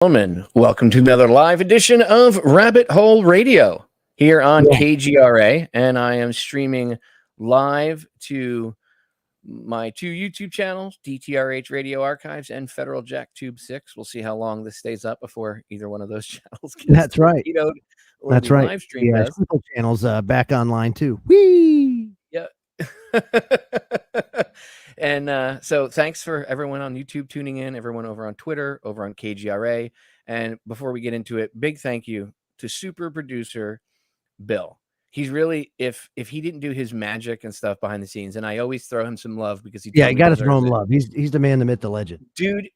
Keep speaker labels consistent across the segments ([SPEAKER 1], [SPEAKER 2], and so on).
[SPEAKER 1] Gentlemen, welcome to another live edition of Rabbit Hole Radio here on KGRA, and I am streaming live to my two YouTube channels, DTRH Radio Archives and Federal Jack Tube 6. We'll see how long this stays up before either one of those channels gets
[SPEAKER 2] That's right.
[SPEAKER 1] Or
[SPEAKER 2] That's
[SPEAKER 1] the
[SPEAKER 2] right.
[SPEAKER 1] live stream does.
[SPEAKER 2] Channels back online too. Whee!
[SPEAKER 1] Yeah. And so thanks for everyone on YouTube tuning in, everyone over on Twitter, over on KGRA. And before we get into it, big thank you to super producer Bill. He's really, if he didn't do his magic and stuff behind the scenes, and I always throw him some love because he
[SPEAKER 2] got to throw him love. He's the man, the myth, the legend.
[SPEAKER 1] Dude,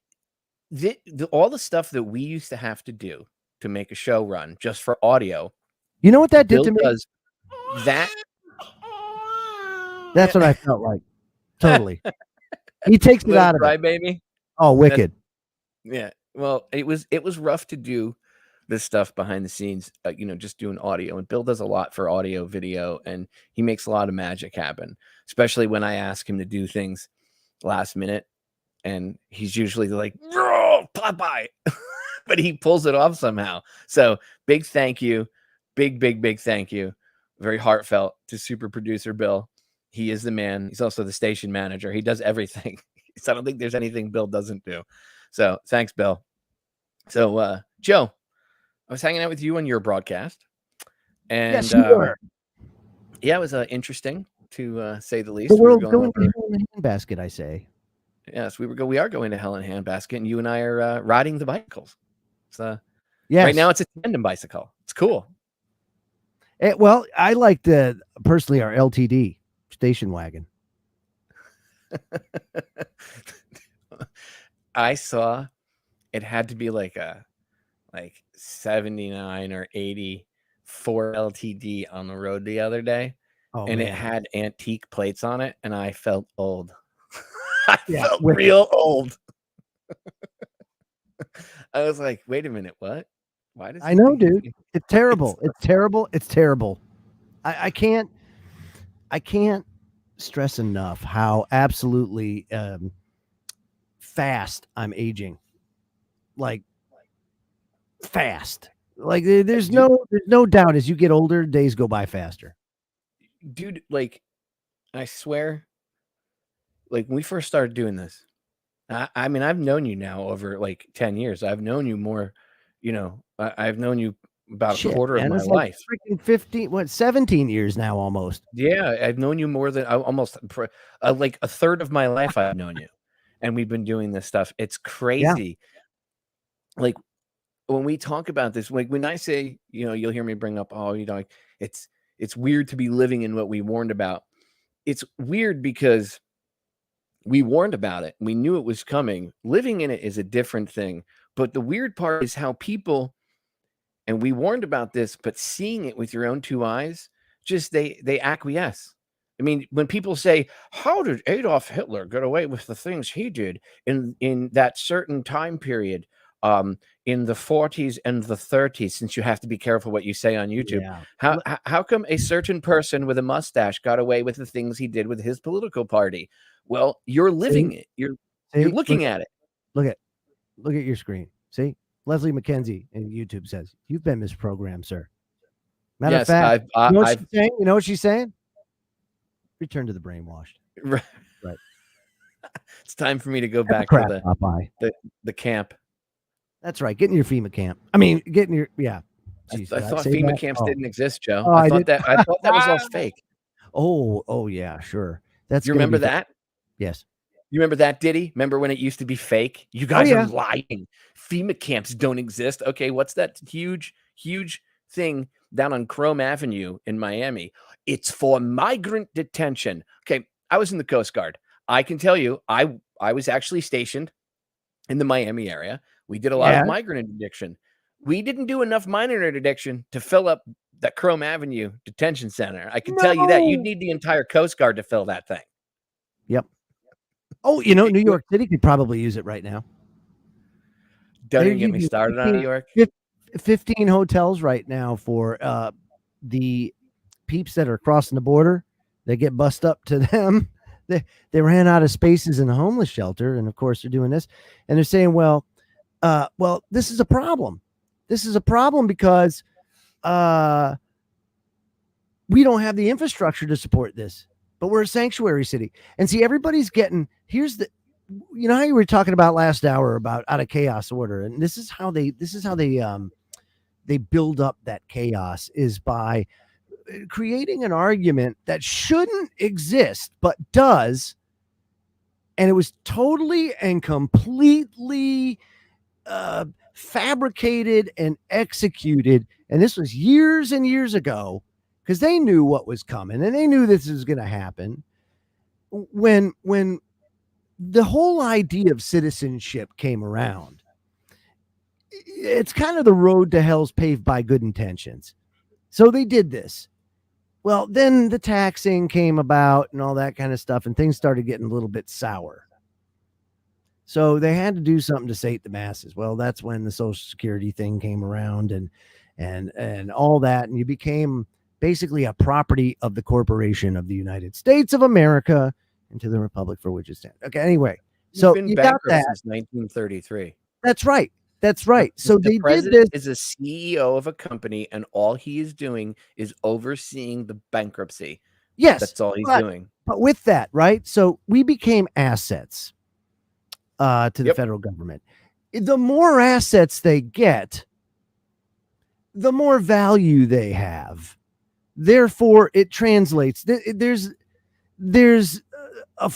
[SPEAKER 1] all the stuff that we used to have to do to make a show run just for audio.
[SPEAKER 2] You know what that did
[SPEAKER 1] Bill
[SPEAKER 2] to me?
[SPEAKER 1] Does that.
[SPEAKER 2] That's what I felt like. Totally. He takes it out of it.
[SPEAKER 1] Baby.
[SPEAKER 2] Oh, wicked.
[SPEAKER 1] Yeah. Well, it was rough to do this stuff behind the scenes, just doing audio. And Bill does a lot for audio, video, and he makes a lot of magic happen, especially when I ask him to do things last minute. And he's usually like, Popeye, but he pulls it off somehow. So big thank you. Big thank you. Very heartfelt to super producer Bill. He is the man. He's also the station manager. He does everything. So I don't think there's anything Bill doesn't do. So thanks, Bill. So, Joe, I was hanging out with you on your broadcast. And
[SPEAKER 2] yes, you were.
[SPEAKER 1] Yeah, it was interesting to say the least.
[SPEAKER 2] The world's going to hell in a handbasket, I say.
[SPEAKER 1] Yes, we are going to hell in a handbasket, and you and I are riding the bicycles. So
[SPEAKER 2] yes.
[SPEAKER 1] Right now it's a tandem bicycle. It's cool.
[SPEAKER 2] Well, I like personally our LTD station wagon.
[SPEAKER 1] I saw it had to be like 79 or 80 Ford LTD on the road the other day. It had antique plates on it, and I felt old. I felt real old. I was like, wait a minute, what? Why does
[SPEAKER 2] I know, dude? It's terrible. It's terrible. It's terrible. I can't stress enough how absolutely fast I'm aging. Like fast. Like there's no doubt as you get older, days go by faster.
[SPEAKER 1] Dude, like I swear, like when we first started doing this, I mean, I've known you now over like 10 years. I've known you more, I've known you about a quarter of my life.
[SPEAKER 2] Freaking 17 years now almost.
[SPEAKER 1] Yeah, I've known you more than almost like a third of my life I've known you. And we've been doing this stuff. It's crazy. Yeah. Like when we talk about this, like when I say, you'll hear me bring up, it's weird to be living in what we warned about. It's weird because we warned about it. We knew it was coming. Living in it is a different thing. But the weird part is how people, and we warned about this, but seeing it with your own two eyes, just they acquiesce. I mean, when people say, how did Adolf Hitler get away with the things he did in that certain time period, in the 40s and the 30s, since you have to be careful what you say on YouTube, how come a certain person with a mustache got away with the things he did with his political party? Well, you're living it. You're looking at it.
[SPEAKER 2] Look at your screen. See? Leslie McKenzie in YouTube says, you've been misprogrammed, sir. Matter of fact, you know what she's saying? Return to the brainwashed.
[SPEAKER 1] Right. It's time for me to go back
[SPEAKER 2] to
[SPEAKER 1] the camp.
[SPEAKER 2] That's right. Get in your FEMA camp. I mean, get in your
[SPEAKER 1] Jeez, I thought FEMA camps didn't exist, Joe. I thought that was all fake.
[SPEAKER 2] Oh yeah, sure.
[SPEAKER 1] You remember that?
[SPEAKER 2] Yes.
[SPEAKER 1] You remember that, Diddy? Remember when it used to be fake? You guys are lying. FEMA camps don't exist. Okay, what's that huge thing down on Chrome Avenue in Miami? It's for migrant detention. Okay, I was in the Coast Guard. I can tell you, I was actually stationed in the Miami area. We did a lot of migrant interdiction. We didn't do enough migrant interdiction to fill up that Chrome Avenue detention center. I can tell you that. You'd need the entire Coast Guard to fill that thing.
[SPEAKER 2] Yep. Oh, New York City could probably use it right now.
[SPEAKER 1] Don't even get me started on New York.
[SPEAKER 2] 15 hotels right now for the peeps that are crossing the border. They get bussed up to them. They ran out of spaces in the homeless shelter, and of course they're doing this. And they're saying, well, Well, this is a problem. This is a problem because we don't have the infrastructure to support this, but we're a sanctuary city. And see, everybody's getting, you know how you were talking about last hour about out of chaos order. And this is how they build up that chaos, is by creating an argument that shouldn't exist, but does. And it was totally and completely fabricated and executed. And this was years and years ago, because they knew what was coming and they knew this was going to happen. When the whole idea of citizenship came around, it's kind of the road to hell's paved by good intentions. So they did this. Well, then the taxing came about and all that kind of stuff, and things started getting a little bit sour. So they had to do something to sate the masses. Well, that's when the Social Security thing came around and all that, and you became basically a property of the corporation of the United States of America and to the republic for which it stands. Okay, anyway, so you got that
[SPEAKER 1] since 1933.
[SPEAKER 2] That's right. That's right. So
[SPEAKER 1] the
[SPEAKER 2] president
[SPEAKER 1] is a CEO of a company, and all he is doing is overseeing the bankruptcy.
[SPEAKER 2] Yes,
[SPEAKER 1] that's all he's doing.
[SPEAKER 2] But with that, right? So we became assets to the federal government. The more assets they get, the more value they have. Therefore, it translates. There's a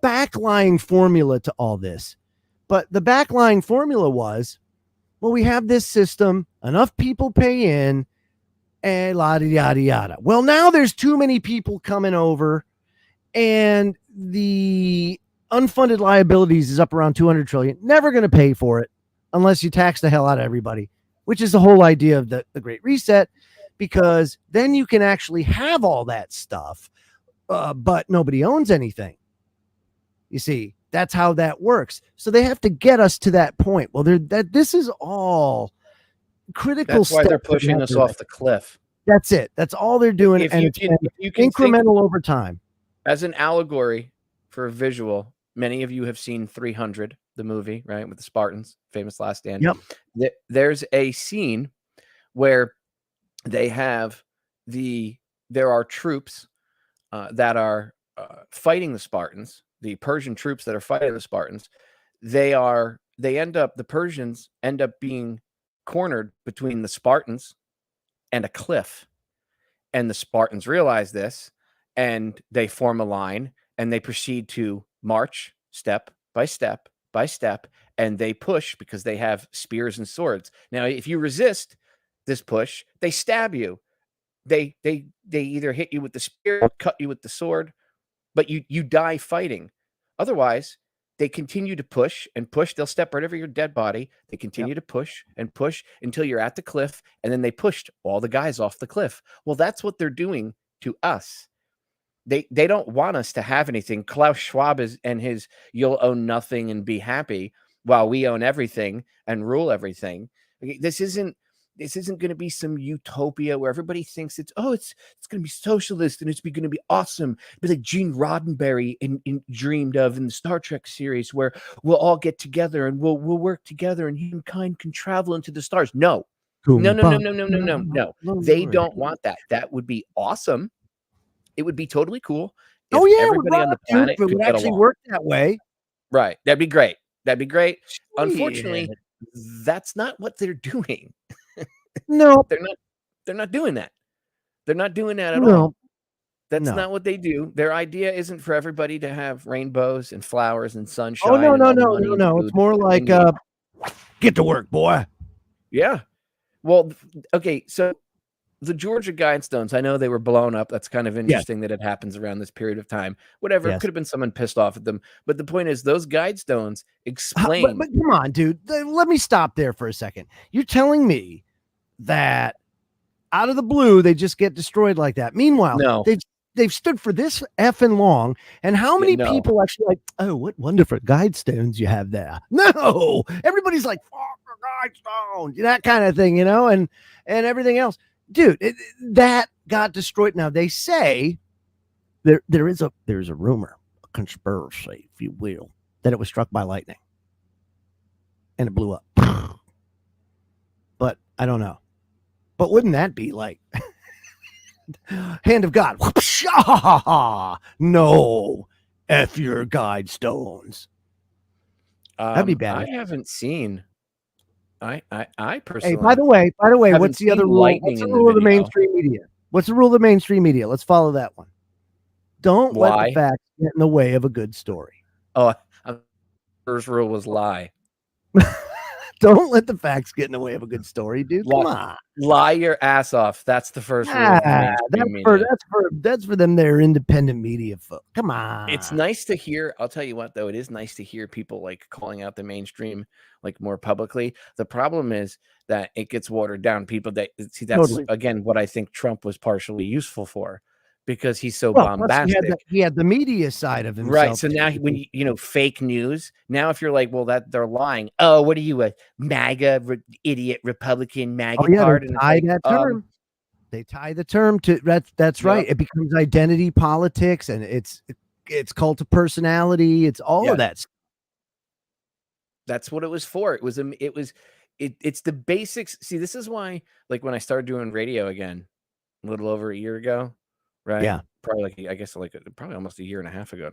[SPEAKER 2] backlying formula to all this, but the backlying formula was, well, we have this system, enough people pay in, and yada, yada, yada. Well, now there's too many people coming over, and the unfunded liabilities is up around 200 trillion. Never going to pay for it unless you tax the hell out of everybody, which is the whole idea of the Great Reset, because then you can actually have all that stuff, but nobody owns anything. You see, that's how that works. So they have to get us to that point. Well, this is all critical.
[SPEAKER 1] That's why they're pushing us off the cliff.
[SPEAKER 2] That's it. That's all they're doing.
[SPEAKER 1] If
[SPEAKER 2] and
[SPEAKER 1] you can
[SPEAKER 2] incremental over time.
[SPEAKER 1] As an allegory for a visual, many of you have seen 300, the movie, right? With the Spartans, famous Last Stand.
[SPEAKER 2] Yep.
[SPEAKER 1] There's a scene where they have there are troops that are fighting the Spartans. The Persian troops that are fighting the Spartans, the Persians end up being cornered between the Spartans and a cliff. And the Spartans realize this, and they form a line, and they proceed to march step by step by step, and they push because they have spears and swords. Now, if you resist this push, they stab you. They either hit you with the spear or cut you with the sword, but you die fighting. Otherwise, they continue to push and push. They'll step right over your dead body. They continue to push and push until you're at the cliff, and then they pushed all the guys off the cliff. Well, that's what they're doing to us. They don't want us to have anything. Klaus Schwab and his "you'll own nothing and be happy," while we own everything and rule everything. This isn't going to be some utopia where everybody thinks it's going to be socialist and it's going to be awesome. But like Gene Roddenberry dreamed of in the Star Trek series, where we'll all get together and we'll work together and humankind can travel into the stars. No. They don't want that. That would be awesome. It would be totally cool.
[SPEAKER 2] Everybody on the planet would actually work that way.
[SPEAKER 1] Right. That'd be great. Unfortunately, that's not what they're doing.
[SPEAKER 2] No,
[SPEAKER 1] they're not doing that. They're not doing that at all. That's not what they do. Their idea isn't for everybody to have rainbows and flowers and sunshine.
[SPEAKER 2] Oh, no. It's more like get to work, boy.
[SPEAKER 1] Yeah. Well, okay. So the Georgia Guidestones, I know they were blown up. That's kind of interesting that it happens around this period of time. Whatever. It could have been someone pissed off at them. But the point is, those Guidestones explain.
[SPEAKER 2] But come on, dude. Let me stop there for a second. You're telling me that out of the blue they just get destroyed like that? Meanwhile, they've stood for this effing long, and how many people actually like, oh, what wonderful Guidestones you have there? No, everybody's like, fuck the Guidestones, that kind of thing, and everything else, dude. That got destroyed. Now they say there's a rumor, a conspiracy, if you will, that it was struck by lightning and it blew up. I don't know. But wouldn't that be like hand of God? No, F your guide stones. That'd be bad.
[SPEAKER 1] I haven't seen. I personally.
[SPEAKER 2] Hey, by the way, what's the other rule? What's the rule of the mainstream media? What's the rule of the mainstream media? Let's follow that one. Don't let the facts get in the way of a good story.
[SPEAKER 1] Oh, first rule was lie.
[SPEAKER 2] Don't let the facts get in the way of a good story, dude. Come on.
[SPEAKER 1] Lie your ass off. That's the first rule.
[SPEAKER 2] That's for them. They're independent media folk. Come on.
[SPEAKER 1] It's nice to hear. I'll tell you what, though, it is nice to hear people like calling out the mainstream like more publicly. The problem is that it gets watered down. People that see that's again what I think Trump was partially useful for. Because he's so bombastic.
[SPEAKER 2] He had the media side of himself.
[SPEAKER 1] Right. So now when you fake news, now if you're like, well, that they're lying. Oh, what are you, a MAGA idiot Republican MAGA card?
[SPEAKER 2] They tie that term. They tie the term to that's right. It becomes identity politics and it's cult of personality. It's all of that.
[SPEAKER 1] That's what it was for. It's the basics. See, this is why, like when I started doing radio again, a little over a year ago. Right.
[SPEAKER 2] Yeah.
[SPEAKER 1] Probably probably almost a year and a half ago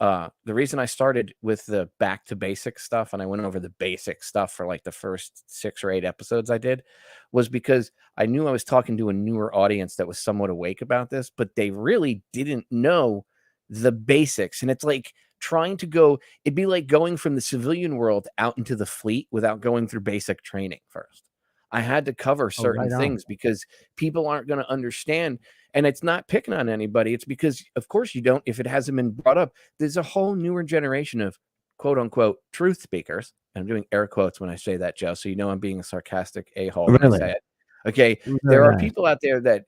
[SPEAKER 1] now. The reason I started with the back to basic stuff and I went over the basic stuff for like the first 6 or 8 episodes I did was because I knew I was talking to a newer audience that was somewhat awake about this, but they really didn't know the basics. And it's like it'd be like going from the civilian world out into the fleet without going through basic training first. I had to cover certain things because people aren't going to understand. And it's not picking on anybody. It's because, of course, you don't. If it hasn't been brought up, there's a whole newer generation of quote unquote truth speakers. And I'm doing air quotes when I say that, Joe. So, I'm being a sarcastic a-hole when I say it. Okay. There are people out there that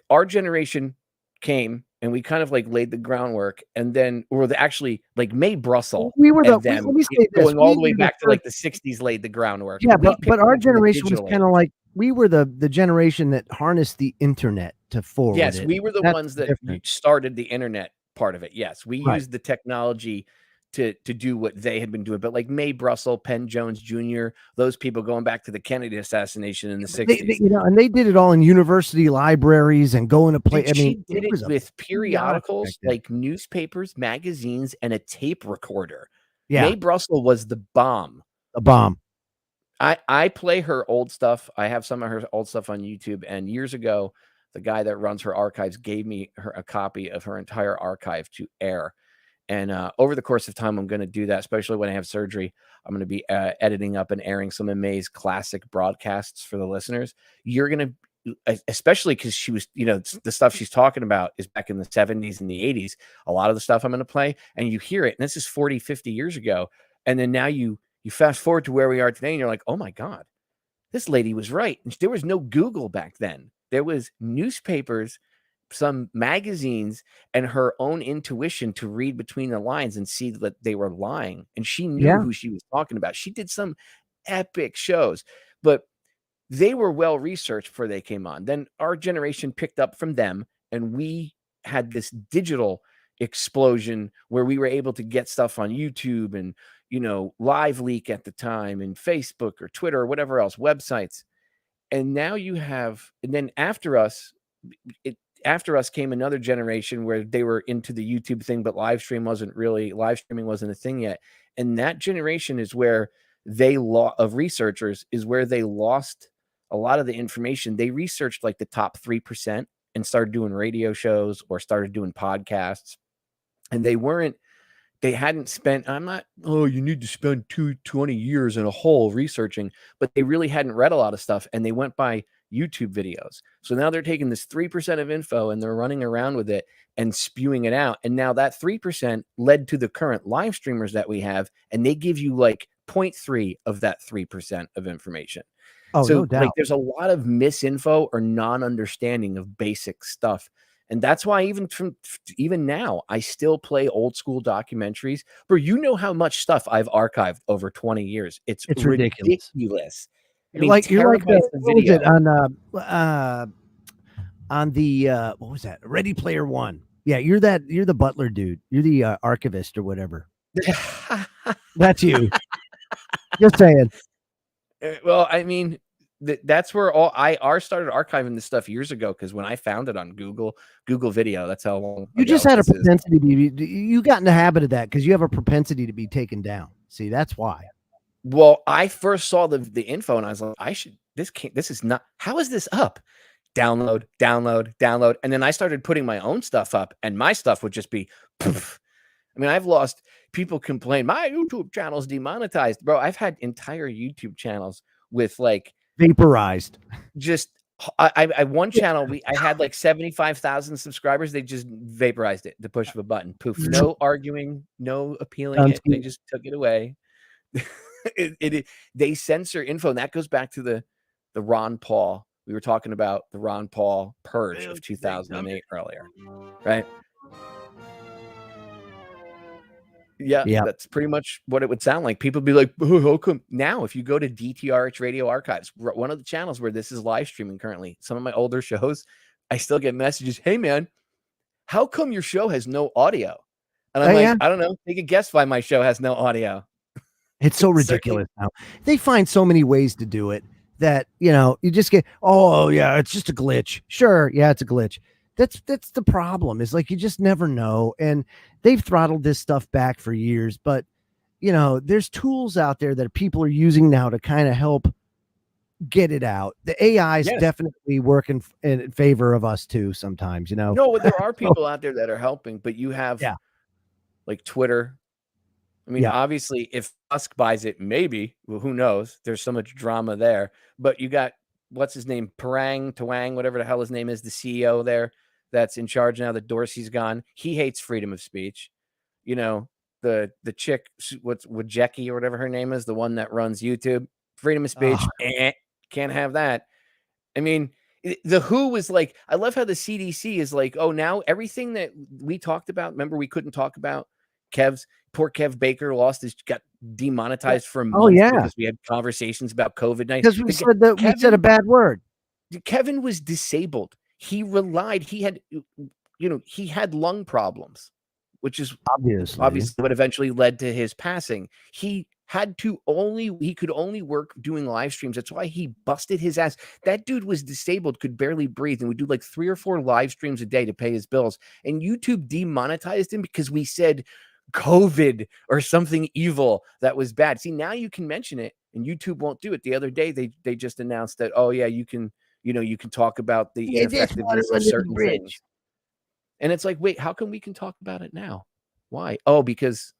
[SPEAKER 1] our generation came and we kind of like laid the groundwork and then, actually like Mae Brussell.
[SPEAKER 2] We were
[SPEAKER 1] going all the way back to like the 60s laid the groundwork.
[SPEAKER 2] Yeah. But our generation was kind of like, we were the generation that harnessed the internet to forward.
[SPEAKER 1] Yes, we were the ones that started the internet part of it. Yes, we used the technology to do what they had been doing. But like Mae Brussell, Penn Jones Jr., those people going back to the Kennedy assassination in the 60s.
[SPEAKER 2] And they did it all in university libraries and going to play.
[SPEAKER 1] She did it with periodicals, like newspapers, magazines, and a tape recorder. Yeah. Mae Brussell was the bomb.
[SPEAKER 2] A bomb.
[SPEAKER 1] I play her old stuff. I have some of her old stuff on YouTube. And years ago, the guy that runs her archives gave me a copy of her entire archive to air. And over the course of time, I'm going to do that, especially when I have surgery. I'm going to be editing up and airing some of Mae's classic broadcasts for the listeners. You're going to, especially because she was, the stuff she's talking about is back in the 70s and the 80s. A lot of the stuff I'm going to play and you hear it. And this is 40, 50 years ago. And then now you fast forward to where we are today and you're like, oh my God, this lady was right. And there was no Google back then. There was newspapers, some magazines, and her own intuition to read between the lines and see that they were lying. And she knew who she was talking about. She did some epic shows, but they were well researched before they came on. Then our generation picked up from them and we had this digital explosion where we were able to get stuff on YouTube and, Live Leak at the time and Facebook or Twitter or whatever else, websites. And now and then after us came another generation where they were into the YouTube thing, but live streaming wasn't a thing yet. And that generation is where of researchers is where they lost a lot of the information. They researched like the top 3% and started doing radio shows or started doing podcasts. And they hadn't spent, you need to spend 20 years in a hole researching, but they really hadn't read a lot of stuff and they went by YouTube videos. So now they're taking this 3% of info and they're running around with it and spewing it out. And now that 3% led to the current live streamers that we have, and they give you like 0.3 of that 3% of information.
[SPEAKER 2] Oh, so no doubt.
[SPEAKER 1] Like there's a lot of misinfo or non-understanding of basic stuff. And that's why even now, I still play old school documentaries. Bro, you know how much stuff I've archived over 20 years. It's ridiculous. I mean,
[SPEAKER 2] you're like what was it on the what was that? Ready Player One. Yeah, you're the butler dude. You're the archivist or whatever. That's you. Just saying.
[SPEAKER 1] Well, I mean, that's where I started archiving this stuff years ago, because when I found it on Google Video, that's how long
[SPEAKER 2] you
[SPEAKER 1] ago
[SPEAKER 2] just had a
[SPEAKER 1] this is.
[SPEAKER 2] propensity to be, you got in the habit of that because you have a propensity to be taken down. See, that's why.
[SPEAKER 1] Well, I first saw the info and I was like, this is not, how is this up? Download, and then I started putting my own stuff up, and my stuff would just be poof. I mean, I've lost, people complain my YouTube channel's demonetized, bro. I've had entire YouTube channels with like
[SPEAKER 2] vaporized.
[SPEAKER 1] Just I one channel, I had like 75,000 subscribers. They just vaporized it, the push of a button. Poof. No arguing, no appealing it. They just took it away. They censor info, and that goes back to the Ron Paul. We were talking about the Ron Paul purge of 2008 earlier, right? Yeah, that's pretty much what it would sound like. People be like, oh, how come? Now, if you go to DTRH Radio Archives, one of the channels where this is live streaming currently, some of my older shows, I still get messages, hey, man, how come your show has no audio? And I'm like, I don't know. Take a guess why my show has no audio.
[SPEAKER 2] It's so ridiculous now. They find so many ways to do it that, you just get, oh, yeah, it's just a glitch. Sure, yeah, it's a glitch. That's the problem, is like you just never know. And they've throttled this stuff back for years, but there's tools out there that people are using now to kind of help get it out. The AI is definitely working in favor of us too sometimes,
[SPEAKER 1] No, there are people out there that are helping, but you have like Twitter. I mean, obviously, if Musk buys it, maybe, well, who knows? There's so much drama there. But you got, what's his name? Parang Twang, whatever the hell his name is, the CEO there that's in charge now that Dorsey's gone. He hates freedom of speech. The chick, what's Wojcicki or whatever her name is, the one that runs YouTube, freedom of speech, can't have that. I mean, the WHO was like, I love how the CDC is like, oh, now everything that we talked about, remember we couldn't talk about poor Kev Baker got demonetized for months because we had conversations about COVID-19.
[SPEAKER 2] Because we said a bad word.
[SPEAKER 1] Kevin was disabled. He had lung problems, which is obviously what eventually led to his passing. He could only work doing live streams. That's why he busted his ass. That dude was disabled, could barely breathe, and would do like 3 or 4 live streams a day to pay his bills. And YouTube demonetized him because we said COVID or something evil that was bad. See, now you can mention it and YouTube won't do it. The other day, they just announced that, oh yeah, you can talk about the ineffectiveness of certain things. And it's like, wait, how come we can talk about it now? Why? Oh, because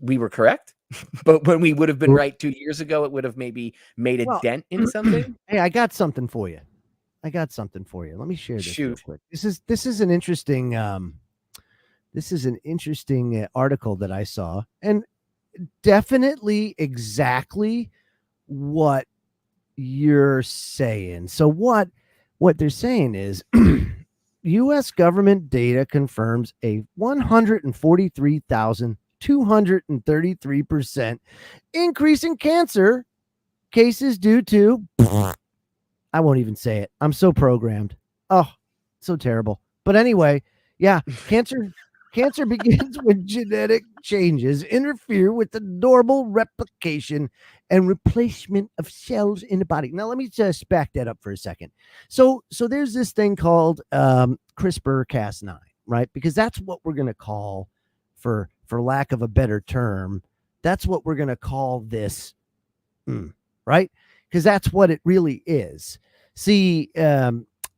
[SPEAKER 1] we were correct. But when we would have been right 2 years ago, it would have maybe made a dent in something.
[SPEAKER 2] Hey, I got something for you. Let me share this real quick. This is an interesting article that I saw, and definitely exactly what you're saying. So what they're saying is U.S. government data confirms a 143,233% increase in cancer cases due to, I won't even say it. I'm so programmed. Oh, so terrible. But anyway, yeah, cancer begins when genetic changes interfere with the normal replication and replacement of cells in the body. Now, let me just back that up for a second. So there's this thing called CRISPR-Cas9, right? Because that's what we're going to call, for lack of a better term, that's what we're going to call this, right? Because that's what it really is. See,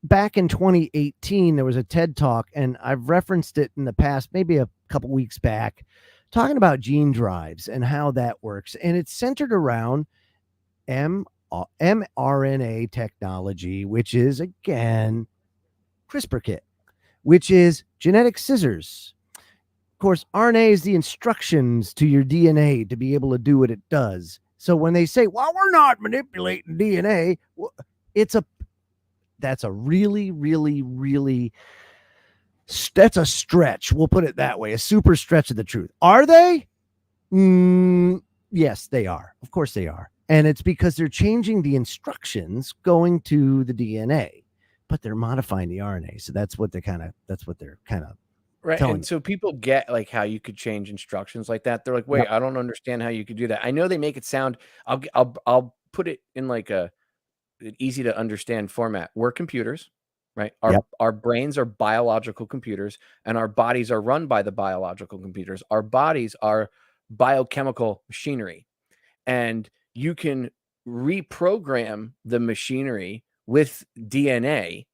[SPEAKER 2] back in 2018, there was a TED Talk, and I've referenced it in the past, maybe a couple weeks back, talking about gene drives and how that works. And it's centered around mRNA technology, which is, again, CRISPR-Kit, which is genetic scissors. Of course, RNA is the instructions to your DNA to be able to do what it does. So when they say, well, we're not manipulating DNA, that's a really, really, really, that's a stretch. We'll put it that way. A super stretch of the truth. Are they? Yes, they are. Of course they are. And it's because they're changing the instructions going to the DNA, but they're modifying the RNA. So that's what they're kind of
[SPEAKER 1] right. And so people get like how you could change instructions like that. They're like, wait, I don't understand how you could do that. I know they make it sound, I'll put it in like an easy to understand format, we're computers, right?
[SPEAKER 2] Yep.
[SPEAKER 1] Our brains are biological computers, and our bodies are run by the biological computers. Our bodies are biochemical machinery, and you can reprogram the machinery with DNA.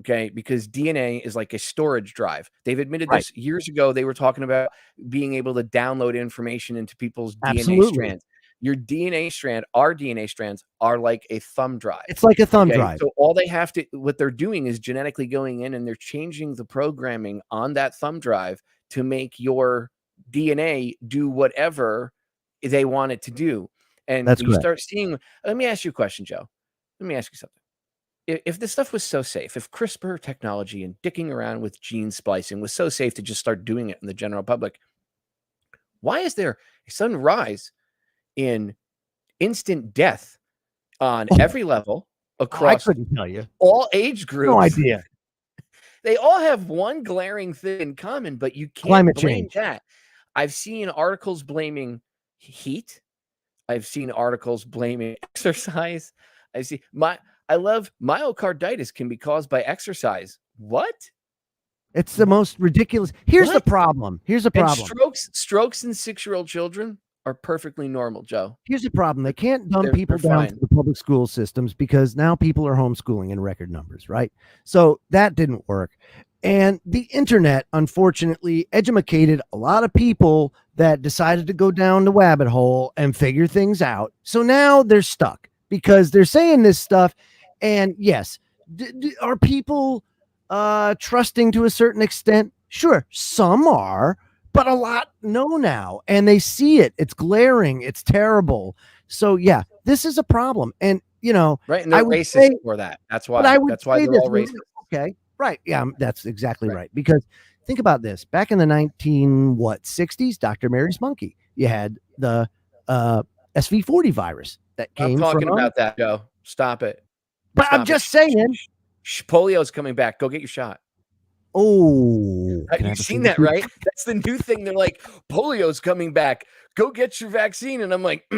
[SPEAKER 1] Okay, because DNA is like a storage drive. They've admitted
[SPEAKER 2] Right.
[SPEAKER 1] this years ago. They were talking about being able to download information into people's DNA
[SPEAKER 2] Absolutely.
[SPEAKER 1] strands. Your DNA strand, our DNA strands are like a thumb drive.
[SPEAKER 2] It's like a thumb
[SPEAKER 1] Okay,
[SPEAKER 2] drive.
[SPEAKER 1] so all they have to, what they're doing is genetically going in and they're changing the programming on that thumb drive to make your DNA do whatever they want it to do. And
[SPEAKER 2] That's
[SPEAKER 1] you
[SPEAKER 2] correct.
[SPEAKER 1] start seeing, let me ask you a question, Joe. Let me ask you something. If this stuff was so safe, if CRISPR technology and dicking around with gene splicing was so safe to just start doing it in the general public, why is there a sudden rise in instant death on every level
[SPEAKER 2] I
[SPEAKER 1] across
[SPEAKER 2] couldn't tell you.
[SPEAKER 1] all age groups?
[SPEAKER 2] No idea.
[SPEAKER 1] They all have one glaring thing in common, but you can't
[SPEAKER 2] Climate
[SPEAKER 1] blame
[SPEAKER 2] change.
[SPEAKER 1] that. I've seen articles blaming heat. I've seen articles blaming exercise. I love myocarditis can be caused by exercise. What?
[SPEAKER 2] It's the most ridiculous. Here's the
[SPEAKER 1] What?
[SPEAKER 2] problem. Here's the
[SPEAKER 1] And
[SPEAKER 2] problem.
[SPEAKER 1] strokes in 6-year-old children are perfectly normal, Joe.
[SPEAKER 2] Here's the problem. They can't dumb
[SPEAKER 1] They're
[SPEAKER 2] people down
[SPEAKER 1] fine.
[SPEAKER 2] to the public school systems because now people are homeschooling in record numbers, right? So that didn't work. And the internet, unfortunately, educated a lot of people that decided to go down the rabbit hole and figure things out. So now they're stuck because they're saying this stuff. And yes, are people trusting to a certain extent? Sure, some are, but a lot know now, and they see it. It's glaring. It's terrible. So yeah, this is a problem. And
[SPEAKER 1] right, and they're racist for that. That's why. That's why they're all racist.
[SPEAKER 2] Okay, right. Yeah, that's exactly right. Because think about this. Back in the 60s, Dr. Mary's monkey. You had the SV40 virus that came
[SPEAKER 1] I'm talking
[SPEAKER 2] from.
[SPEAKER 1] about that, Joe. Stop it.
[SPEAKER 2] But I'm just saying.
[SPEAKER 1] Polio's coming back. Go get your shot.
[SPEAKER 2] Oh,
[SPEAKER 1] you've seen that, right? That's the new thing. They're like, polio's coming back. Go get your vaccine. And I'm like,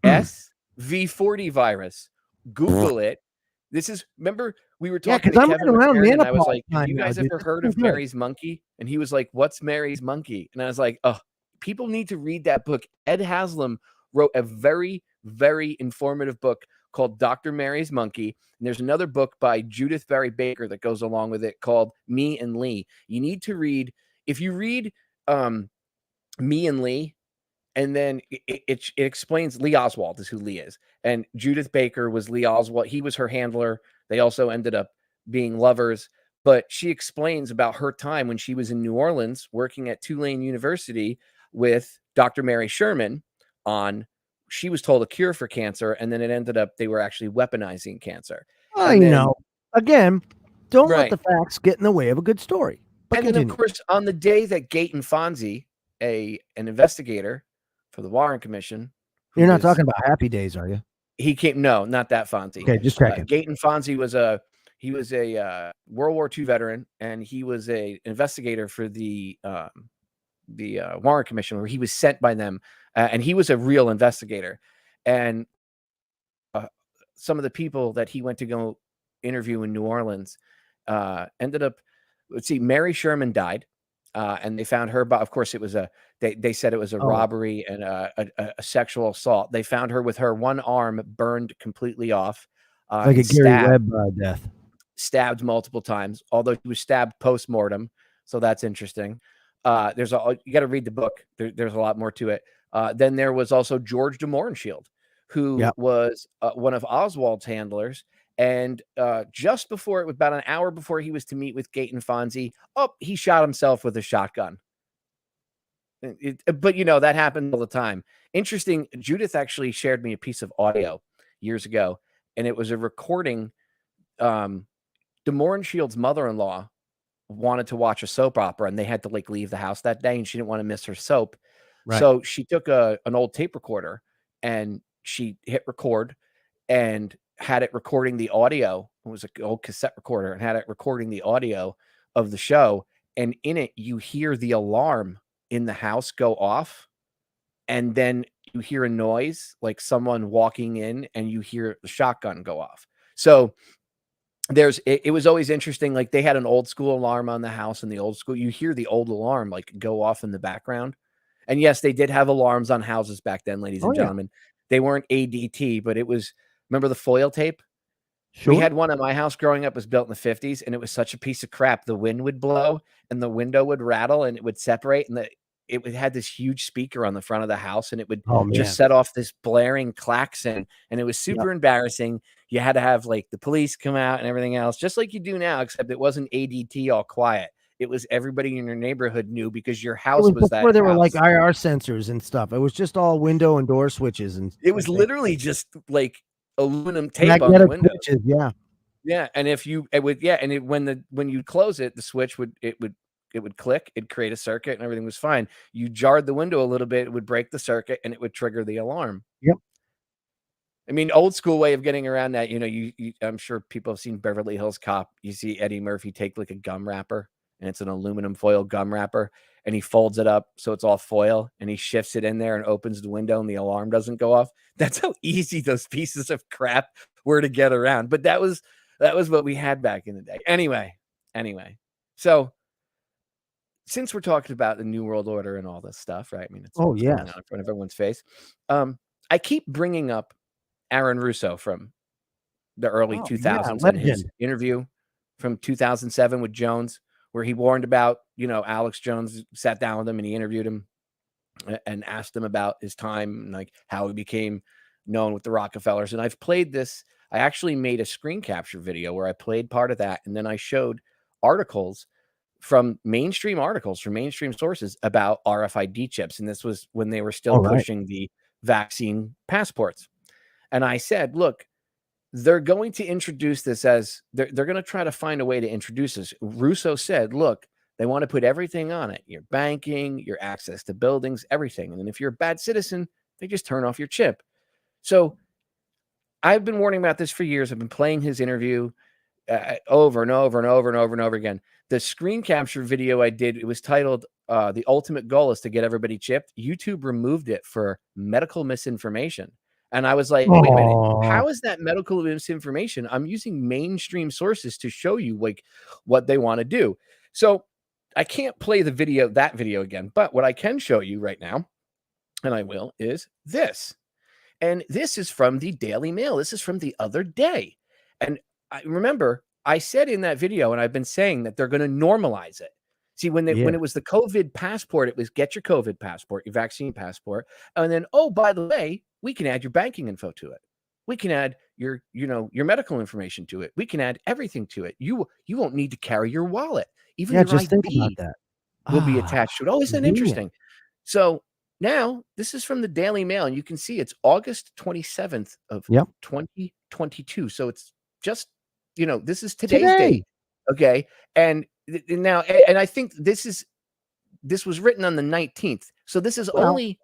[SPEAKER 1] SV40 virus. Google it. This is, remember, we were talking to Kevin McCarran, and I was like, have you guys ever heard of Mary's Monkey? And he was like, what's Mary's Monkey? And I was like, oh, people need to read that book. Ed Haslam wrote a very, very informative book called Dr. Mary's Monkey. And there's another book by Judith Barry Baker that goes along with it called Me and Lee. You need to read, if you read Me and Lee, and then it explains Lee Oswald is who Lee is. And Judith Baker was Lee Oswald. He was her handler. They also ended up being lovers. But she explains about her time when she was in New Orleans working at Tulane University with Dr. Mary Sherman on, she was told a cure for cancer, and then it ended up they were actually weaponizing cancer.
[SPEAKER 2] Again, don't let the facts get in the way of a good story. But
[SPEAKER 1] and then, of course, on the day that Gaten Fonzie, an investigator for the Warren Commission,
[SPEAKER 2] you're not talking about Happy Days, are you?
[SPEAKER 1] He came, no, not that Fonzie.
[SPEAKER 2] Okay, just checking.
[SPEAKER 1] Gaten Fonzie was a World War II veteran, and he was an investigator for the Warren Commission, where he was sent by them, and he was a real investigator. And some of the people that he went to go interview in New Orleans ended up, Mary Sherman died, and they found her, but of course it was they said it was a robbery and a sexual assault. They found her with her one arm burned completely off,
[SPEAKER 2] like a Gary Webb death,
[SPEAKER 1] stabbed multiple times, although she was stabbed post-mortem. So that's interesting. You got to read the book. There's a lot more to it. Then there was also George de Mohrenschildt, who was one of Oswald's handlers. And just before, it was about an hour before he was to meet with Gaten Fonzie, he shot himself with a shotgun. But that happened all the time. Interesting. Judith actually shared me a piece of audio years ago, and it was a recording. De Mohrenschildt's mother-in-law wanted to watch a soap opera, and they had to leave the house that day, and she didn't want to miss her soap. Right. So she took an old tape recorder and she hit record and had it recording the audio. It was an old cassette recorder, and had it recording the audio of the show. And in it, you hear the alarm in the house go off, and then you hear a noise like someone walking in, and you hear the shotgun go off. So it was always interesting. Like they had an old school alarm on the house, and the old school, you hear the old alarm like go off in the background. And yes, they did have alarms on houses back then, ladies and gentlemen. They weren't ADT, but it was, remember the foil tape? Sure. We had one at my house growing up, was built in the 50s, and it was such a piece of crap. The wind would blow and the window would rattle and it would separate, and it had this huge speaker on the front of the house, and it would just set off this blaring klaxon, and it was super embarrassing. You had to have like the police come out and everything else, just like you do now, except it wasn't ADT all quiet. It was everybody in your neighborhood knew, because your house was that.
[SPEAKER 2] Before there were like IR sensors and stuff. It was just all window and door switches, and
[SPEAKER 1] it was literally just like aluminum tape on the window.
[SPEAKER 2] Switches,
[SPEAKER 1] yeah. And if you when you close it, the switch would click, it'd create a circuit, and everything was fine. You jarred the window a little bit, it would break the circuit, and it would trigger the alarm.
[SPEAKER 2] Yep.
[SPEAKER 1] I mean, old school way of getting around that. You I'm sure people have seen Beverly Hills Cop. You see Eddie Murphy take like a gum wrapper, and it's an aluminum foil gum wrapper, and he folds it up so it's all foil, and he shifts it in there and opens the window, and the alarm doesn't go off. That's how easy those pieces of crap were to get around. But that was what we had back in the day. Anyway. So since we're talking about the New World Order and all this stuff, right? I mean, it's going on in front of everyone's face. I keep bringing up Aaron Russo from the early 2000s and his interview from 2007 with Jones, where he warned about, Alex Jones sat down with him and he interviewed him and asked him about his time and like how he became known with the Rockefellers. And I've played this. I actually made a screen capture video where I played part of that, and then I showed articles from mainstream sources about RFID chips. And this was when they were still pushing the vaccine passports. And I said, look, they're going to introduce this as they're going to try to find a way to introduce this. Russo said, look, they want to put everything on it, your banking, your access to buildings, everything. And then if you're a bad citizen, they just turn off your chip. So I've been warning about this for years. I've been playing his interview over and over and over and over and over again. The screen capture video I did, it was titled The Ultimate Goal is to Get Everybody Chipped. YouTube removed it for medical misinformation. And I was like, wait a minute, how is that medical misinformation? I'm using mainstream sources to show you like what they want to do. So I can't play that video again, but what I can show you right now, and I will, is this. And this is from the Daily Mail. This is from the other day. And I remember I said in that video, and I've been saying that they're going to normalize it. See, when it was the COVID passport, it was get your COVID passport, your vaccine passport. And then, oh, by the way, we can add your banking info to it. We can add your medical information to it. We can add everything to it. You won't need to carry your wallet. Even your
[SPEAKER 2] just
[SPEAKER 1] ID
[SPEAKER 2] think about that.
[SPEAKER 1] will be attached to it. Oh, isn't that interesting? So now this is from the Daily Mail, and you can see it's August 27th of 2022. So it's just, this is today's date. Okay. And now, and I think this was written on the 19th. So this is only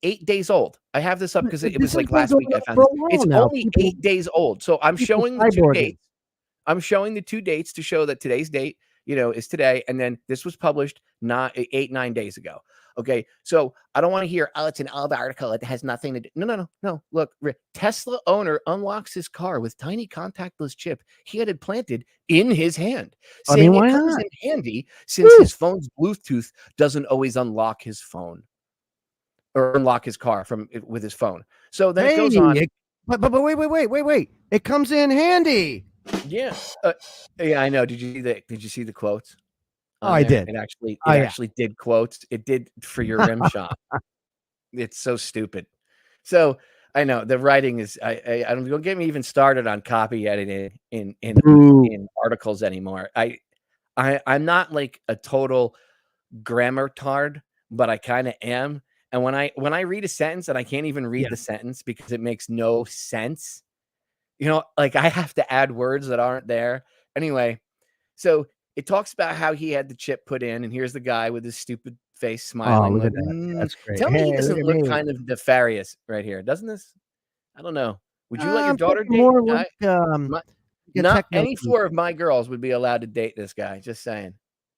[SPEAKER 1] 8 days old. I have this up because it was like last week I found this. It's only 8 days old. So I'm showing the two dates. I'm showing the two dates to show that today's date, is today. And then this was published 9 days ago. Okay. So I don't want to hear, oh, it's an old article. It has nothing to do. No. Look, Tesla owner unlocks his car with tiny contactless chip he had implanted in his hand. Saying it comes in handy since his phone's Bluetooth doesn't always unlock his phone or unlock his car with his phone. So then it goes on.
[SPEAKER 2] But wait. It comes in handy.
[SPEAKER 1] Yeah. Yeah, I know. Did you see the quotes?
[SPEAKER 2] I did.
[SPEAKER 1] It actually did quotes. It did for your rim shot. It's so stupid. So I know the writing is. I don't get me even started on copy editing in articles anymore. I'm not like a total grammar tard, but I kind of am. And when I read a sentence and I can't even read the sentence because it makes no sense, like I have to add words that aren't there. Anyway, so it talks about how he had the chip put in, and here's the guy with his stupid face smiling.
[SPEAKER 2] Look at that. That's great.
[SPEAKER 1] Tell me he doesn't look kind of nefarious right here, doesn't this? I don't know. Would you let your daughter date?
[SPEAKER 2] More like,
[SPEAKER 1] not any 4 of my girls would be allowed to date this guy. Just saying.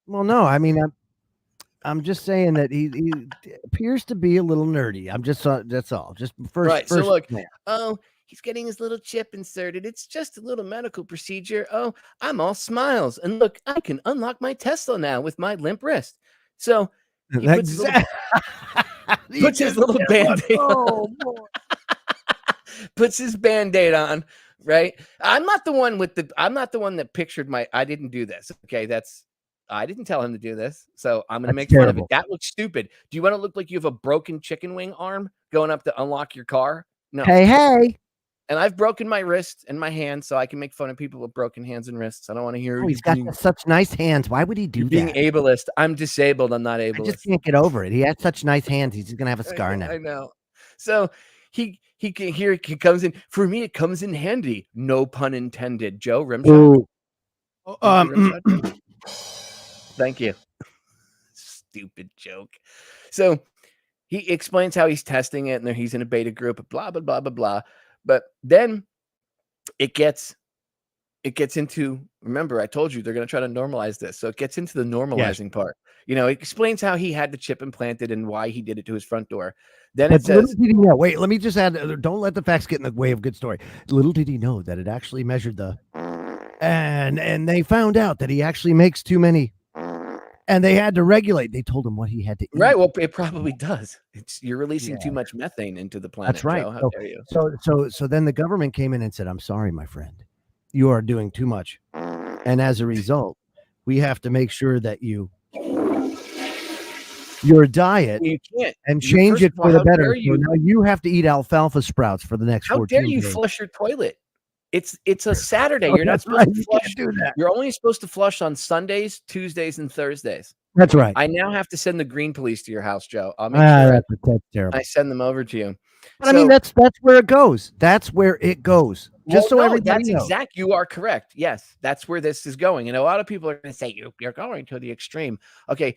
[SPEAKER 2] Well, no, I mean, I'm just saying that he appears to be a little nerdy. I'm just that's all. Just first.
[SPEAKER 1] Right. So
[SPEAKER 2] First,
[SPEAKER 1] look, oh, he's getting his little chip inserted. It's just a little medical procedure. Oh, I'm all smiles. And look, I can unlock my Tesla now with my limp wrist. So he puts his little Band-Aid on. Puts his Band-Aid on, right? I'm not the one that pictured I didn't do this. Okay, I didn't tell him to do this, so I'm going to make fun of it. That looks stupid. Do you want to look like you have a broken chicken wing arm going up to unlock your car? No.
[SPEAKER 2] Hey.
[SPEAKER 1] And I've broken my wrist and my hand, so I can make fun of people with broken hands and wrists. I don't want to hear.
[SPEAKER 2] Oh, he's got such nice hands. Why would he do that?
[SPEAKER 1] Being ableist. I'm disabled. I'm not ableist.
[SPEAKER 2] I just can't get over it. He has such nice hands. He's going to have a scar now.
[SPEAKER 1] I know. So he comes in. For me, it comes in handy. No pun intended. Joe Rimshot. Thank you. Stupid joke. So he explains how he's testing it, and he's in a beta group, blah, blah, blah, blah, blah. But then it gets into, remember, I told you they're going to try to normalize this. So it gets into the normalizing part. You know, it explains how he had the chip implanted and why he did it to his front door. Then it says,
[SPEAKER 2] wait, let me just add, don't let the facts get in the way of good story. Little did he know that it actually measured and they found out that he actually makes too many. And they had to regulate. They told him what he had to eat.
[SPEAKER 1] Right. Well, it probably does. You're releasing too much methane into the planet.
[SPEAKER 2] That's right.
[SPEAKER 1] Joe. How dare you?
[SPEAKER 2] So then the government came in and said, "I'm sorry, my friend, you are doing too much, and as a result, we have to make sure that your diet and change it for the better. So now you have to eat alfalfa sprouts for the next 14 days.
[SPEAKER 1] How dare you flush your toilet? It's a Saturday. You're not supposed to flush. Do that. You're only supposed to flush on Sundays, Tuesdays, and Thursdays.
[SPEAKER 2] That's right.
[SPEAKER 1] I now have to send the green police to your house, Joe. I'll make sure
[SPEAKER 2] that's terrible.
[SPEAKER 1] I send them over to you.
[SPEAKER 2] But I mean, that's where it goes. That's where it goes. Just so everybody knows.
[SPEAKER 1] Exact. You are correct. Yes, that's where this is going. And a lot of people are going to say you're going to the extreme. Okay.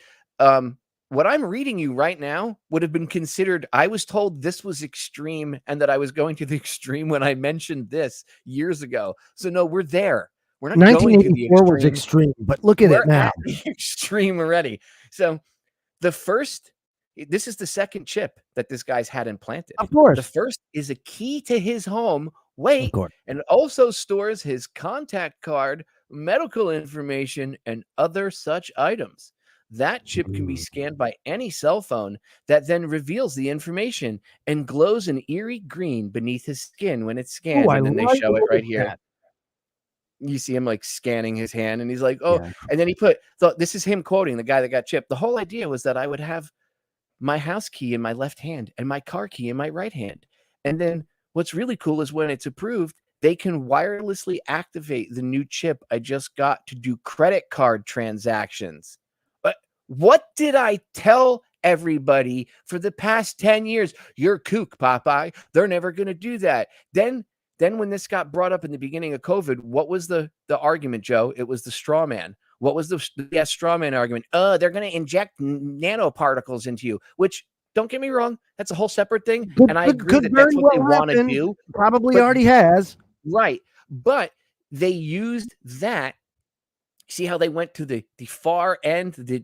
[SPEAKER 1] What I'm reading you right now would have been considered, I was told this was extreme and that I was going to the extreme when I mentioned this years ago. So no, we're there. We're not
[SPEAKER 2] 1984 was extreme, but look at it now.
[SPEAKER 1] Extreme already. So this is the second chip that this guy's had implanted.
[SPEAKER 2] Of course.
[SPEAKER 1] The first is a key to his home. Wait, and also stores his contact card, medical information, and other such items. That chip can be scanned by any cell phone that then reveals the information and glows an eerie green beneath his skin when it's scanned. And then they show it right here. You see him like scanning his hand and he's like, oh, yeah. And then this is him quoting the guy that got chipped. The whole idea was that I would have my house key in my left hand and my car key in my right hand. And then what's really cool is when it's approved, they can wirelessly activate the new chip I just got to do credit card transactions. What did I tell everybody for the past 10 years? You're kook, Popeye. They're never going to do that. Then when this got brought up in the beginning of COVID, what was the argument, Joe? It was the straw man. What was the straw man argument? They're going to inject nanoparticles into you, which, don't get me wrong, that's a whole separate thing. And I agree that's what they want to do.
[SPEAKER 2] Probably already has.
[SPEAKER 1] Right. But they used that. See how they went to the far end, the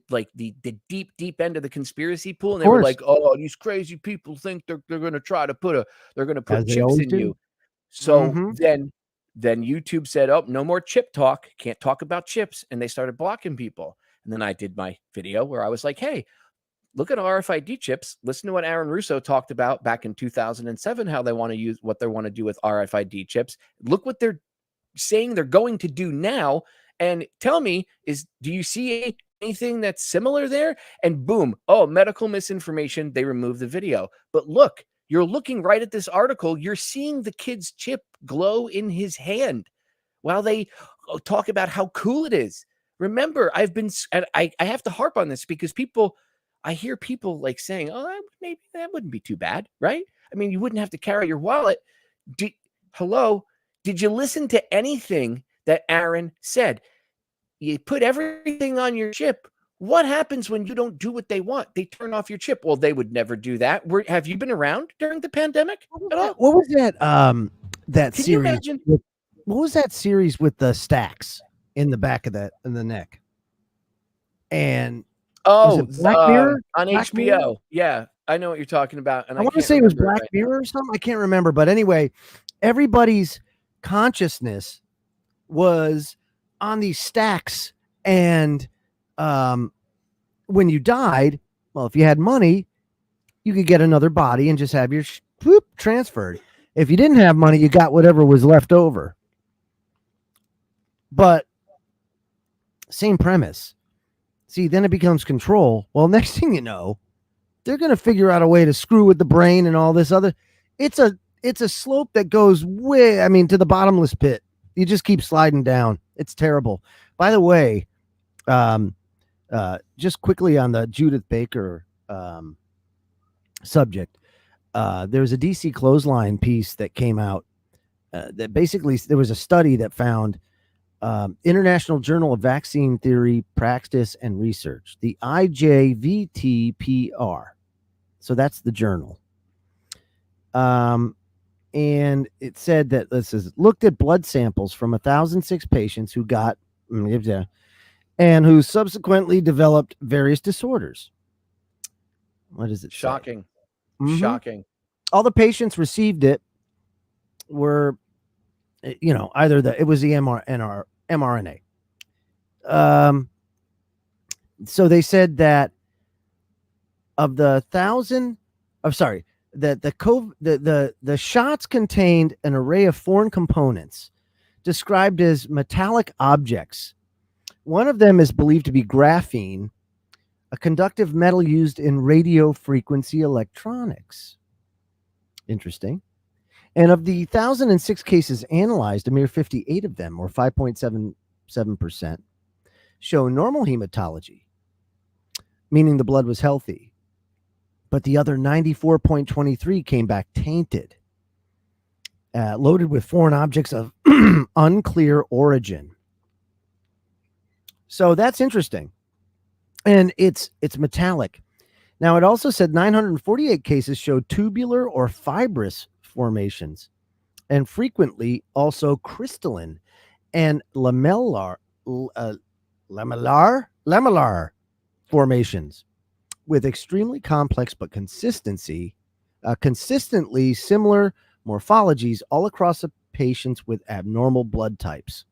[SPEAKER 1] deep end of the conspiracy pool, and they were like, "Oh, these crazy people think they're going to try to put chips in you." So then YouTube said, "Oh, no more chip talk. Can't talk about chips," and they started blocking people. And then I did my video where I was like, "Hey, look at RFID chips. Listen to what Aaron Russo talked about back in 2007. How they want to use what they want to do with RFID chips. Look what they're saying they're going to do now." And tell me, do you see anything that's similar there? And boom, medical misinformation. They removed the video. But look, you're looking right at this article. You're seeing the kid's chip glow in his hand while they talk about how cool it is. Remember, and I have to harp on this because I hear people like saying, "Oh, maybe that wouldn't be too bad," right? I mean, you wouldn't have to carry your wallet. Hello, did you listen to anything that Aaron said? You put everything on your chip. What happens when you don't do what they want? They turn off your chip. Well, they would never do that. Have you been around during the pandemic at all?
[SPEAKER 2] What was that? That series. What was that series with the stacks in the back of in the neck? And
[SPEAKER 1] Oh,
[SPEAKER 2] Black Mirror
[SPEAKER 1] on
[SPEAKER 2] Black
[SPEAKER 1] HBO.
[SPEAKER 2] Mirror?
[SPEAKER 1] Yeah, I know what you're talking about, and
[SPEAKER 2] I want to say it was Black Mirror or something. I can't remember, but anyway, everybody's consciousness was on these stacks, and when you died, well, if you had money, you could get another body and just have your transferred. If you didn't have money, you got whatever was left over. But same premise. See, then it becomes control. Well, next thing you know, they're going to figure out a way to screw with the brain and all this other. It's a slope that goes way, to the bottomless pit. You just keep sliding down. It's terrible. By the way, just quickly on the Judith Baker subject, there's a DC Clothesline piece that came out that basically there was a study that found International Journal of Vaccine Theory, Practice, and Research, the IJVTPR. So that's the journal. And it said that this is looked at blood samples from 1,006 patients who got and who subsequently developed various disorders. What is it?
[SPEAKER 1] Shocking.
[SPEAKER 2] Mm-hmm.
[SPEAKER 1] Shocking.
[SPEAKER 2] All the patients received it were, either it was the mRNA. So they said that of the 1,000, that the shots contained an array of foreign components described as metallic objects. One of them is believed to be graphene, a conductive metal used in radio frequency electronics. Interesting. And of the 1,006 cases analyzed, a mere 58 of them, or 5.77%, show normal hematology, meaning the blood was healthy. But the other 94.23 came back tainted, loaded with foreign objects of unclear origin. So that's interesting. And it's metallic. Now, it also said 948 cases showed tubular or fibrous formations, and frequently also crystalline and lamellar formations with extremely complex but consistently similar morphologies all across the patients with abnormal blood types.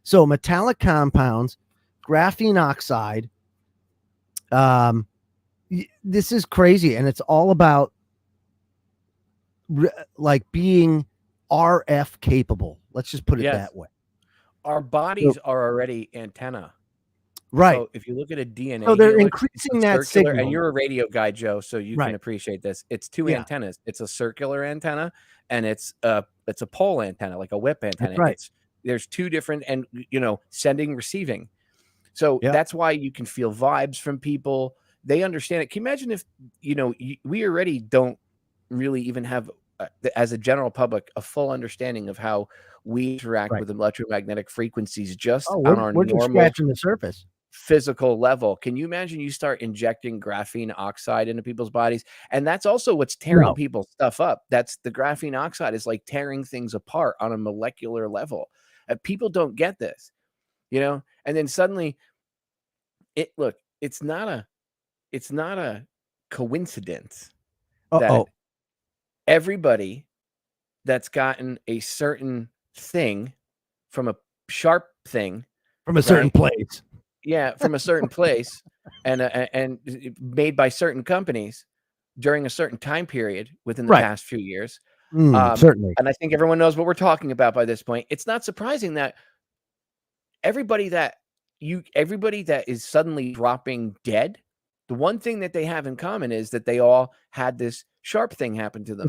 [SPEAKER 2] So metallic compounds, graphene oxide, this is crazy, and it's all about being RF capable. Let's just put it that way.
[SPEAKER 1] Our bodies are already antenna.
[SPEAKER 2] Right.
[SPEAKER 1] So if you look at a DNA,
[SPEAKER 2] so they're increasing that signal.
[SPEAKER 1] And you're a radio guy, Joe, so you can appreciate this. It's two antennas. It's a circular antenna, and it's a pole antenna, like a whip antenna.
[SPEAKER 2] That's right.
[SPEAKER 1] There's two different, and sending, receiving. So that's why you can feel vibes from people. They understand it. Can you imagine if we already don't really even have, as a general public, a full understanding of how we interact with electromagnetic frequencies just on our
[SPEAKER 2] normal, just scratching the surface,
[SPEAKER 1] physical level. Can you imagine you start injecting graphene oxide into people's bodies? And that's also what's tearing people's stuff up. That's the graphene oxide is like tearing things apart on a molecular level. People don't get this, and then suddenly it's not a coincidence that everybody that's gotten a certain thing from a sharp thing
[SPEAKER 2] from a certain place.
[SPEAKER 1] Yeah, from a certain place, and made by certain companies during a certain time period within the past few years.
[SPEAKER 2] Certainly,
[SPEAKER 1] and I think everyone knows what we're talking about by this point. It's not surprising that everybody that is suddenly dropping dead, the one thing that they have in common is that they all had this sharp thing happen to them.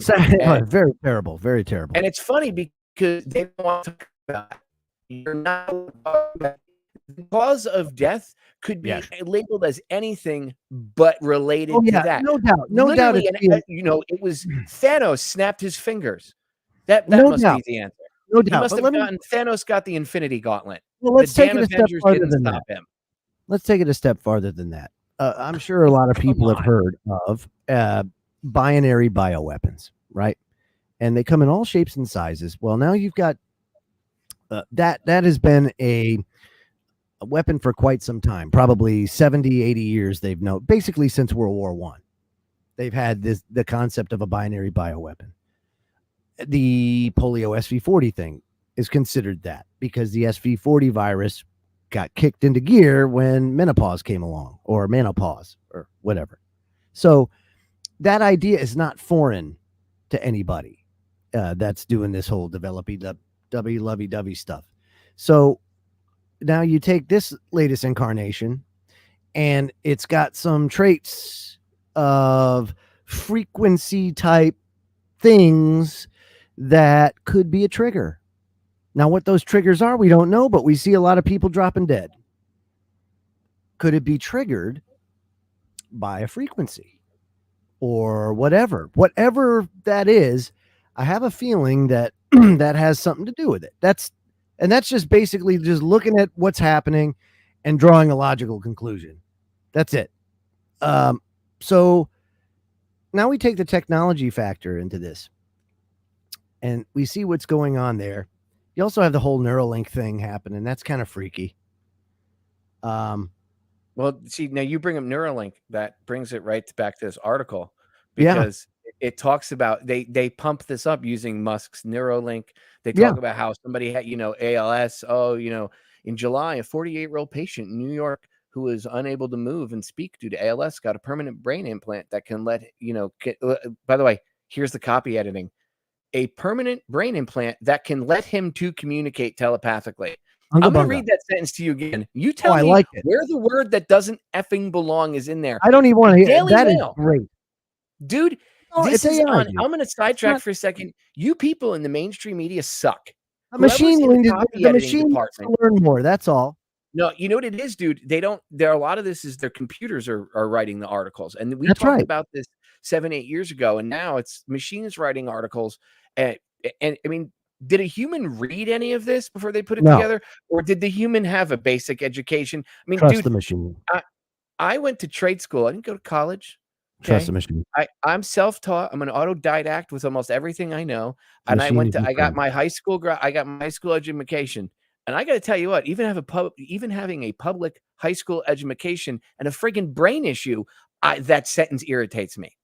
[SPEAKER 2] Very terrible, very terrible.
[SPEAKER 1] And it's funny because they don't want to talk about it. You're not talking about the cause of death could be labeled as anything but related to that.
[SPEAKER 2] No doubt. No doubt.
[SPEAKER 1] It was Thanos snapped his fingers. That must be the answer.
[SPEAKER 2] No doubt.
[SPEAKER 1] Thanos got the Infinity Gauntlet.
[SPEAKER 2] Well, let's take it a step farther than that. Let's take it a step farther than that. I'm sure a lot of people have heard of binary bioweapons, right? And they come in all shapes and sizes. Well, now you've got that has been a weapon for quite some time, probably 70, 80 years. They've known basically since World War I. They've had the concept of a binary bioweapon. The polio SV40 thing is considered that because the SV40 virus got kicked into gear when menopause came along, or menopause or whatever. So that idea is not foreign to anybody that's doing this whole developing the lovey-dovey stuff. So now you take this latest incarnation and it's got some traits of frequency type things that could be a trigger. Now, what those triggers are, we don't know, but we see a lot of people dropping dead. Could it be triggered by a frequency or whatever that is? I have a feeling that that has something to do with it. That's just basically just looking at what's happening and drawing a logical conclusion. That's it. So now we take the technology factor into this and we see what's going on there. You also have the whole Neuralink thing happening. That's kind of freaky.
[SPEAKER 1] Well, see, now you bring up Neuralink. That brings it right back to this article because it talks about they pump this up using Musk's Neuralink. They talk about how somebody had, ALS. Oh, in July, a 48-year-old patient in New York who was unable to move and speak due to ALS got a permanent brain implant that can let, by the way, here's the copy editing. A permanent brain implant that can let him to communicate telepathically. I'm going to read that sentence to you again. You tell me where the word that doesn't effing belong is in there.
[SPEAKER 2] I don't even want to hear it. That is great.
[SPEAKER 1] Dude, this is on. I'm going to sidetrack for a second. You people in the mainstream media suck.
[SPEAKER 2] The machine needs to learn more. That's all.
[SPEAKER 1] No, you know what it is, dude? They don't. There a lot of this is their computers are writing the articles, and we talked about this 7-8 years ago, and now it's machines writing articles. And I mean, did a human read any of this before they put it together, or did the human have a basic education? I mean,
[SPEAKER 2] trust the machine.
[SPEAKER 1] I went to trade school. I didn't go to college.
[SPEAKER 2] Trust the machine.
[SPEAKER 1] I'm self-taught. I'm an autodidact with almost everything I know, and I got my high school education. And I got to tell you what, even having a public high school education and a friggin' brain issue, that sentence irritates me.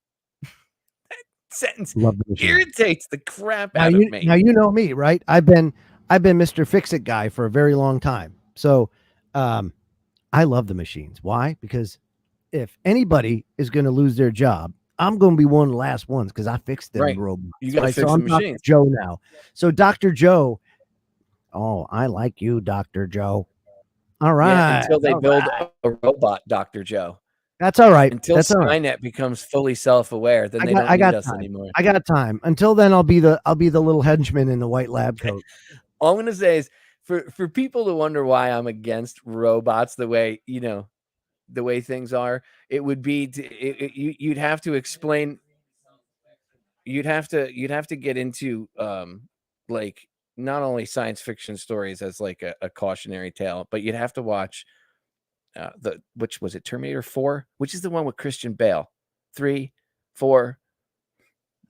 [SPEAKER 1] That sentence irritates the crap out of me.
[SPEAKER 2] Now you know me, right? I've been Mr. Fix-It guy for a very long time. So I love the machines. Why? Because if anybody is going to lose their job, I'm going to be one of the last ones because I fixed them robots.
[SPEAKER 1] You got to fix the machines.
[SPEAKER 2] Dr. Joe now. So Dr. Joe. Oh, I like you, Dr. Joe. All right.
[SPEAKER 1] Yeah, until they build a robot, Dr. Joe.
[SPEAKER 2] That's all right.
[SPEAKER 1] Until Skynet becomes fully self-aware, then they don't need us anymore.
[SPEAKER 2] I got time. Until then, I'll be the little henchman in the white lab coat.
[SPEAKER 1] All I'm going to say is for people to wonder why I'm against robots the way, the way things are, it would be you'd have to explain. You'd have to get into like not only science fiction stories as like a cautionary tale, but you'd have to watch which was it, Terminator 4, which is the one with Christian Bale, 3, 4.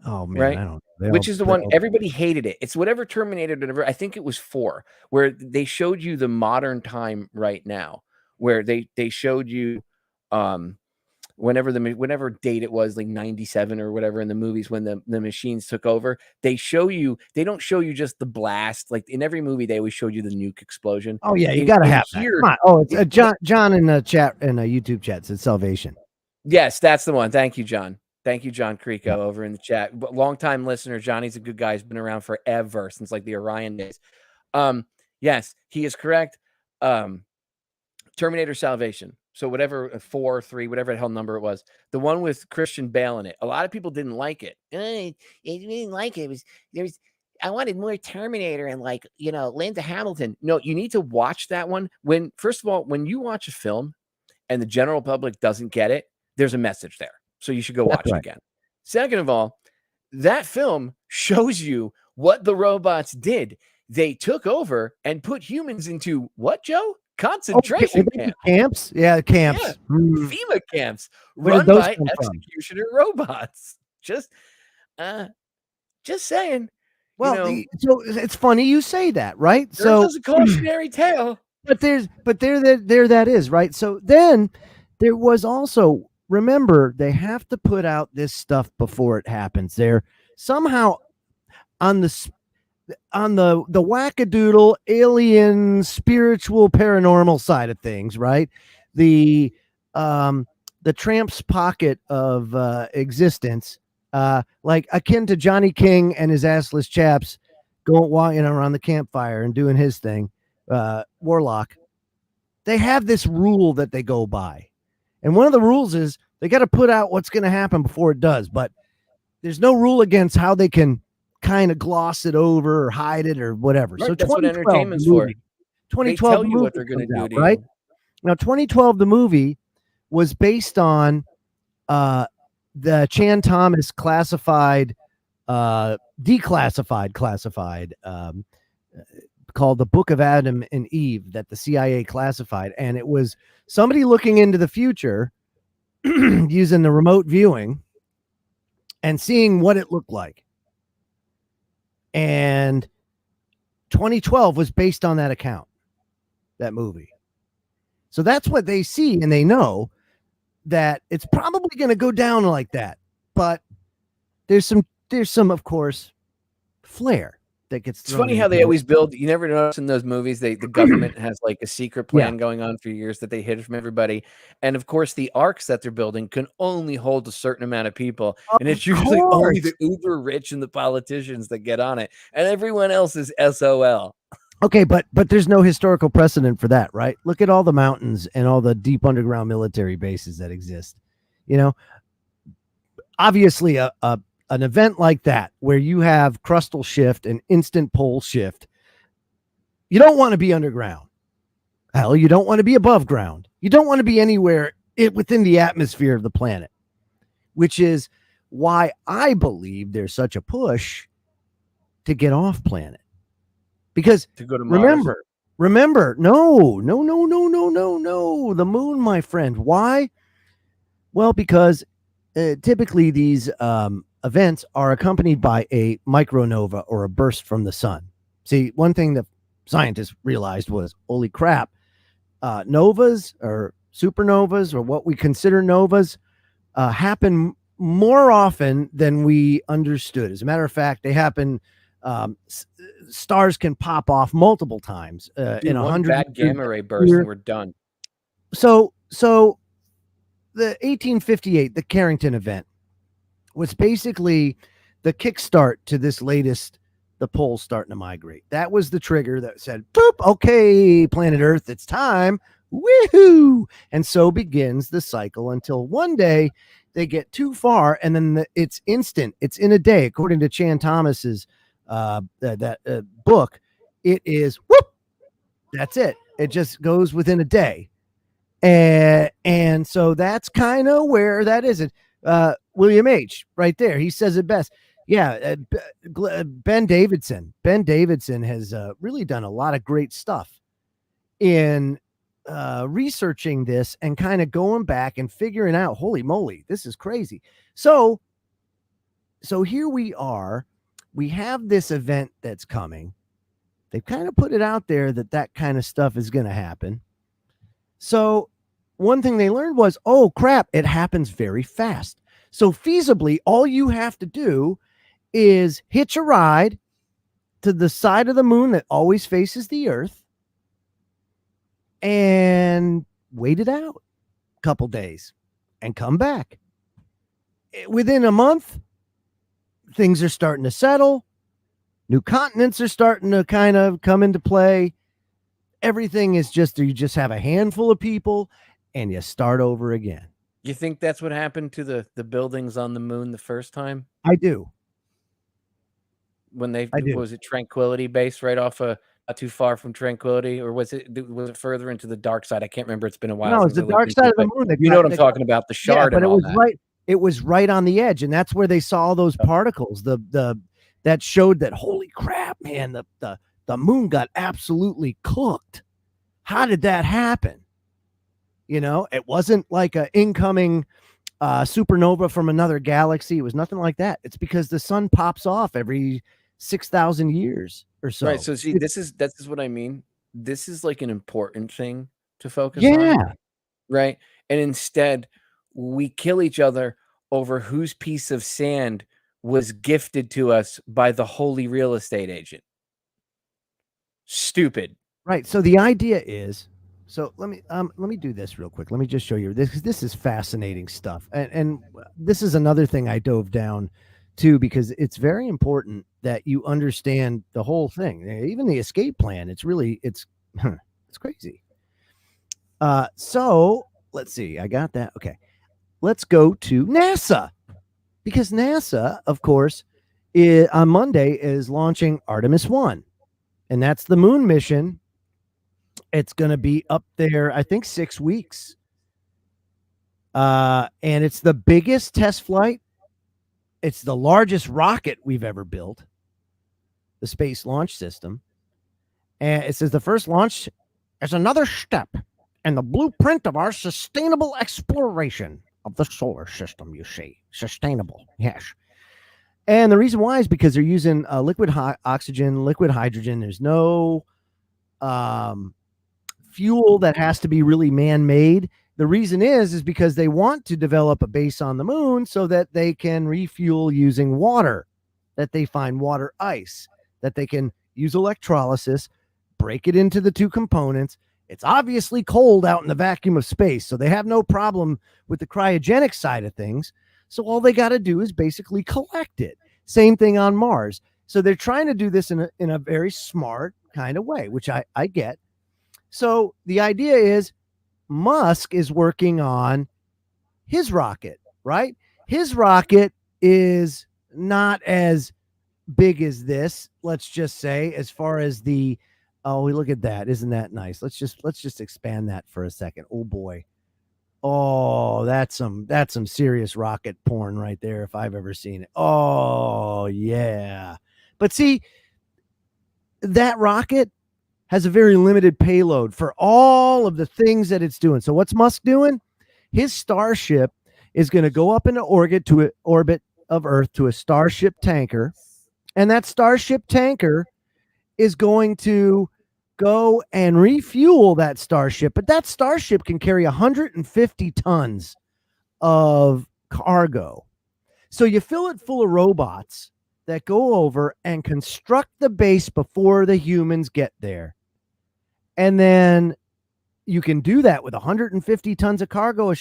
[SPEAKER 2] Oh man,
[SPEAKER 1] right?
[SPEAKER 2] I don't know.
[SPEAKER 1] Which is the one everybody hated it. It's whatever Terminator, whatever. I think it was 4, where they showed you the modern time right now, where they showed you whenever date it was, like 97 or whatever in the movies when the machines took over. They don't show you just the blast. Like in every movie, they always showed you the nuke explosion.
[SPEAKER 2] Oh yeah, you gotta have here. Come on. Oh, it's John in the chat, in a YouTube chat said Salvation.
[SPEAKER 1] Yes, that's the one. Thank you, John. Thank you, John Creco, over in the chat. But long-time listener. Johnny's a good guy. He's been around forever, since like the Orion days. Yes, he is correct. Terminator Salvation. So whatever 4, 3, whatever the hell number it was, the one with Christian Bale in it. A lot of people didn't like it. I didn't like it. I wanted more Terminator and Linda Hamilton. No, you need to watch that one. First of all, when you watch a film and the general public doesn't get it, there's a message there. So you should go watch it again. Second of all, that film shows you what the robots did. They took over and put humans into what, Joe? Concentration
[SPEAKER 2] camps. Yeah, camps.
[SPEAKER 1] Yeah. FEMA camps run by executioner robots. Just saying.
[SPEAKER 2] Well, so it's funny you say that, right?
[SPEAKER 1] So it's a cautionary tale.
[SPEAKER 2] But there that is, right? So then there was also, remember, they have to put out this stuff before it happens. They're somehow on the wackadoodle alien spiritual paranormal side of things, right? The tramp's pocket of existence, like akin to Johnny King and his assless chaps going walking around the campfire and doing his thing. Warlock, they have this rule that they go by, and one of the rules is they got to put out what's going to happen before it does, but there's no rule against how they can kind of gloss it over or hide it or whatever.
[SPEAKER 1] Right,
[SPEAKER 2] so
[SPEAKER 1] that's what entertainment's for.
[SPEAKER 2] 2012
[SPEAKER 1] tell you what they're going to do to
[SPEAKER 2] right
[SPEAKER 1] you.
[SPEAKER 2] Now 2012 the movie was based on the Chan Thomas classified declassified classified called the Book of Adam and Eve that the CIA classified, and it was somebody looking into the future using the remote viewing and seeing what it looked like. And 2012 was based on that account, that movie. So that's what they see, and they know that it's probably going to go down like that. But there's some, of course, flair that gets.
[SPEAKER 1] It's funny how they always build. You never notice in those movies, the government has like a secret plan going on for years that they hid from everybody. And of course, the arcs that they're building can only hold a certain amount of people, and it's usually only the uber rich and the politicians that get on it, and everyone else is SOL.
[SPEAKER 2] Okay, but there's no historical precedent for that, right? Look at all the mountains and all the deep underground military bases that exist. You know, obviously an event like that where you have crustal shift and instant pole shift, you don't want to be underground. Hell, you don't want to be above ground. You don't want to be anywhere within the atmosphere of the planet, which is why I believe there's such a push to get off planet. Because
[SPEAKER 1] to go to Mars.
[SPEAKER 2] Remember, no. The moon, my friend. Why? Well, because typically these events are accompanied by a micronova or a burst from the sun. See, one thing that scientists realized was, holy crap, novas or supernovas or what we consider novas happen more often than we understood. As a matter of fact, they happen. Stars can pop off multiple times in 100
[SPEAKER 1] bad gamma ray burst and we're done.
[SPEAKER 2] So the 1858, the Carrington event, was basically the kickstart to this latest, the poles starting to migrate. That was the trigger that said, boop, okay, planet Earth, it's time. Woohoo! And so begins the cycle until one day they get too far, and then it's instant. It's in a day, according to Chan Thomas's book. It is whoop. That's it. It just goes within a day, and so that's kind of where that is. It William H. right there. He says it best. Yeah, Ben Davidson. Ben Davidson has really done a lot of great stuff in researching this and kind of going back and figuring out, holy moly, this is crazy. So here we are. We have this event that's coming. They've kind of put it out there that kind of stuff is going to happen. So one thing they learned was, oh crap, it happens very fast. So feasibly, all you have to do is hitch a ride to the side of the moon that always faces the Earth and wait it out a couple days and come back. Within a month, things are starting to settle. New continents are starting to kind of come into play. Everything is you just have a handful of people and you start over again.
[SPEAKER 1] You think that's what happened to the buildings on the moon the first time?
[SPEAKER 2] I do.
[SPEAKER 1] When was it Tranquility Base right off not too far from Tranquility, or was it further into the dark side? I can't remember. It's been a while.
[SPEAKER 2] No, it's the dark side of the moon.
[SPEAKER 1] You know what I'm talking about? The shard.
[SPEAKER 2] Yeah, but it was right. It was right on the edge, and that's where they saw those particles. That showed that, holy crap, man, the moon got absolutely cooked. How did that happen? You know, it wasn't like an incoming supernova from another galaxy. It was nothing like that. It's because the sun pops off every 6,000 years or so.
[SPEAKER 1] Right. So see, this is what I mean. this is like an important thing to focus on, right? And instead, we kill each other over whose piece of sand was gifted to us by the holy real estate agent. Stupid.
[SPEAKER 2] Right. So the idea is, so let me do this real quick. Let me just show you this, because this is fascinating stuff. And this is another thing I dove down to, because it's very important that you understand the whole thing, even the escape plan. It's crazy. So let's see. I got that. Okay. Let's go to NASA, because NASA, of course, on Monday is launching Artemis 1, and that's the moon mission. It's going to be up there, I think, 6 weeks. And it's the biggest test flight. It's the largest rocket we've ever built, the Space Launch System. And it says the first launch is another step in the blueprint of our sustainable exploration of the solar system, you see. Sustainable, yes. And the reason why is because they're using liquid oxygen, liquid hydrogen. There's no fuel that has to be really man-made. The reason is because they want to develop a base on the moon so that they can refuel using water, that they find water ice, that they can use electrolysis, break it into the two components. It's obviously cold out in the vacuum of space, so they have no problem with the cryogenic side of things. So all they got to do is basically collect it. Same thing on Mars. So they're trying to do this in a very smart kind of way, which I get. So the idea is Musk is working on his rocket, right? His rocket is not as big as this, let's just say, as far as the, oh, look at that. Isn't that nice? Let's just expand that for a second. Oh boy. Oh, that's some serious rocket porn right there, if I've ever seen it. Oh yeah. But see, that rocket has a very limited payload for all of the things that it's doing. So what's Musk doing? His Starship is going to go up into orbit of Earth to a Starship tanker. And that Starship tanker is going to go and refuel that Starship. But that Starship can carry 150 tons of cargo. So you fill it full of robots that go over and construct the base before the humans get there. And then you can do that with 150 tons of cargo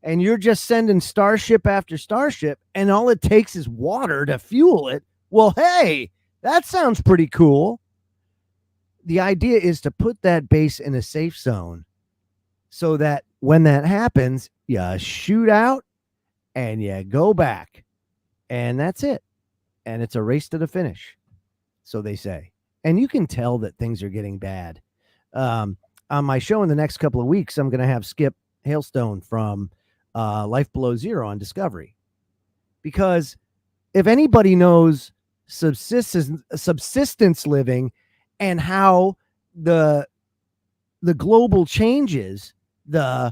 [SPEAKER 2] and you're just sending Starship after Starship, and all it takes is water to fuel it. Well, hey, that sounds pretty cool. The idea is to put that base in a safe zone so that when that happens, you shoot out and you go back, and that's it. And it's a race to the finish, so they say. And you can tell that things are getting bad. On my show in the next couple of weeks, I'm going to have Skip Hailstone from Life Below Zero on Discovery. Because if anybody knows subsistence living and how the global changes, the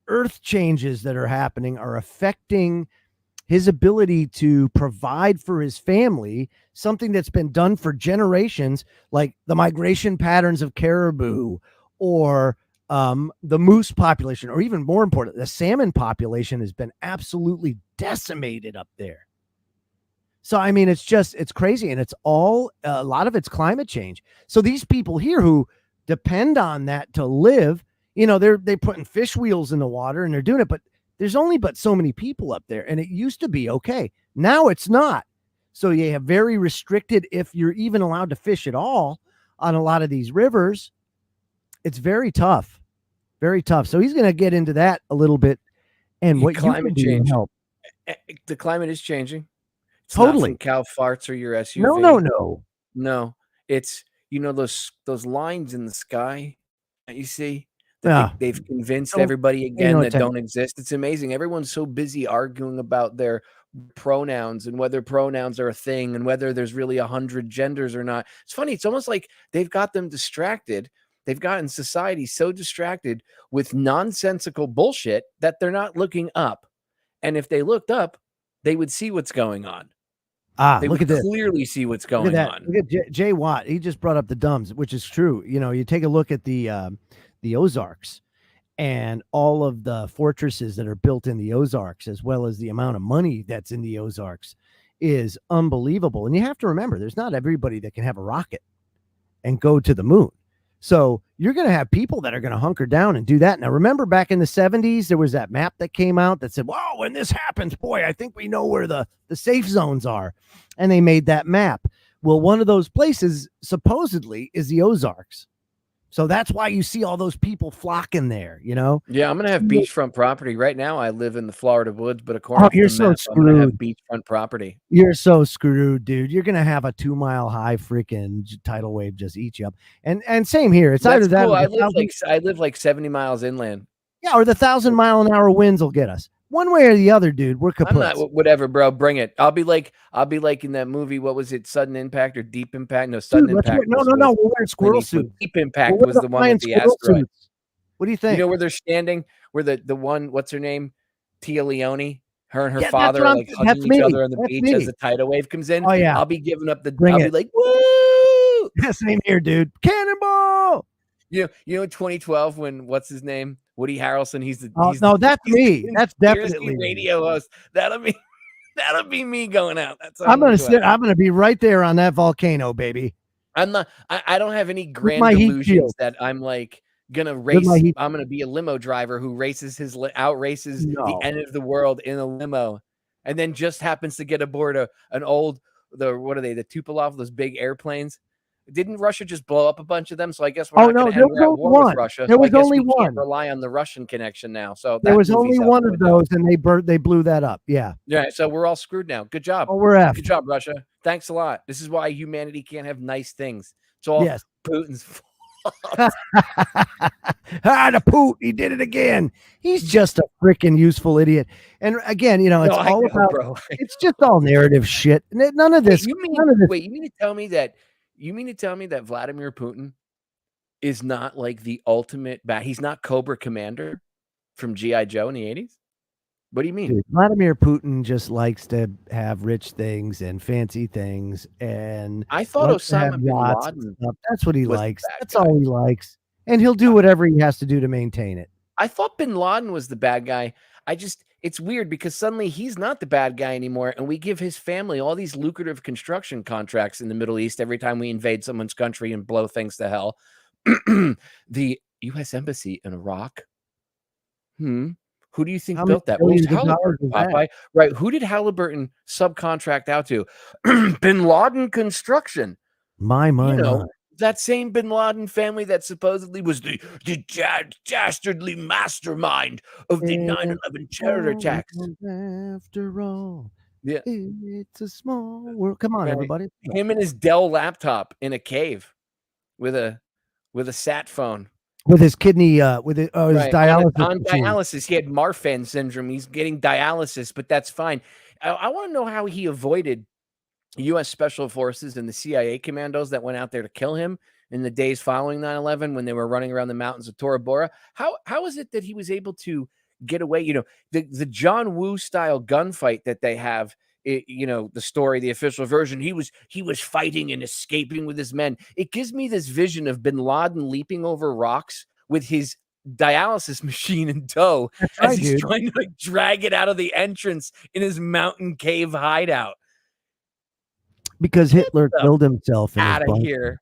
[SPEAKER 2] earth changes that are happening are affecting his ability to provide for his family, something that's been done for generations, like the migration patterns of caribou or the moose population, or even more important, the salmon population has been absolutely decimated up there. So, I mean, it's crazy. And it's all, a lot of it's climate change. So these people here who depend on that to live, they're putting fish wheels in the water and they're doing it, but there's only but so many people up there. And it used to be okay. Now it's not. So you have very restricted, if you're even allowed to fish at all on a lot of these rivers. It's very tough, very tough. So he's going to get into that a little bit. And what
[SPEAKER 1] climate change
[SPEAKER 2] help.
[SPEAKER 1] The climate is changing. It's
[SPEAKER 2] totally.
[SPEAKER 1] Not from cow farts or your SUV. No. It's, those lines in the sky that you see. They've convinced everybody again that don't exist. It's amazing. Everyone's so busy arguing about their pronouns and whether pronouns are a thing and whether there's really 100 genders or not. It's funny. It's almost like they've got them distracted. They've gotten society so distracted with nonsensical bullshit that they're not looking up. And if they looked up, they would see what's going on. They
[SPEAKER 2] look at this.
[SPEAKER 1] Clearly see what's going on.
[SPEAKER 2] Look at Jay Watt. He just brought up the Dumbs, which is true. You know, you take a look at the Ozarks and all of the fortresses that are built in the Ozarks, as well as the amount of money that's in the Ozarks, is unbelievable. And you have to remember, there's not everybody that can have a rocket and go to the moon. So you're going to have people that are going to hunker down and do that. Now, remember back in the 70s, there was that map that came out that said, "Wow, when this happens, boy, I think we know where the safe zones are." And they made that map. Well, one of those places supposedly is the Ozarks. So that's why you see all those people flocking there, you know?
[SPEAKER 1] Yeah, I'm going to have beachfront property. Right now, I live in the Florida woods, but according to
[SPEAKER 2] you're
[SPEAKER 1] the
[SPEAKER 2] so
[SPEAKER 1] map,
[SPEAKER 2] screwed.
[SPEAKER 1] I'm going to have beachfront property.
[SPEAKER 2] You're so screwed, dude. You're going to have a 2-mile high freaking tidal wave just eat you up. And same here. It's
[SPEAKER 1] That's
[SPEAKER 2] either that
[SPEAKER 1] cool.
[SPEAKER 2] or
[SPEAKER 1] I live like 70 miles inland.
[SPEAKER 2] Yeah, or the 1,000-mile-an-hour winds will get us. One way or the other, dude. We're kaput.
[SPEAKER 1] I'm not, whatever, bro. Bring it. I'll be like in that movie. What was it? Sudden Impact or Deep Impact? No, Sudden Impact.
[SPEAKER 2] No. We're wearing squirrel suits.
[SPEAKER 1] Deep Impact was the one with the asteroid.
[SPEAKER 2] Suits. What do you think?
[SPEAKER 1] You know where they're standing? Where the one, what's her name? Tia Leone. Her and her father are like hugging each other on the beach as the tidal wave comes in.
[SPEAKER 2] Oh yeah.
[SPEAKER 1] I'll be giving up the.
[SPEAKER 2] Bring
[SPEAKER 1] I'll
[SPEAKER 2] it.
[SPEAKER 1] be like, woo!
[SPEAKER 2] Same here, dude. Cannonball.
[SPEAKER 1] You know, in 2012 when what's his name? Woody Harrelson. He's
[SPEAKER 2] that's me. That's definitely
[SPEAKER 1] radio host. That'll be me going out. That's
[SPEAKER 2] I'm gonna be right there on that volcano, baby.
[SPEAKER 1] I'm not. I don't have any grand delusions that I'm like gonna race. I'm gonna be a limo driver who races outraces the end of the world in a limo, and then just happens to get aboard what are they? The Tupolev, those big airplanes. Didn't Russia just blow up a bunch of them? So I guess we're not going to end at war with Russia.
[SPEAKER 2] There was only one.
[SPEAKER 1] Can't rely on the Russian connection now. So
[SPEAKER 2] there was only one of those, and they blew that up. Yeah.
[SPEAKER 1] Yeah. So we're all screwed now. Good job.
[SPEAKER 2] Oh, we're effed.
[SPEAKER 1] Good job, Russia. Thanks a lot. This is why humanity can't have nice things. It's all Putin's fault.
[SPEAKER 2] The Putin, he did it again. He's just a freaking useful idiot. And again, you know, it's all about. Bro. It's just all narrative shit. None of this.
[SPEAKER 1] Wait, you mean to tell me that? You mean to tell me that Vladimir Putin is not like the ultimate he's not Cobra Commander from G.I. Joe in the 80s? What do you mean?
[SPEAKER 2] Dude, Vladimir Putin just likes to have rich things and fancy things. And
[SPEAKER 1] I thought Osama bin Laden.
[SPEAKER 2] That's what he likes. That's all he likes. And he'll do whatever he has to do to maintain it.
[SPEAKER 1] I thought bin Laden was the bad guy. It's weird because suddenly he's not the bad guy anymore. And we give his family all these lucrative construction contracts in the Middle East every time we invade someone's country and blow things to hell. The U.S. Embassy in Iraq. Who do you think built that? Popeye? Right. Who did Halliburton subcontract out to? Bin Laden Construction.
[SPEAKER 2] My.
[SPEAKER 1] That same bin Laden family that supposedly was the dastardly mastermind of the 9/11 terror attacks.
[SPEAKER 2] After all,
[SPEAKER 1] yeah,
[SPEAKER 2] it's a small world. Come on, everybody.
[SPEAKER 1] Him and his Dell laptop in a cave with a sat phone.
[SPEAKER 2] With his kidney, his dialysis.
[SPEAKER 1] On dialysis. He had Marfan syndrome. He's getting dialysis, but that's fine. I want to know how he avoided U.S. Special Forces and the CIA commandos that went out there to kill him in the days following 9/11 when they were running around the mountains of Tora Bora. How is it that he was able to get away? You know, the John Woo style gunfight that they have, the story, the official version, he was fighting and escaping with his men. It gives me this vision of bin Laden leaping over rocks with his dialysis machine in tow as he's trying to drag it out of the entrance in his mountain cave hideout.
[SPEAKER 2] Because Hitler killed himself
[SPEAKER 1] out of here.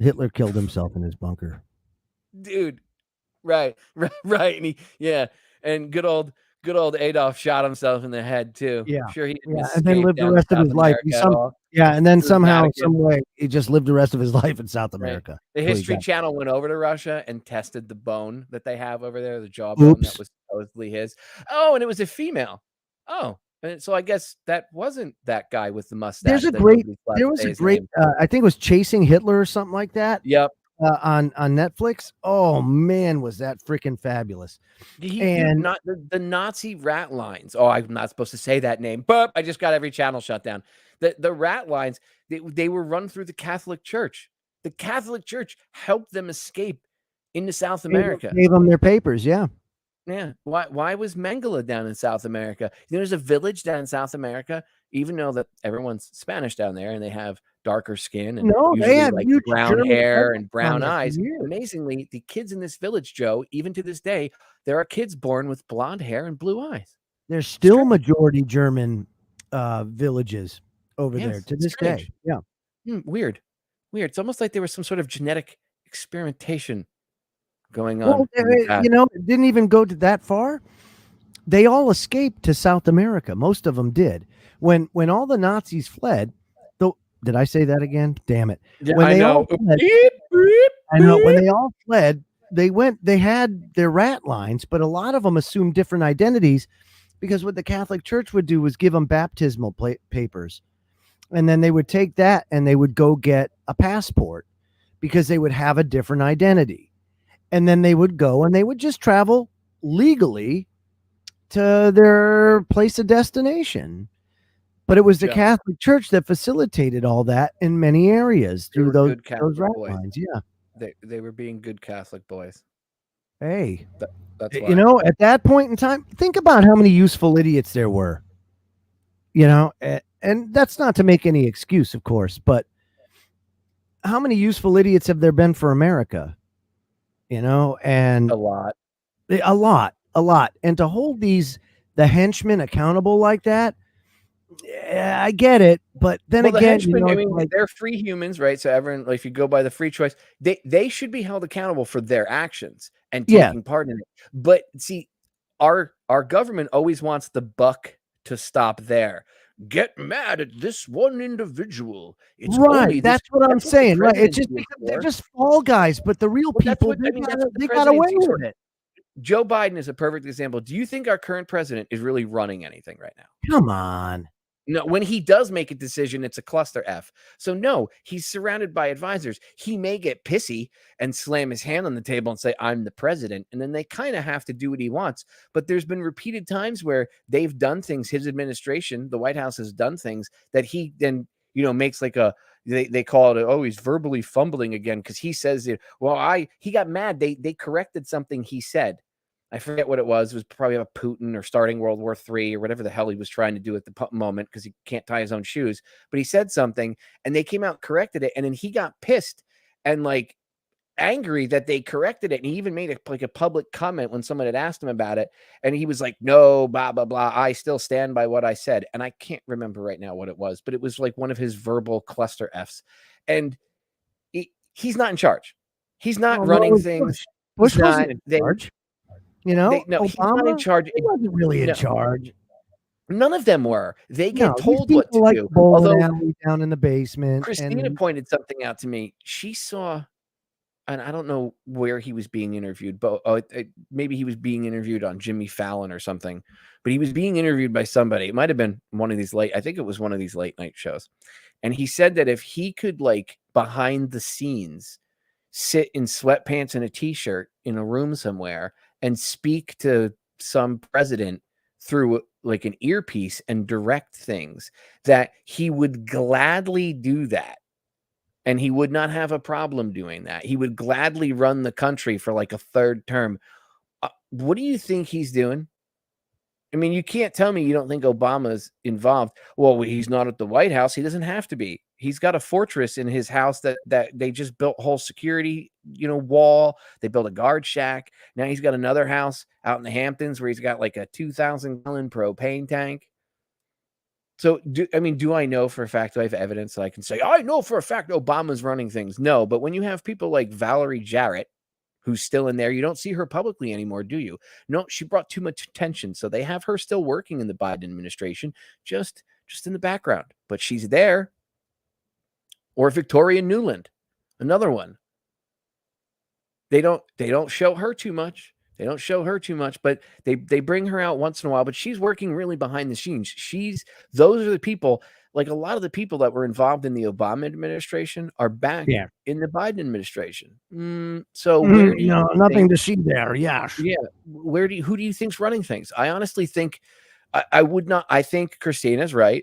[SPEAKER 2] Hitler killed himself in his bunker.
[SPEAKER 1] Dude. Right. And and good old Adolf shot himself in the head too.
[SPEAKER 2] Yeah.
[SPEAKER 1] I'm sure he
[SPEAKER 2] and then lived the rest of his life. And then somehow, some way, he just lived the rest of his life in South America.
[SPEAKER 1] Right. The History Channel went over to Russia and tested the bone that they have over there, the jawbone that was supposedly his. Oh, and it was a female. Oh. And so I guess that wasn't that guy with the mustache.
[SPEAKER 2] There was a great I think it was Chasing Hitler or something like that.
[SPEAKER 1] Yep.
[SPEAKER 2] On Netflix. Oh man, was that freaking fabulous.
[SPEAKER 1] And not the Nazi rat lines. Oh, I'm not supposed to say that name, but I just got every channel shut down. The rat lines, they were run through the Catholic Church. The Catholic Church helped them escape into South America.
[SPEAKER 2] Gave them their papers, yeah.
[SPEAKER 1] Yeah. Why was Mengele down in South America? There's a village down in South America even though that everyone's Spanish down there and they have darker skin and
[SPEAKER 2] No, they
[SPEAKER 1] usually
[SPEAKER 2] have
[SPEAKER 1] like
[SPEAKER 2] huge
[SPEAKER 1] brown
[SPEAKER 2] German
[SPEAKER 1] hair
[SPEAKER 2] presence
[SPEAKER 1] and
[SPEAKER 2] down
[SPEAKER 1] brown
[SPEAKER 2] there for
[SPEAKER 1] eyes.
[SPEAKER 2] years.
[SPEAKER 1] Amazingly, the kids in this village, Joe, even to this day, there are kids born with blonde hair and blue eyes.
[SPEAKER 2] There's still majority German villages over there to this day. Yeah.
[SPEAKER 1] Weird. It's almost like there was some sort of genetic experimentation going on.
[SPEAKER 2] Well, it didn't even go to that far. They all escaped to South America. Most of them did. When all the Nazis fled, did I say that again? Damn it.
[SPEAKER 1] Yeah, when they all fled,
[SPEAKER 2] I know. When they all fled, they had their rat lines, but a lot of them assumed different identities because what the Catholic Church would do was give them baptismal papers. And then they would take that and they would go get a passport because they would have a different identity. And then they would go and they would just travel legally to their place of destination. But it was the Catholic Church that facilitated all that in many areas through those rat lines. Yeah.
[SPEAKER 1] They were being good Catholic boys.
[SPEAKER 2] Hey,
[SPEAKER 1] that's why.
[SPEAKER 2] At that point in time, think about how many useful idiots there were. And that's not to make any excuse, of course, but how many useful idiots have there been for America? And
[SPEAKER 1] a lot.
[SPEAKER 2] And to hold the henchmen accountable like that, I get it, but then again,
[SPEAKER 1] henchmen, they're free humans, right? So everyone, if you go by the free choice, they should be held accountable for their actions and taking part in it. But see, our government always wants the buck to stop there. Get mad at this one individual. It's
[SPEAKER 2] right. That's what I'm saying. Right. It's just because they're just fall guys, but the real people, they got away with it.
[SPEAKER 1] Joe Biden is a perfect example. Do you think our current president is really running anything right now?
[SPEAKER 2] Come on.
[SPEAKER 1] No, when he does make a decision, it's a cluster F. So no, he's surrounded by advisors. He may get pissy and slam his hand on the table and say, I'm the president. And then they kind of have to do what he wants. But there's been repeated times where they've done things, his administration, the White House has done things that he then, makes like they call it, he's verbally fumbling again because he says, he got mad. They corrected something he said. I forget what it was. It was probably about Putin or starting World War III or whatever the hell he was trying to do at the moment because he can't tie his own shoes. But he said something and they came out and corrected it. And then he got pissed and angry that they corrected it. And he even made a public comment when someone had asked him about it. And he was like, no, blah, blah, blah. I still stand by what I said. And I can't remember right now what it was, but it was like one of his verbal cluster Fs. And he's not in charge. He's not running things.
[SPEAKER 2] Bush wasn't in charge.
[SPEAKER 1] He's not in charge.
[SPEAKER 2] He wasn't really in charge.
[SPEAKER 1] None of them were. They get told what to do.
[SPEAKER 2] Although down in the basement,
[SPEAKER 1] Christina pointed something out to me. She saw, and I don't know where he was being interviewed, but maybe he was being interviewed on Jimmy Fallon or something. But he was being interviewed by somebody. It might have been one of these I think it was one of these late night shows. And he said that if he could, behind the scenes, sit in sweatpants and a t-shirt in a room somewhere and speak to some president through an earpiece and direct things, that he would gladly do that. And he would not have a problem doing that. He would gladly run the country for a third term. What do you think he's doing? I mean, you can't tell me you don't think Obama's involved. Well, he's not at the White House. He doesn't have to be. He's got a fortress in his house that they just built a whole security, wall. They built a guard shack. Now he's got another house out in the Hamptons where he's got a 2,000-gallon propane tank. So, do I know for a fact, do I have evidence that I can say, I know for a fact Obama's running things? No, but when you have people like Valerie Jarrett, who's still in there, you don't see her publicly anymore, do you? No, she brought too much attention. So they have her still working in the Biden administration, just in the background, but she's there. Or Victoria Nuland, another one. They don't show her too much. But they bring her out once in a while, but she's working really behind the scenes. Those are the people, a lot of the people that were involved in the Obama administration are back in the Biden administration. So where do you
[SPEAKER 2] nothing to see there. Yeah.
[SPEAKER 1] Yeah. Who do you think's running things? I honestly think I think Christina's right.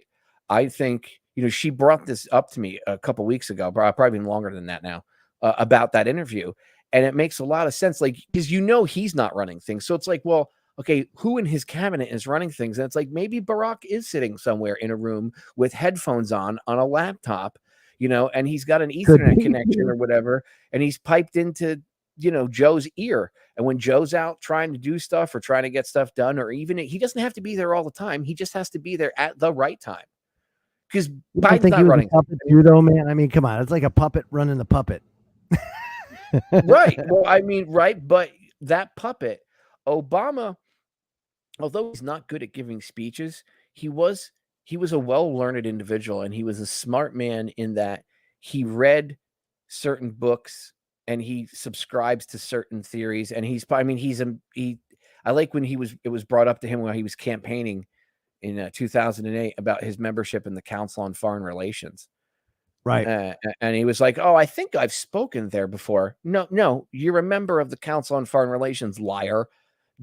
[SPEAKER 1] I think, she brought this up to me a couple weeks ago, probably even longer than that now, about that interview. And it makes a lot of sense, because he's not running things. So it's well, okay, who in his cabinet is running things? And it's like, maybe Barack is sitting somewhere in a room with headphones on a laptop, and he's got an Ethernet connection or whatever, and he's piped into, Joe's ear. And when Joe's out trying to do stuff or trying to get stuff done, or even he doesn't have to be there all the time. He just has to be there at the right time. Because Biden's not running.
[SPEAKER 2] Puppet too, though, man. I mean, come on. It's like a puppet running the puppet.
[SPEAKER 1] Right. Well, I mean, right. But that puppet, Obama, although he's not good at giving speeches, he was a well-learned individual, and he was a smart man in that he read certain books and he subscribes to certain theories. And I like when it was brought up to him while he was campaigning in 2008 about his membership in the Council on Foreign Relations.
[SPEAKER 2] Right.
[SPEAKER 1] And he was like, "Oh, I think I've spoken there before." No, you're a member of the Council on Foreign Relations, liar.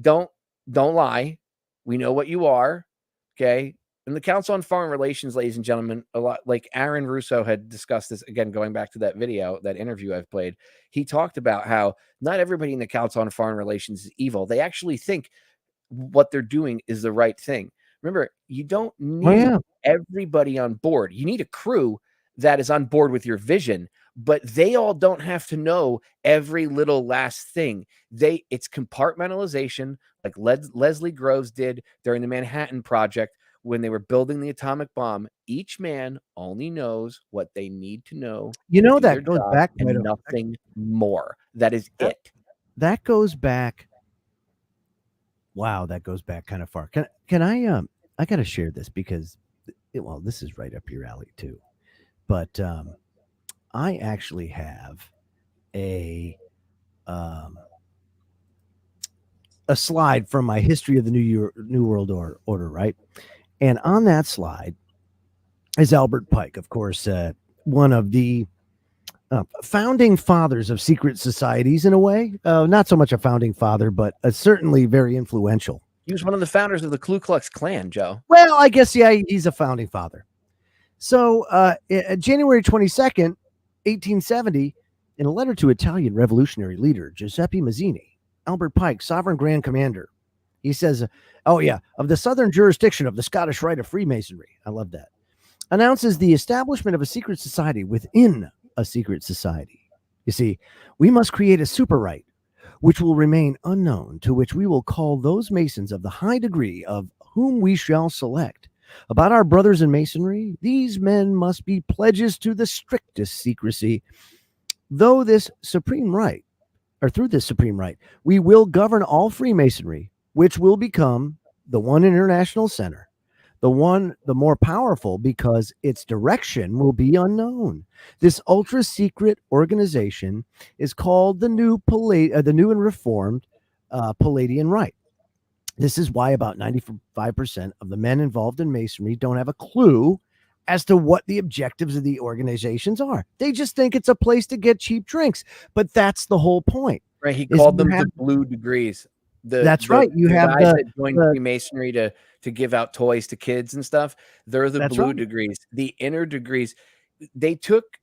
[SPEAKER 1] Don't lie. We know what you are. Okay. And the Council on Foreign Relations, ladies and gentlemen, a lot like Aaron Russo had discussed this, again, going back to that video, that interview I've played. He talked about how not everybody in the Council on Foreign Relations is evil. They actually think what they're doing is the right thing. Remember, you don't need everybody on board. You need a crew that is on board with your vision, but they all don't have to know every little last thing. It's compartmentalization, like Leslie Groves did during the Manhattan Project when they were building the atomic bomb. Each man only knows what they need to know.
[SPEAKER 2] That goes back
[SPEAKER 1] and nothing more. That is it.
[SPEAKER 2] That goes back. Wow, that goes back kind of far. Can I got to share this because, this is right up your alley too. But I actually have a slide from my history of the New World Order, right? And on that slide is Albert Pike, of course, one of the founding fathers of secret societies in a way. Not so much a founding father, but certainly very influential.
[SPEAKER 1] He was one of the founders of the Ku Klux Klan, Joe.
[SPEAKER 2] Well, I guess, yeah, he's a founding father. So January 22nd, 1870, in a letter to Italian revolutionary leader Giuseppe Mazzini, Albert Pike, Sovereign Grand Commander, he says, of the southern jurisdiction of the Scottish Rite of Freemasonry, I love that, announces the establishment of a secret society within a secret society. You see, we must create a super rite, which will remain unknown, to which we will call those Masons of the high degree of whom we shall select. About our brothers in Masonry, these men must be pledges to the strictest secrecy. Through this supreme rite, we will govern all Freemasonry, which will become the one international center, the more powerful because its direction will be unknown. This ultra secret organization is called the new and reformed Palladian Rite. This is why about 95% of the men involved in Masonry don't have a clue as to what the objectives of the organizations are. They just think it's a place to get cheap drinks, but that's the whole point.
[SPEAKER 1] Right? He called them the blue degrees.
[SPEAKER 2] That's right. You have
[SPEAKER 1] guys that joined Freemasonry to give out toys to kids and stuff. They're the blue degrees. The inner degrees. They took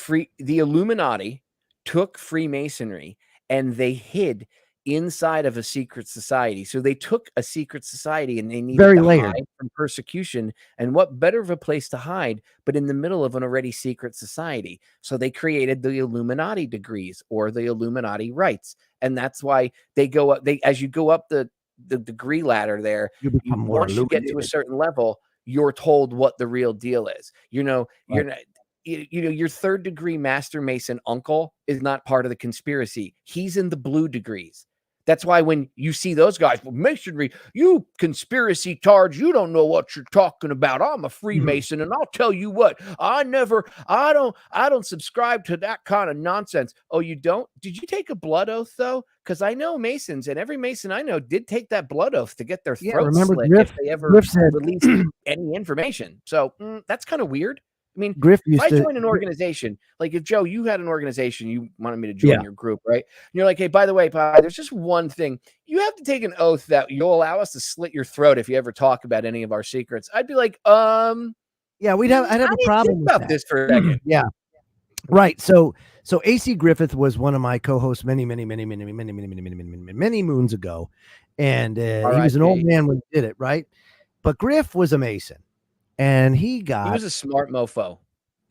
[SPEAKER 1] the Illuminati took Freemasonry and they hid inside of a secret society. So they took a secret society and they needed to hide from persecution. And what better of a place to hide but in the middle of an already secret society? So they created the Illuminati degrees or the Illuminati rites. And that's why they go up. As you go up the degree ladder there, once you get to a certain level, you're told what the real deal is. You're not. Your third degree Master Mason uncle is not part of the conspiracy. He's in the blue degrees. That's why when you see those guys, well, Masonry, you conspiracy tards, you don't know what you're talking about. I'm a Freemason, and I'll tell you what, I don't subscribe to that kind of nonsense. Oh, you don't? Did you take a blood oath though? Because I know Masons, and every Mason I know did take that blood oath to get their throat slit if they ever released any information. So that's kind of weird. I mean, if I join an organization, like if Joe, you had an organization, you wanted me to join your group, right? And you're like, hey, by the way, there's just one thing. You have to take an oath that you'll allow us to slit your throat if you ever talk about any of our secrets. I'd be like,
[SPEAKER 2] yeah, I'd have a problem
[SPEAKER 1] about this for a second.
[SPEAKER 2] Yeah. Right. So AC Griffith was one of my co-hosts many moons ago, and he was an old man when he did it, right? But Griff was a Mason, and he
[SPEAKER 1] was a smart mofo.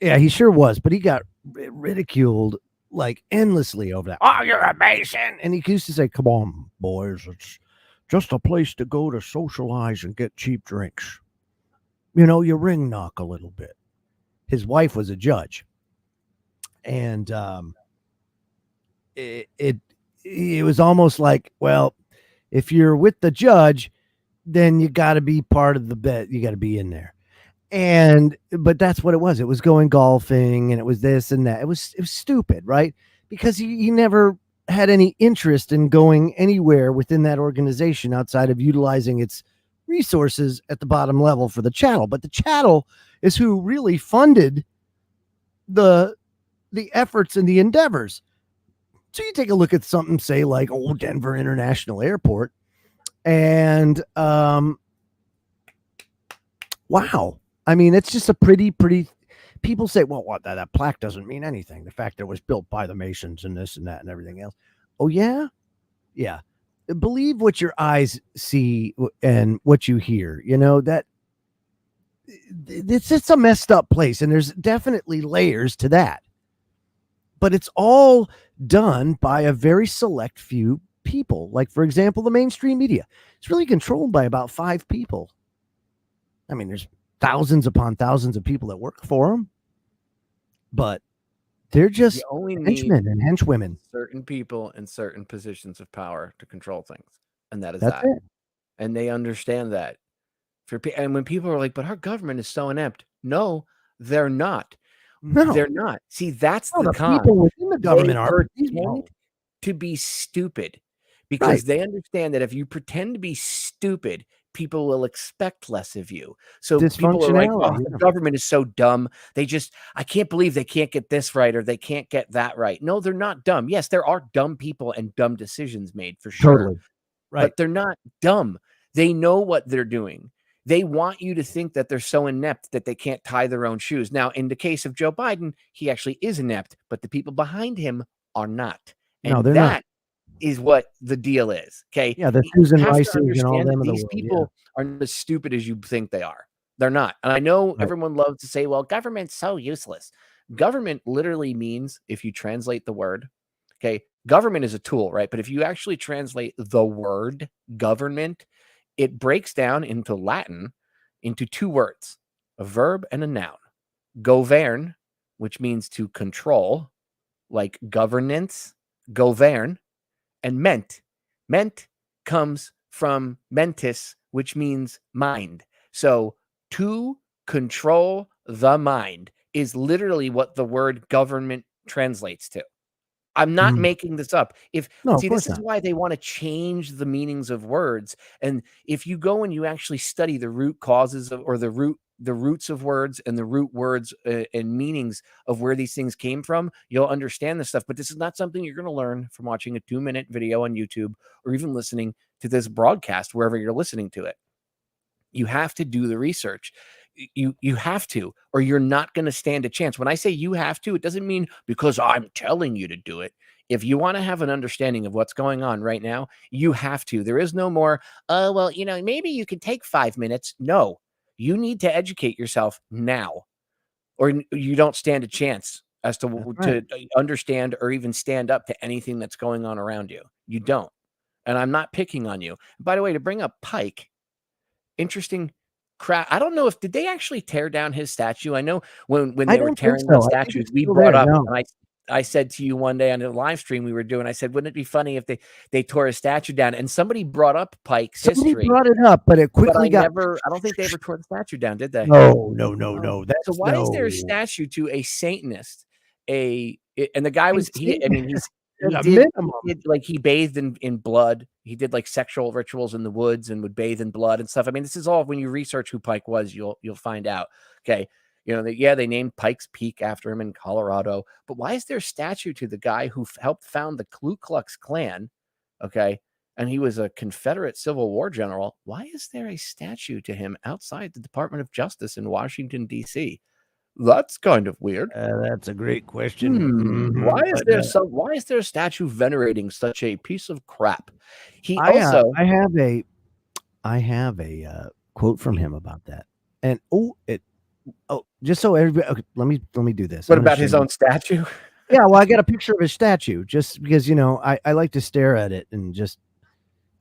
[SPEAKER 2] Yeah, he sure was, but he got ridiculed like endlessly over that. Oh, you're a Mason, and he used to say, "Come on, boys, it's just a place to go to socialize and get cheap drinks. You know, you ring knock a little bit." His wife was a judge, and it was almost like, well, if you're with the judge, then you got to be part of the bet. You got to be in there. But that's what it was. It was going golfing, and it was this and that. It was stupid, right? Because he never had any interest in going anywhere within that organization outside of utilizing its resources at the bottom level for the chattel. But the chattel is who really funded the efforts and the endeavors. So you take a look at something, say like Denver International Airport, and wow. I mean, it's just a pretty. People say, well, what that plaque doesn't mean anything. The fact that it was built by the Masons and this and that and everything else. Oh yeah, yeah. Believe what your eyes see and what you hear. You know that it's a messed up place, and there's definitely layers to that. But it's all done by a very select few people. Like, for example, the mainstream media. It's really controlled by about 5 people. I mean, there's thousands upon thousands of people that work for them, but they're just only henchmen and henchwomen.
[SPEAKER 1] Certain people in certain positions of power to control things, and that's it. And they understand that. And when people are like, "But our government is so inept," no, they're not. No, they're not. See, that's the con.
[SPEAKER 2] People within the government are
[SPEAKER 1] pretend to be stupid because they understand that if you pretend to be stupid, people will expect less of you. So people are like, "Oh, the government is so dumb. I can't believe they can't get this right or they can't get that right." No, they're not dumb. Yes, there are dumb people and dumb decisions made for sure.
[SPEAKER 2] Totally. Right.
[SPEAKER 1] But they're not dumb. They know what they're doing. They want you to think that they're so inept that they can't tie their own shoes. Now, in the case of Joe Biden, he actually is inept, but the people behind him are not. And
[SPEAKER 2] no, they're not.
[SPEAKER 1] Is what the deal is. Okay.
[SPEAKER 2] Yeah, the Susan Rice and all them.
[SPEAKER 1] These people are not as stupid as you think they are. They're not. And I know everyone loves to say, well, government's so useless. Government literally means, if you translate the word, okay, government is a tool, right? But if you actually translate the word government, it breaks down into Latin into 2 words, a verb and a noun. Govern, which means to control, like governance, govern, and ment. Ment comes from mentis, which means mind. So to control the mind is literally what the word government translates to. I'm not making this up. This is why they want to change the meanings of words. And if you go and you actually study the root causes or the roots of words and the root words and meanings of where these things came from, you'll understand this stuff. But this is not something you're going to learn from watching a 2-minute video on YouTube or even listening to this broadcast wherever you're listening to it. You have to do the research. You have to, or you're not going to stand a chance. When I say you have to, it doesn't mean because I'm telling you to do it. If you want to have an understanding of what's going on right now, you have to. There is no more, well, maybe you can take 5 minutes. No, you need to educate yourself now, or you don't stand a chance as to understand or even stand up to anything that's going on around you. You don't. And I'm not picking on you. By the way, to bring up Pike, interesting crap. I don't know did they actually tear down his statue? I know when they were tearing down statues, we brought up, and I said to you one day on a live stream we were doing, I said, wouldn't it be funny if they tore a statue down? And somebody brought up Pike's history.
[SPEAKER 2] Somebody brought it up, but it quickly
[SPEAKER 1] I don't think they ever tore the statue down, did they?
[SPEAKER 2] No.
[SPEAKER 1] So why is there a statue to a Satanist? And the guy was he bathed in blood. He did like sexual rituals in the woods and would bathe in blood and stuff. I mean, this is all, when you research who Pike was, you'll find out. Okay. They named Pikes Peak after him in Colorado, but why is there a statue to the guy who helped found the Ku Klux Klan? Okay. And he was a Confederate Civil War general. Why is there a statue to him outside the Department of Justice in Washington, D.C.? That's kind of weird.
[SPEAKER 2] That's a great question.
[SPEAKER 1] Why is there a statue venerating such a piece of crap?
[SPEAKER 2] I have a quote from him about that. And just so everybody, okay, let me do this.
[SPEAKER 1] What about his own statue?
[SPEAKER 2] Yeah, well, I got a picture of his statue just because, I like to stare at it and just,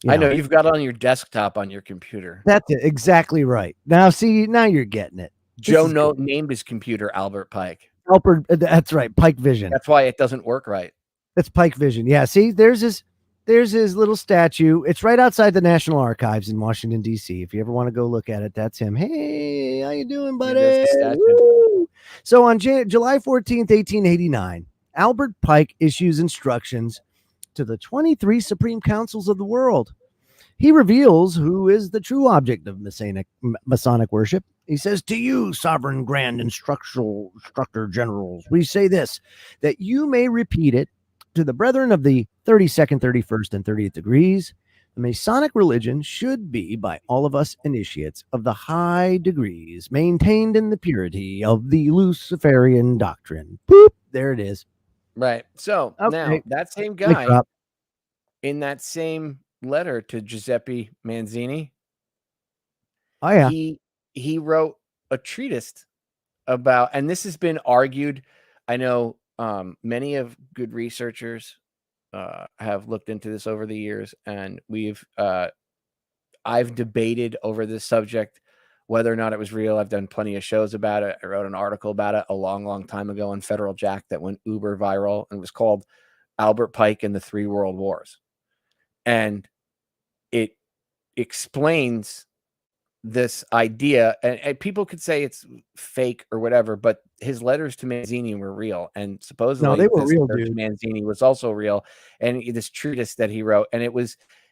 [SPEAKER 1] I know you've got it on your desktop on your computer.
[SPEAKER 2] That's it. Exactly right. Now you're getting it.
[SPEAKER 1] Joe named his computer Albert Pike.
[SPEAKER 2] That's right. Pike Vision.
[SPEAKER 1] That's why it doesn't work right.
[SPEAKER 2] That's Pike Vision. Yeah. See, there's his little statue. It's right outside the National Archives in Washington, D.C. If you ever want to go look at it, that's him. Hey, how you doing, buddy? So on July 14th, 1889, Albert Pike issues instructions to the 23 Supreme Councils of the world. He reveals who is the true object of Masonic worship. He says, to you, sovereign grand instructor generals, we say this, that you may repeat it to the brethren of the 32nd, 31st, and 30th degrees. The Masonic religion should be by all of us initiates of the high degrees, maintained in the purity of the Luciferian doctrine. Boop, there it is.
[SPEAKER 1] Right. So now that same guy in that same letter to Giuseppe Manzini, he wrote a treatise about, and this has been argued. I know many of good researchers have looked into this over the years, and I've debated over this subject whether or not it was real. I've done plenty of shows about it. I wrote an article about it a long time ago on Federal Jack that went uber viral, and it was called Albert Pike and the Three World Wars. And it explains this idea, and people could say it's fake or whatever, but his letters to Manzini were real, and supposedly
[SPEAKER 2] they were real, dude.
[SPEAKER 1] Manzini was also real, and this treatise that he wrote, and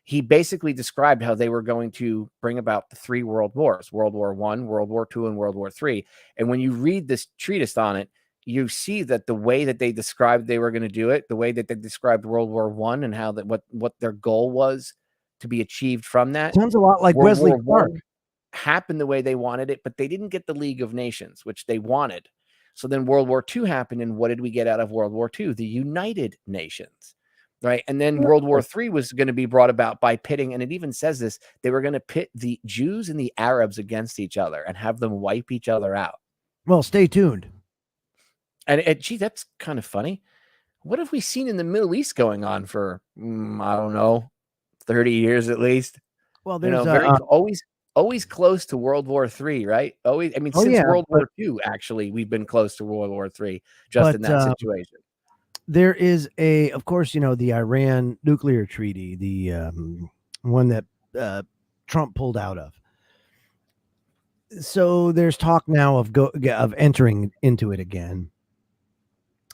[SPEAKER 1] he basically described how they were going to bring about the three world wars: World War I, World War II, and World War III. And when you read this treatise on it, you see that the way that they described they were going to do it, the way that they described World War I and how that what their goal was to be achieved from that,
[SPEAKER 2] sounds a lot like Wesley Clark.
[SPEAKER 1] Happened the way they wanted it, but they didn't get the League of Nations, which they wanted. So then World War II happened, and what did we get out of World War II? The United Nations, right? And then World War III was going to be brought about by pitting, and it even says this, they were going to pit the Jews and the Arabs against each other and have them wipe each other out.
[SPEAKER 2] Well, stay tuned.
[SPEAKER 1] And gee, that's kind of funny. What have we seen in the Middle East going on for, I don't know, 30 years at least?
[SPEAKER 2] Well, there's
[SPEAKER 1] always close to World War III, right? Always. I mean, since World War II, actually, we've been close to World War III, in that situation.
[SPEAKER 2] There is of course, the Iran nuclear treaty, the one that Trump pulled out of. So there's talk now of entering into it again.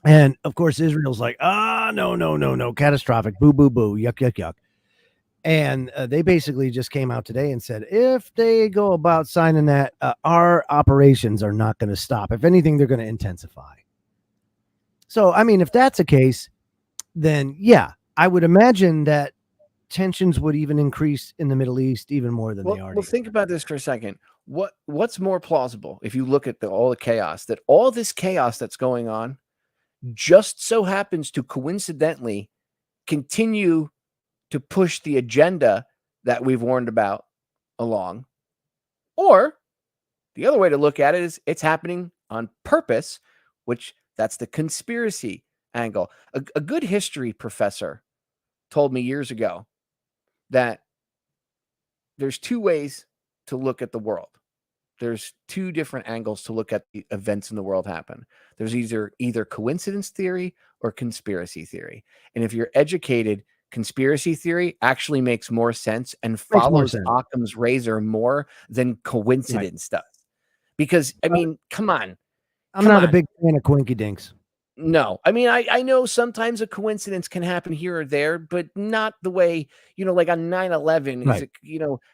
[SPEAKER 2] And of course, Israel's like, no, catastrophic, boo, boo, boo, yuck, yuck, yuck. And they basically just came out today and said, if they go about signing that, our operations are not going to stop. If anything, they're going to intensify. So, I mean, if that's the case, then yeah, I would imagine that tensions would even increase in the Middle East even more than they are.
[SPEAKER 1] Well, think about this for a second. What's more plausible if you look at all the chaos, that all this chaos that's going on just so happens to coincidentally continue to push the agenda that we've warned about along? Or the other way to look at it is it's happening on purpose, which that's the conspiracy angle. A good history professor told me years ago that there's two ways to look at the world. There's two different angles to look at the events in the world happen. There's either coincidence theory or conspiracy theory. And if you're educated, conspiracy theory actually makes more sense and follows Occam's razor more than coincidence does. Because, I mean, come on.
[SPEAKER 2] I'm not a big fan of quinky dinks.
[SPEAKER 1] No, I mean, I know sometimes a coincidence can happen here or there, but not the way, like on 9/11,
[SPEAKER 2] right.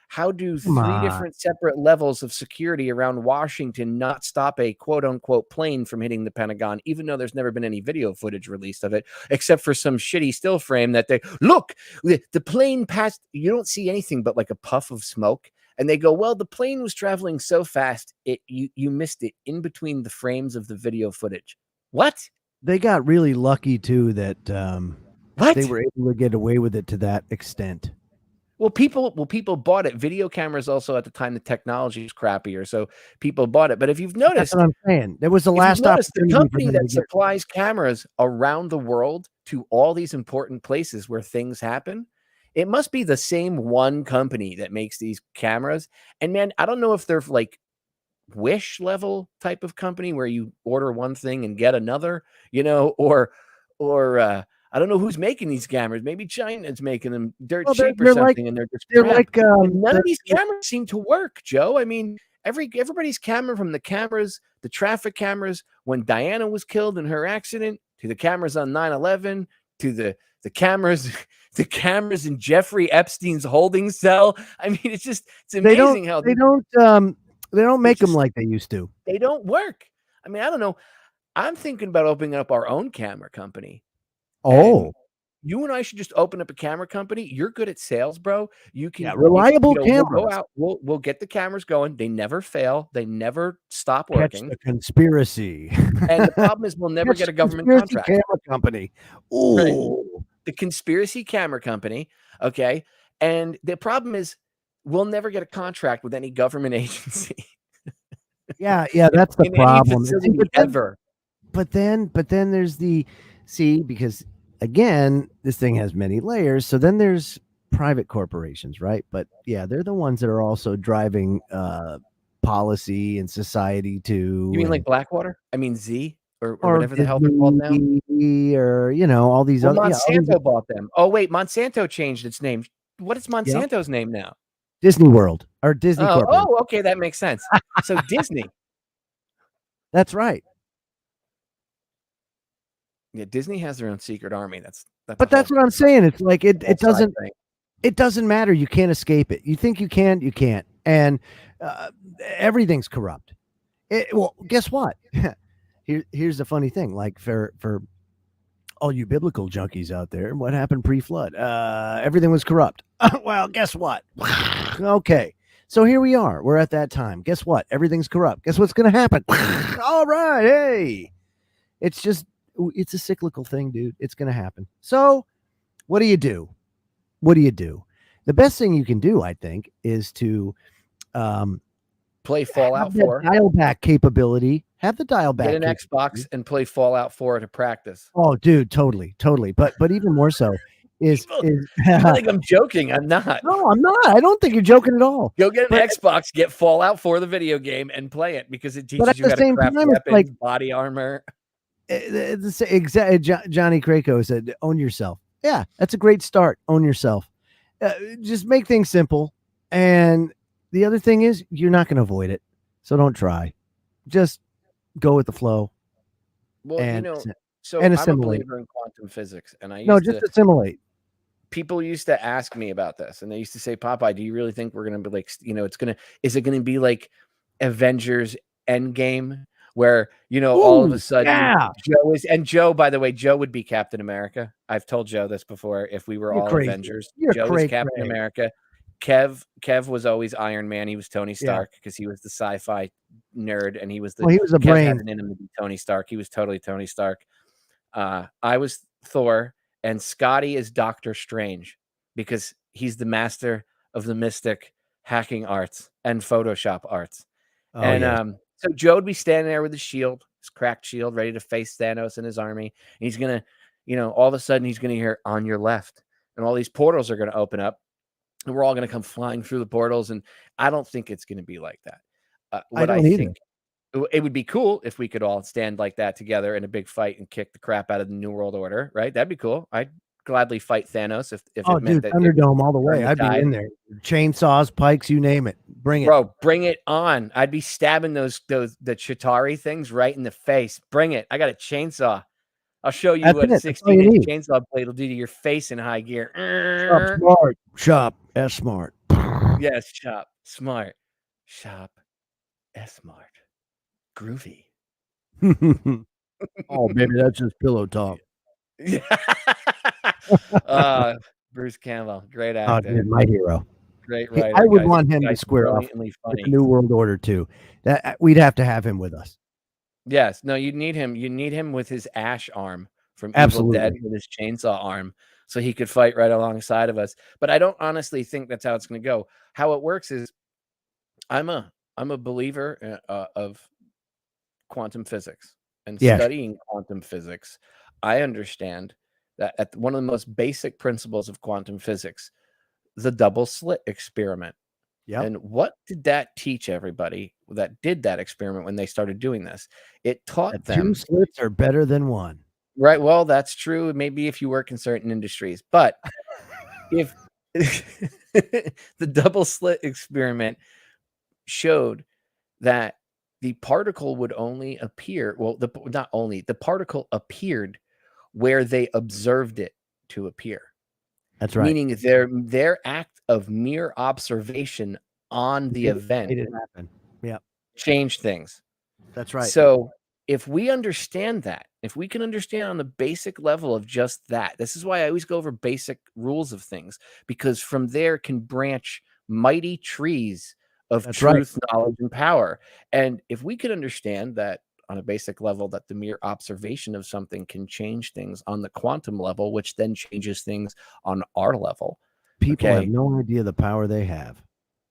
[SPEAKER 1] How do three different separate levels of security around Washington not stop a quote unquote plane from hitting the Pentagon, even though there's never been any video footage released of it, except for some shitty still frame that the plane passed. You don't see anything but like a puff of smoke And they go, well, the plane was traveling so fast, you missed it in between the frames of the video footage. What?
[SPEAKER 2] They got really lucky too that they were able to get away with it to that extent.
[SPEAKER 1] Well, people bought it. Video cameras also at the time, the technology was crappier, so people bought it. But if you've noticed,
[SPEAKER 2] that's what I'm saying. There was the last
[SPEAKER 1] opportunity. The company that supplies cameras around the world to all these important places where things happen, it must be the same one company that makes these cameras. And man, I don't know if they're like Wish level type of company where you order one thing and get another, or I don't know who's making these cameras. Maybe China's making them dirt cheap or something, and they're just none of these cameras seem to work, Joe. I mean, everybody's camera, from the cameras, the traffic cameras when Diana was killed in her accident, to the cameras on 9/11, to the cameras, the cameras in Jeffrey Epstein's holding cell. I mean, it's amazing how
[SPEAKER 2] they don't make them like they used to.
[SPEAKER 1] They don't work. I mean, I don't know. I'm thinking about opening up our own camera company.
[SPEAKER 2] Oh,
[SPEAKER 1] you and I should just open up a camera company. You're good at sales, bro. You can
[SPEAKER 2] reliable cameras.
[SPEAKER 1] We'll go out. We'll get the cameras going. They never fail. They never stop working.
[SPEAKER 2] Catch the conspiracy.
[SPEAKER 1] And the problem is, we'll never get a government contract.
[SPEAKER 2] Camera company. Ooh,
[SPEAKER 1] right? The conspiracy camera company. Okay, and the problem is, we'll never get a contract with any government agency.
[SPEAKER 2] yeah, that's the problem. But then there's because again, this thing has many layers. So then there's private corporations, right? But yeah, they're the ones that are also driving policy and society to.
[SPEAKER 1] You mean like Blackwater? I mean Z or whatever the hell they're called now,
[SPEAKER 2] or all these other.
[SPEAKER 1] Monsanto bought them. Oh wait, Monsanto changed its name. What is Monsanto's name now?
[SPEAKER 2] Disney World or Disney Corporation.
[SPEAKER 1] Oh, okay, that makes sense. So Disney.
[SPEAKER 2] That's right.
[SPEAKER 1] Yeah, Disney has their own secret army. That's
[SPEAKER 2] what I'm saying. It's like it doesn't matter. You can't escape it. You think you can, you can't. And everything's corrupt. Well, guess what? Here's the funny thing. Like for all you biblical junkies out there, what happened pre-flood? Everything was corrupt. Well, guess what? Okay. So here we are. We're at that time. Guess what? Everything's corrupt. Guess what's going to happen? All right. Hey, it's a cyclical thing, dude. It's going to happen. So what do you do? The best thing you can do, I think, is to
[SPEAKER 1] play Fallout 4.
[SPEAKER 2] Dial back capability. Have the dial back.
[SPEAKER 1] Get an Xbox and play Fallout 4 to practice.
[SPEAKER 2] Oh, dude, totally. But even more so is
[SPEAKER 1] I think I'm joking. I'm not.
[SPEAKER 2] No, I'm not. I don't think you're joking at all.
[SPEAKER 1] Go get an Xbox, get Fallout 4 the video game, and play it because it teaches you how to craft weapons, body armor.
[SPEAKER 2] Exactly. Johnny Krakow said, "Own yourself." Yeah, that's a great start. Own yourself. Just make things simple. And the other thing is, you're not going to avoid it, so don't try. Just go with the flow.
[SPEAKER 1] Well, and I'm a believer in quantum physics, and
[SPEAKER 2] just assimilate.
[SPEAKER 1] People used to ask me about this, and they used to say, "Popeye, do you really think we're going to be like, is it going to be like Avengers Endgame?" Where all of a sudden Joe, by the way, Joe would be Captain America. I've told Joe this before. If we were all Avengers, Joe is Captain America. Kev was always Iron Man. He was Tony Stark because he was the sci-fi nerd, and he was
[SPEAKER 2] he was a brain.
[SPEAKER 1] In him to be Tony Stark. He was totally Tony Stark. I was Thor, and Scotty is Doctor Strange because he's the master of the mystic hacking arts and Photoshop arts. So Joe would be standing there with his shield, his cracked shield, ready to face Thanos and his army. And he's going to, all of a sudden he's going to hear on your left. And all these portals are going to open up. And we're all going to come flying through the portals. And I don't think it's going to be like that. I think it would be cool if we could all stand like that together in a big fight and kick the crap out of the New World Order, right? That'd be cool. I'd gladly fight Thanos if it meant that
[SPEAKER 2] Thunderdome all the way. I'd be in there. Chainsaws, pikes, you name it. Bring it.
[SPEAKER 1] Bro, bring it on. I'd be stabbing the Chitauri things right in the face. Bring it. I got a chainsaw. I'll show you what a 16-inch chainsaw blade will do to your face in high gear.
[SPEAKER 2] Shop smart. Shop S smart.
[SPEAKER 1] Yes, shop smart. Shop S smart. Groovy.
[SPEAKER 2] Oh, baby, that's just pillow talk.
[SPEAKER 1] Bruce Campbell, great actor.
[SPEAKER 2] Oh, dude, my hero.
[SPEAKER 1] great writer.
[SPEAKER 2] I would want him to square off
[SPEAKER 1] funny.
[SPEAKER 2] with the New World Order too. That we'd have to have him with us.
[SPEAKER 1] Yes, no, you need him. You need him with his Ash arm from
[SPEAKER 2] Absolutely.
[SPEAKER 1] Evil Dead, with his chainsaw arm, so he could fight right alongside of us. But I don't honestly think that's how it's going to go. How it works is, I'm a believer of quantum physics and studying quantum physics. I understand that at one of the most basic principles of quantum physics, the double slit experiment.
[SPEAKER 2] Yeah.
[SPEAKER 1] And what did that teach everybody that did that experiment when they started doing this? It taught them
[SPEAKER 2] 2 slits are better than 1.
[SPEAKER 1] Right. Well, that's true. Maybe if you work in certain industries, but if the double slit experiment showed that the particle would only appear, well, the particle appeared where they observed it to appear.
[SPEAKER 2] That's right.
[SPEAKER 1] Meaning their act of mere observation on the event
[SPEAKER 2] made it happen. Yeah.
[SPEAKER 1] Changed things.
[SPEAKER 2] That's right.
[SPEAKER 1] So if we understand that, if we can understand on the basic level of just that, this is why I always go over basic rules of things, because from there can branch mighty trees of truth, knowledge, and power. And if we can understand that on a basic level, that the mere observation of something can change things on the quantum level, which then changes things on our level.
[SPEAKER 2] People have no idea the power they have.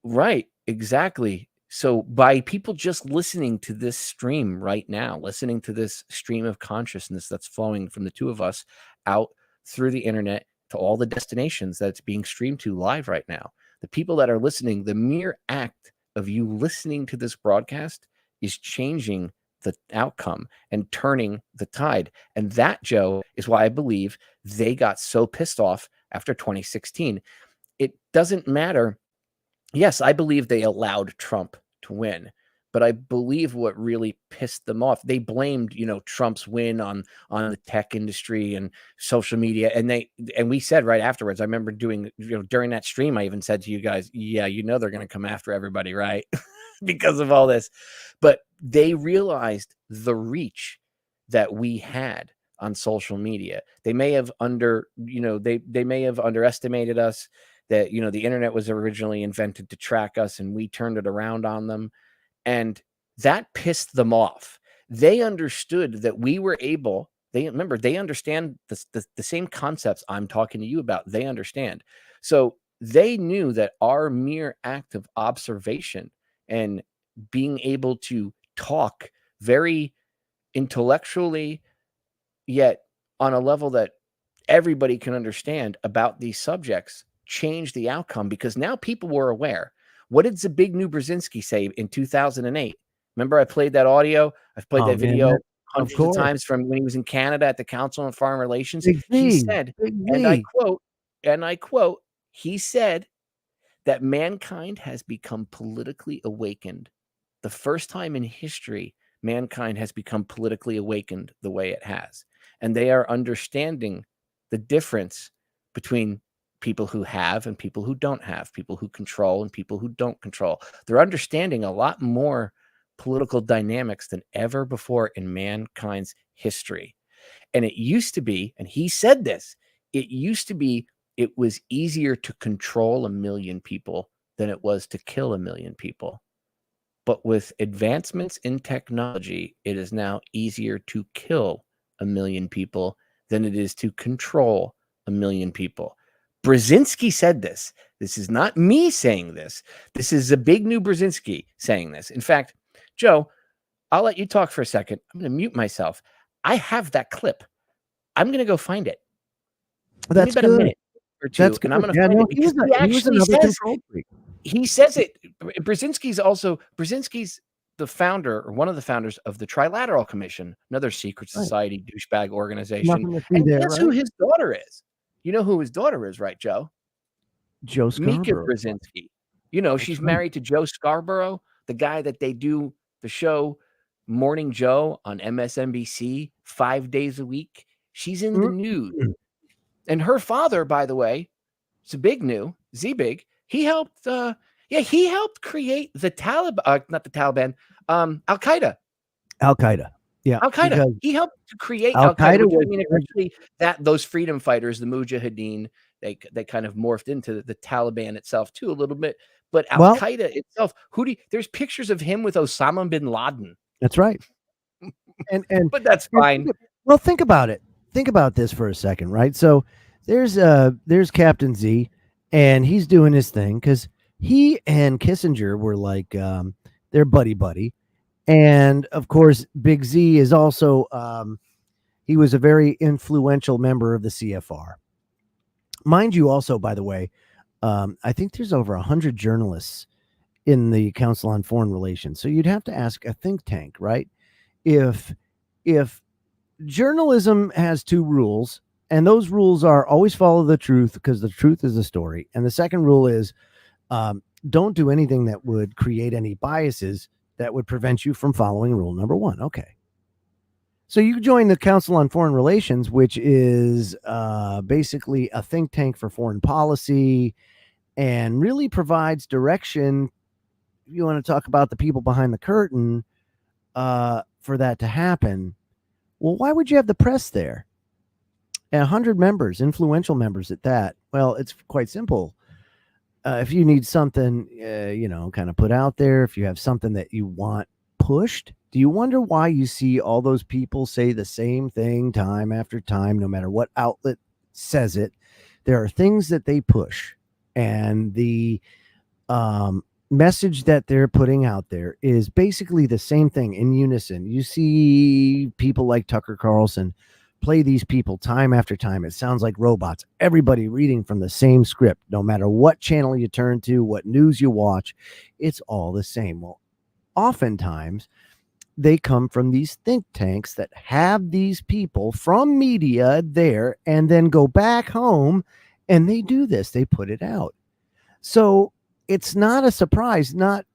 [SPEAKER 1] Right. Exactly. So by people just listening to this stream right now, listening to this stream of consciousness that's flowing from the two of us out through the internet to all the destinations that it's being streamed to live right now, the people that are listening, the mere act of you listening to this broadcast is changing the outcome and turning the tide. And that, Joe, is why I believe they got so pissed off after 2016. It doesn't matter. Yes, I believe they allowed Trump to win, but I believe what really pissed them off, they blamed, Trump's win on the tech industry and social media. And we said right afterwards, I remember doing, during that stream, I even said to you guys, yeah, they're going to come after everybody, right? Because of all this. But they realized the reach that we had on social media. They may have they may have underestimated us, that, the internet was originally invented to track us and we turned it around on them. And that pissed them off. They understood that we were able, they understand the same concepts I'm talking to you about. They understand. So they knew that our mere act of observation and being able to talk very intellectually, yet on a level that everybody can understand about these subjects, changed the outcome, because now people were aware. What did Zbigniew Brzezinski say in 2008? Remember, I played that audio. I've played that video hundreds of times from when he was in Canada at the Council on Foreign Relations. He said, and I quote, he said that mankind has become politically awakened. The first time in history, mankind has become politically awakened the way it has. And they are understanding the difference between people who have and people who don't have, people who control and people who don't control. They're understanding a lot more political dynamics than ever before in mankind's history. And it used to be, and he said this, it was easier to control 1 million people than it was to kill 1 million people. But with advancements in technology, it is now easier to kill 1 million people than it is to control 1 million people. Brzezinski said this. This is not me saying this. This is Zbigniew Brzezinski saying this. In fact, Joe, I'll let you talk for a second. I'm going to mute myself. I have that clip. I'm going to go find it.
[SPEAKER 2] That's
[SPEAKER 1] about
[SPEAKER 2] good.
[SPEAKER 1] A minute or two,
[SPEAKER 2] That's
[SPEAKER 1] and I'm going to find it because he actually says, he says it. Brzezinski's the founder, or one of the founders of the Trilateral Commission, another secret society douchebag organization. And guess who his daughter is? You know who his daughter is, right, Joe?
[SPEAKER 2] Joe Scarborough.
[SPEAKER 1] Mika Brzezinski. She's married to Joe Scarborough, the guy that they do the show Morning Joe on MSNBC 5 days a week. She's in the news. And her father, by the way, Zbig, he helped create the Taliban, not the Taliban, Al-Qaeda.
[SPEAKER 2] Al-Qaeda. Yeah,
[SPEAKER 1] Al-Qaeda. He helped to create Al-Qaeda. I mean, eventually those freedom fighters, the Mujahideen, they kind of morphed into the Taliban itself too a little bit. But Al-Qaeda itself, there's pictures of him with Osama bin Laden.
[SPEAKER 2] That's right. And
[SPEAKER 1] but that's fine.
[SPEAKER 2] Well, think about it. Think about this for a second, right? So there's Captain Z, and he's doing his thing because he and Kissinger were like they're buddy. And of course, Big Z is also he was a very influential member of the CFR. Mind you, also, by the way, I think there's over 100 journalists in the Council on Foreign Relations. So you'd have to ask a think tank, right? If journalism has two rules, and those rules are always follow the truth because the truth is the story. And the second rule is don't do anything that would create any biases that would prevent you from following rule number one. Okay. So you join the Council on Foreign Relations, which is basically a think tank for foreign policy and really provides direction. If you want to talk about the people behind the curtain for that to happen, well, why would you have the press there? 100 members, influential members at that. Well, it's quite simple. If you need something, kind of put out there, if you have something that you want pushed, do you wonder why you see all those people say the same thing time after time, no matter what outlet says it? There are things that they push, and the message that they're putting out there is basically the same thing in unison. You see people like Tucker Carlson play these people time after time. It sounds like robots. Everybody reading from the same script, no matter what channel you turn to, what news you watch, it's all the same. Well, oftentimes they come from these think tanks that have these people from media there and then go back home and they do this. They put it out. So it's not a surprise, not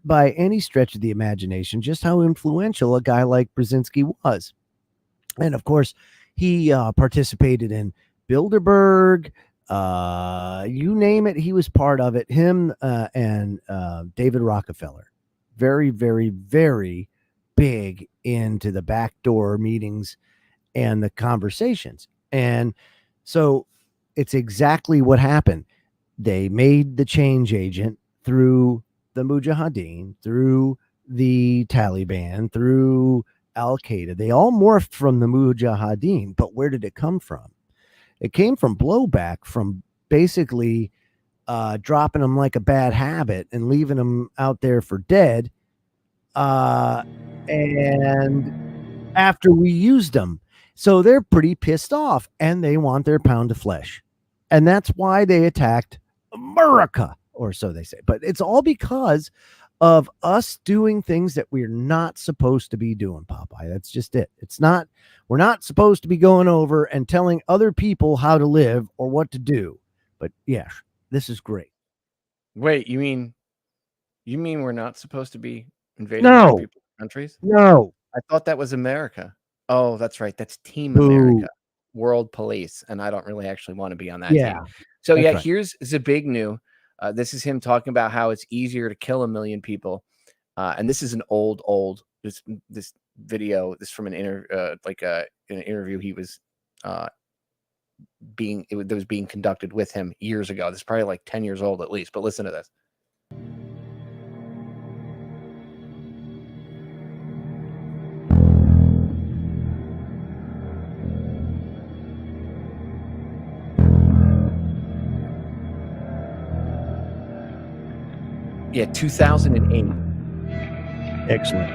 [SPEAKER 2] by any stretch of the imagination, just how influential a guy like Brzezinski was. And of course, he participated in Bilderberg, you name it, he was part of it. Him and David Rockefeller, very, very, very big into the backdoor meetings and the conversations. And so it's exactly what happened. They made the change agent through the Mujahideen, through the Taliban, through Al-Qaeda. They all morphed from the Mujahideen, but where did it come from? It came from blowback, from basically dropping them like a bad habit and leaving them out there for dead. And after we used them, so they're pretty pissed off and they want their pound of flesh. And that's why they attacked America, or so they say. But it's all because of us doing things that we're not supposed to be doing, Popeye. That's just it. We're not supposed to be going over and telling other people how to live or what to do. But yeah, this is great.
[SPEAKER 1] Wait, you mean we're not supposed to be invading other people's countries?
[SPEAKER 2] No.
[SPEAKER 1] I thought that was America. Oh, that's right. That's Team America, World Police. And I don't really actually want to be on that team. So yeah, here's Zbigniew. This is him talking about how it's easier to kill 1 million people. And this is an old this video. This from an interview he was that was being conducted with him years ago. This is probably like 10 years old at least. But listen to this. Yeah, 2008.
[SPEAKER 2] Excellent.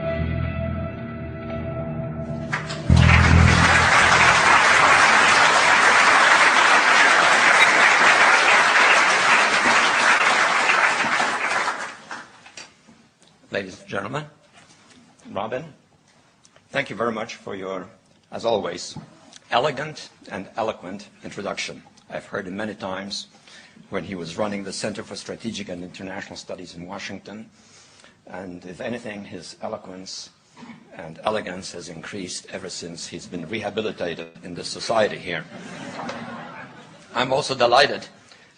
[SPEAKER 3] Ladies and gentlemen, Robin, thank you very much for your, as always, elegant and eloquent introduction. I've heard it many times when he was running the Center for Strategic and International Studies in Washington. And if anything, his eloquence and elegance has increased ever since he's been rehabilitated in this society here. I'm also delighted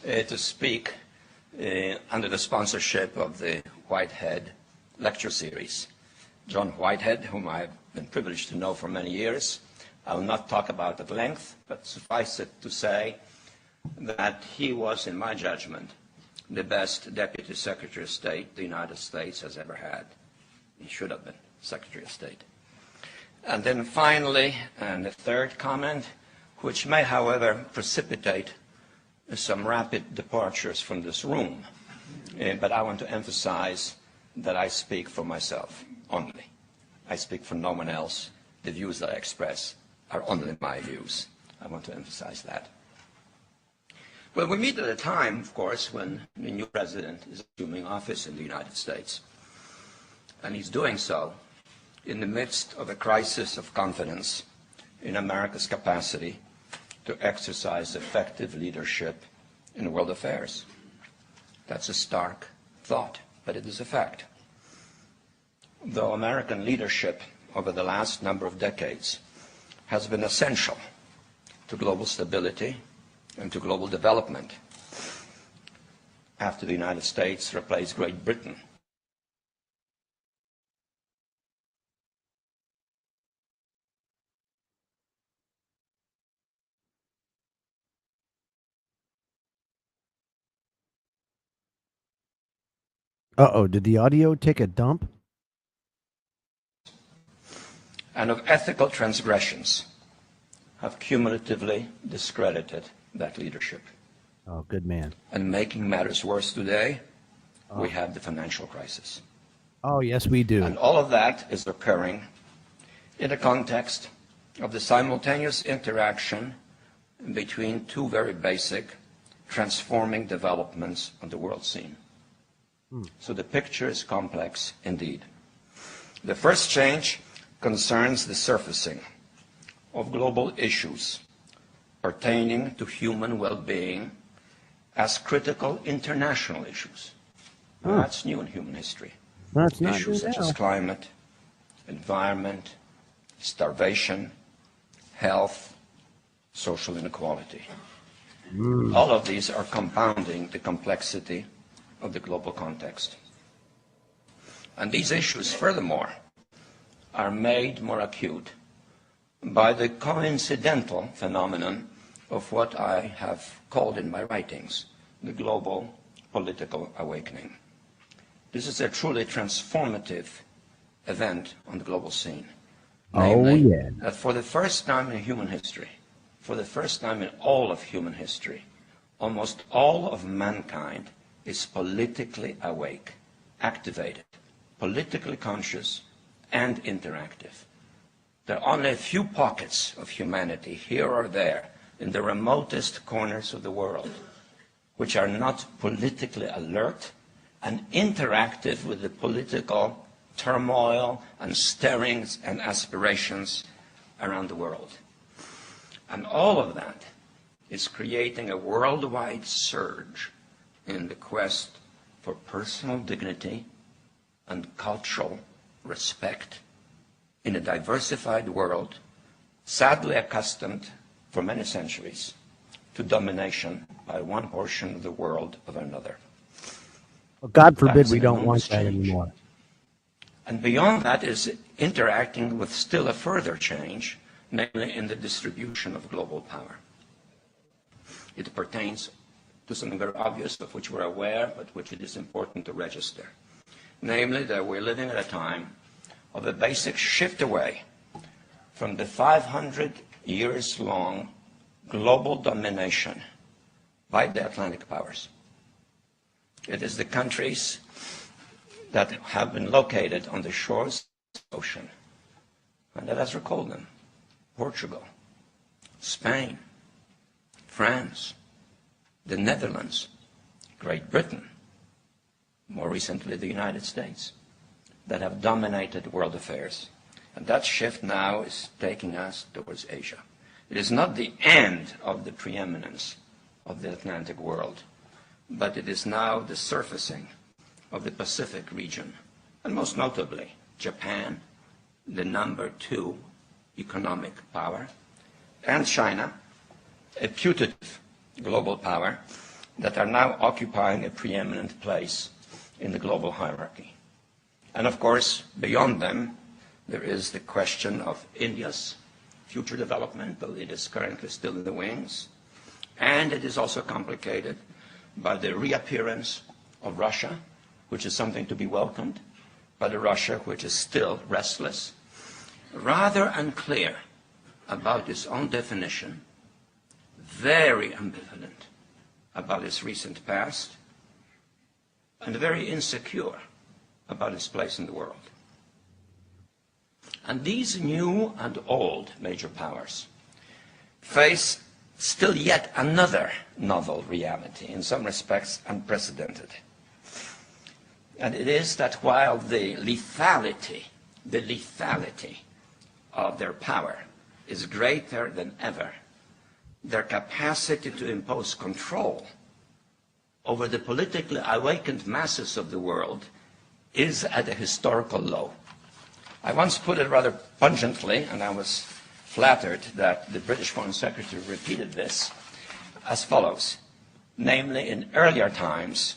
[SPEAKER 3] to speak under the sponsorship of the Whitehead Lecture Series. John Whitehead, whom I've been privileged to know for many years. I will not talk about at length, but suffice it to say that he was, in my judgment, the best Deputy Secretary of State the United States has ever had. He should have been Secretary of State. And then finally, and the third comment, which may, however, precipitate some rapid departures from this room, but I want to emphasize that I speak for myself only. I speak for no one else. The views that I express are only my views. I want to emphasize that. Well, we meet at a time, of course, when the new president is assuming office in the United States. And he's doing so in the midst of a crisis of confidence in America's capacity to exercise effective leadership in world affairs. That's a stark thought, but it is a fact. Though American leadership over the last number of decades has been essential to global stability and to global development, after the United States replaced Great Britain
[SPEAKER 2] Uh-oh, did the audio take a dump?
[SPEAKER 3] and of ethical transgressions have cumulatively discredited that leadership.
[SPEAKER 2] Oh, good man.
[SPEAKER 3] And making matters worse today, we have the financial crisis.
[SPEAKER 2] Oh, yes, we do.
[SPEAKER 3] And all of that is occurring in the context of the simultaneous interaction between two very basic transforming developments on the world scene. So the picture is complex indeed. The first change concerns the surfacing of global issues pertaining to human well-being as critical international issues. Now, that's new in human history.
[SPEAKER 2] That's not
[SPEAKER 3] Issues such as climate, environment, starvation, health, social inequality. All of these are compounding the complexity of the global context. And these issues, furthermore, are made more acute by the coincidental phenomenon of what I have called in my writings the global political awakening. This is a truly transformative event on the global scene. Namely, that for the first time in human history, for the first time in all of human history, almost all of mankind is politically awake, activated, politically conscious, and interactive. There are only a few pockets of humanity here or there in the remotest corners of the world which are not politically alert and interactive with the political turmoil and stirrings and aspirations around the world. And all of that is creating a worldwide surge in the quest for personal dignity and cultural respect in a diversified world, sadly accustomed for many centuries to domination by one portion of the world of another.
[SPEAKER 2] Well, God forbid we don't want that anymore.
[SPEAKER 3] And beyond that is interacting with still a further change, namely in the distribution of global power. It pertains to something very obvious of which we're aware, but which it is important to register. Namely, that we're living at a time of a basic shift away from the 500 years long global domination by the Atlantic powers. It is the countries that have been located on the shores of the ocean, and let us recall them: Portugal, Spain, France, the Netherlands, Great Britain, more recently the United States, that have dominated world affairs. And that shift now is taking us towards Asia. It is not the end of the preeminence of the Atlantic world, but it is now the surfacing of the Pacific region, and most notably Japan, the #2 economic power, and China, a putative global power, that are now occupying a preeminent place in the global hierarchy. And of course, beyond them, There is the question of India's future development, though it is currently still in the wings. And it is also complicated by the reappearance of Russia, which is something to be welcomed, but a Russia which is still restless, rather unclear about its own definition, very ambivalent about its recent past, and very insecure about its place in the world. And these new and old major powers face still yet another novel reality, in some respects unprecedented. And it is that while the lethality of their power is greater than ever, their capacity to impose control over the politically awakened masses of the world is at a historical low. I once put it rather pungently, and I was flattered that the British Foreign Secretary repeated this, as follows. Namely, in earlier times,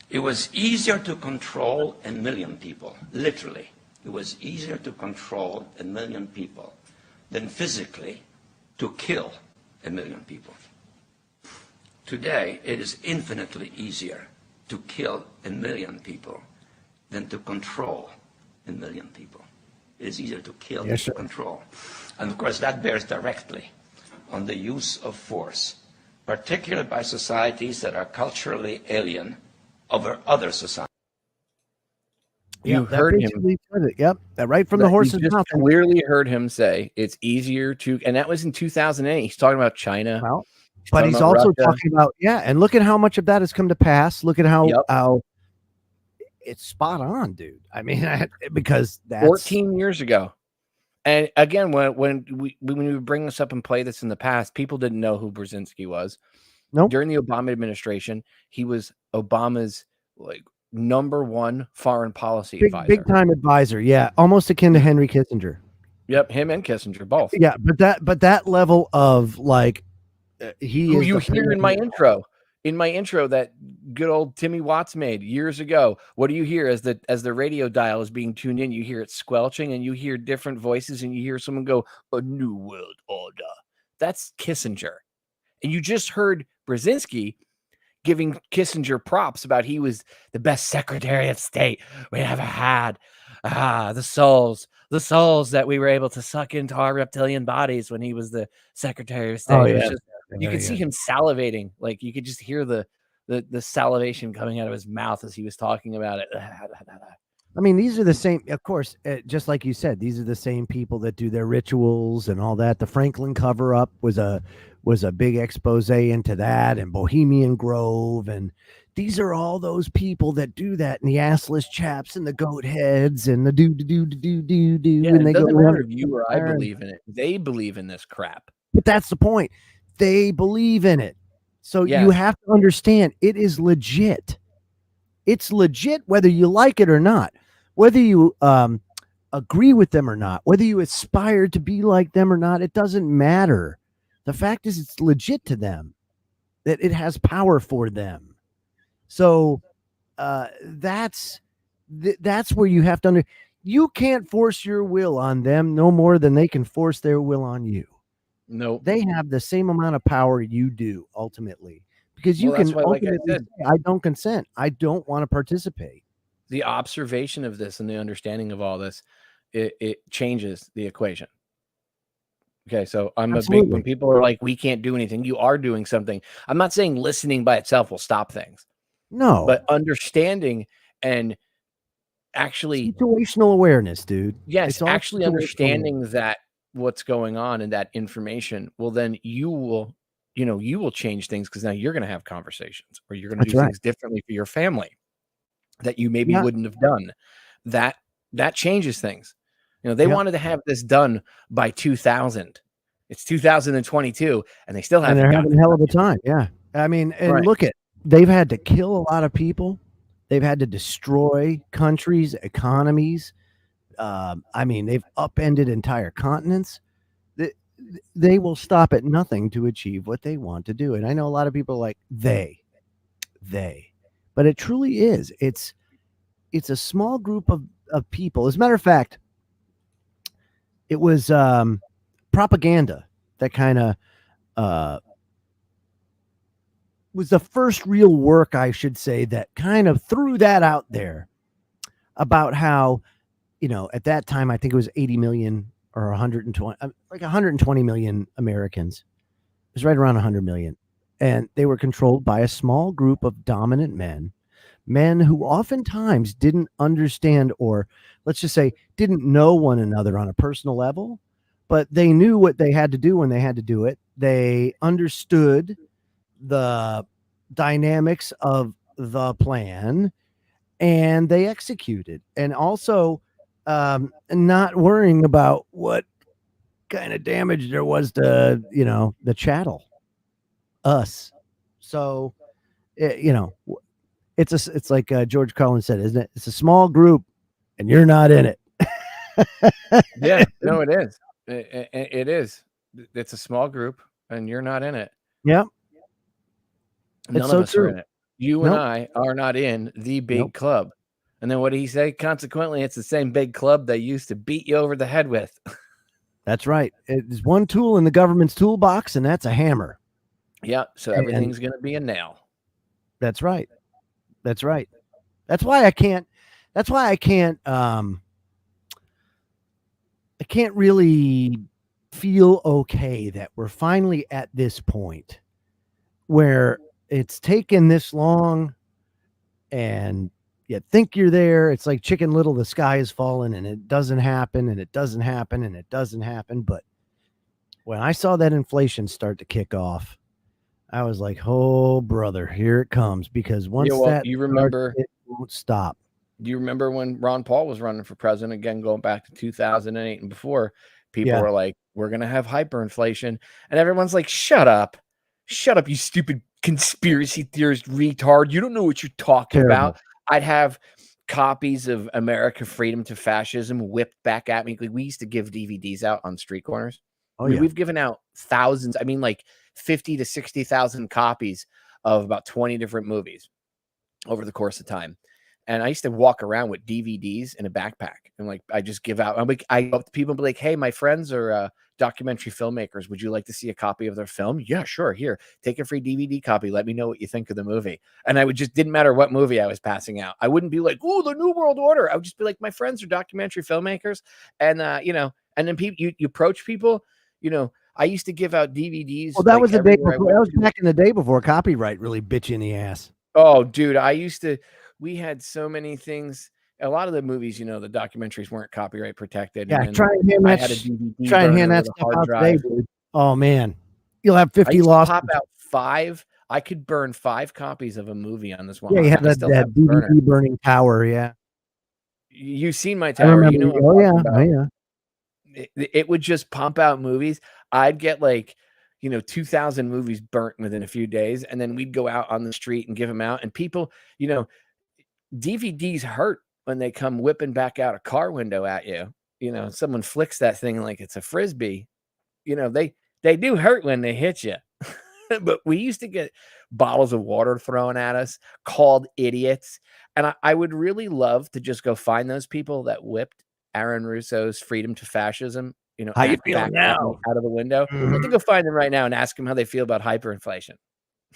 [SPEAKER 3] it was easier to control 1 million people, literally. It was easier to control 1 million people than physically to kill 1 million people. Today, it is infinitely easier to kill 1 million people than to control 1 million people. It is easier to kill than to control. And of course, that bears directly on the use of force, particularly by societies that are culturally alien over other societies.
[SPEAKER 1] You heard him.
[SPEAKER 2] Yep, right from the horse's mouth.
[SPEAKER 1] Clearly heard him say it's easier to, and that was in 2008. He's talking about China.
[SPEAKER 2] Well, but he's also talking about, and look at how much of that has come to pass. Look at how it's spot on, dude. I mean, because that's
[SPEAKER 1] 14 years ago. And again, when we bring this up and play this in the past, people didn't know who Brzezinski was.
[SPEAKER 2] Nope.
[SPEAKER 1] During the Obama administration, he was Obama's #1 foreign policy advisor.
[SPEAKER 2] Big time advisor. Yeah. Almost akin to Henry Kissinger.
[SPEAKER 1] Yep. Him and Kissinger, both.
[SPEAKER 2] Yeah. But that level of
[SPEAKER 1] who you hear in my intro that good old Timmy Watts made years ago. What do you hear as the radio dial is being tuned in? You hear it squelching and you hear different voices and you hear someone go, "A new world order." That's Kissinger. And you just heard Brzezinski giving Kissinger props about he was the best Secretary of State we ever had. The souls that we were able to suck into our reptilian bodies when he was the Secretary of State.
[SPEAKER 2] Oh, yeah.
[SPEAKER 1] You could see him salivating. Like you could just hear the salivation coming out of his mouth as he was talking about it.
[SPEAKER 2] I mean, these are the same, of course, just like you said, these are the same people that do their rituals and all that. The Franklin cover-up was a big expose into that, and Bohemian Grove, and these are all those people that do that, and the assless chaps and the goat heads and the do.
[SPEAKER 1] Yeah,
[SPEAKER 2] and they
[SPEAKER 1] doesn't
[SPEAKER 2] go
[SPEAKER 1] matter if you or I believe in it. They believe in this crap.
[SPEAKER 2] But that's the point. They believe in it. So you have to understand it is legit. It's legit whether you like it or not, whether you agree with them or not, whether you aspire to be like them or not. It doesn't matter. The fact is it's legit to them, that it has power for them. So that's where you have to you can't force your will on them no more than they can force their will on you.
[SPEAKER 1] No,
[SPEAKER 2] they have the same amount of power you do ultimately, because you can ultimately say, I don't consent. I don't want to participate.
[SPEAKER 1] The observation of this and the understanding of all this, it changes the equation. Okay, so when people are like, we can't do anything, you are doing something. I'm not saying listening by itself will stop things.
[SPEAKER 2] No.
[SPEAKER 1] But understanding and actually
[SPEAKER 2] situational awareness, dude.
[SPEAKER 1] Yes, actually understanding that what's going on and that information, well, then you will change things, because now you're going to have conversations, or you're going to do things differently for your family that you maybe wouldn't have done. That changes things. They wanted to have this done by 2000. It's 2022, and they still haven't.
[SPEAKER 2] And they're having a hell of a time. Yeah, I mean, and look at, they've had to kill a lot of people. They've had to destroy countries, economies. I mean, they've upended entire continents. They will stop at nothing to achieve what they want to do. And I know a lot of people are like, they, but it truly is. It's a small group of people. As a matter of fact, it was propaganda that kind of was the first real work, I should say, that kind of threw that out there about how, at that time, I think it was 80 million or 120, like 120 million Americans. It was right around 100 million. And they were controlled by a small group of dominant men who oftentimes didn't understand, or let's just say didn't know one another on a personal level, but they knew what they had to do when they had to do it. They understood the dynamics of the plan and they executed. And also not worrying about what kind of damage there was to, the chattel, us. So, it's like George Carlin said, isn't it? It's a small group and you're not in it.
[SPEAKER 1] Yeah, no, it is. It is. It's a small group and you're not in it.
[SPEAKER 2] Yep.
[SPEAKER 1] None of us are in it. You and I are not in the big club. And then what did he say? Consequently, it's the same big club they used to beat you over the head with.
[SPEAKER 2] That's right. There's one tool in the government's toolbox, and that's a hammer.
[SPEAKER 1] Yeah. So everything's going to be a nail.
[SPEAKER 2] That's right. That's right. That's why I can't really feel okay that we're finally at this point where it's taken this long and you think you're there. It's like Chicken Little, the sky is falling and it doesn't happen and it doesn't happen and it doesn't happen. But when I saw that inflation start to kick off, I was like, oh, brother, here it comes. Because once
[SPEAKER 1] you remember,
[SPEAKER 2] it won't stop.
[SPEAKER 1] Do you remember when Ron Paul was running for president again, going back to 2008 and before? People were like, we're going to have hyperinflation. And everyone's like, shut up. Shut up, you stupid conspiracy theorist retard. You don't know what you're talking about. I'd have copies of America Freedom to Fascism whipped back at me. We used to give DVDs out on street corners. We've given out thousands. I mean, like 50 to 60,000 copies of about 20 different movies over the course of time. And I used to walk around with DVDs in a backpack and like, I just give out. I go up to people and be like, hey, my friends are documentary filmmakers. Would you like to see a copy of their film? Yeah, sure. Here, take a free DVD copy. Let me know what you think of the movie. And I would just, didn't matter what movie I was passing out. I wouldn't be like, oh, the New World Order. I would just be like, my friends are documentary filmmakers. And, and then people, you approach people, I used to give out DVDs.
[SPEAKER 2] Well, that was the day before. That was back in the day before copyright really bit you in the ass.
[SPEAKER 1] Oh, dude, we had so many things. A lot of the movies, the documentaries weren't copyright protected.
[SPEAKER 2] Yeah, try and hand that stuff out today, dude. Oh man, you'll have 50 lost.
[SPEAKER 1] Pop out 5. I could burn 5 copies of a movie on this one.
[SPEAKER 2] Yeah, you have that DVD burning tower. Yeah,
[SPEAKER 1] you've seen my tower.
[SPEAKER 2] Yeah.
[SPEAKER 1] It would just pump out movies. I'd get 2,000 movies burnt within a few days, and then we'd go out on the street and give them out. And people, DVDs hurt when they come whipping back out a car window at you. Someone flicks that thing like it's a Frisbee. They do hurt when they hit you. But we used to get bottles of water thrown at us, called idiots. And I would really love to just go find those people that whipped Aaron Russo's Freedom to Fascism.
[SPEAKER 2] How you feeling now?
[SPEAKER 1] Out of the window. Mm-hmm. I think go find them right now and ask them how they feel about hyperinflation.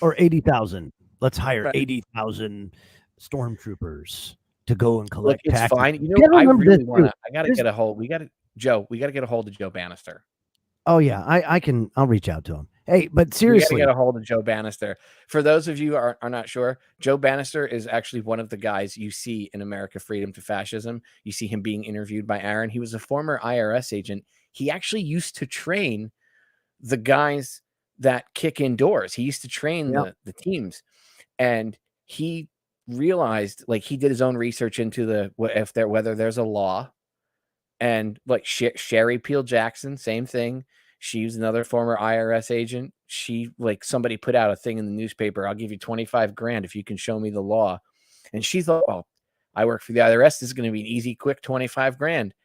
[SPEAKER 2] Or 80,000. Let's hire 80,000 stormtroopers to go and collect
[SPEAKER 1] taxes. It's fine. I really want to. I got to get a hold. We got to get a hold of Joe Bannister.
[SPEAKER 2] Oh yeah, I'll reach out to him. Hey, but seriously,
[SPEAKER 1] we got to get a hold of Joe Bannister. For those of you who are not sure, Joe Bannister is actually one of the guys you see in America Freedom to Fascism. You see him being interviewed by Aaron. He was a former IRS agent. He actually used to train the guys that kick in doors. He used to train the teams, and he realized, he did his own research into whether there's a law, and Sherry Peel Jackson, same thing. She was another former IRS agent. She somebody put out a thing in the newspaper. I'll give you 25 grand if you can show me the law. And she thought, oh, I work for the IRS. This is going to be an easy, quick 25 grand.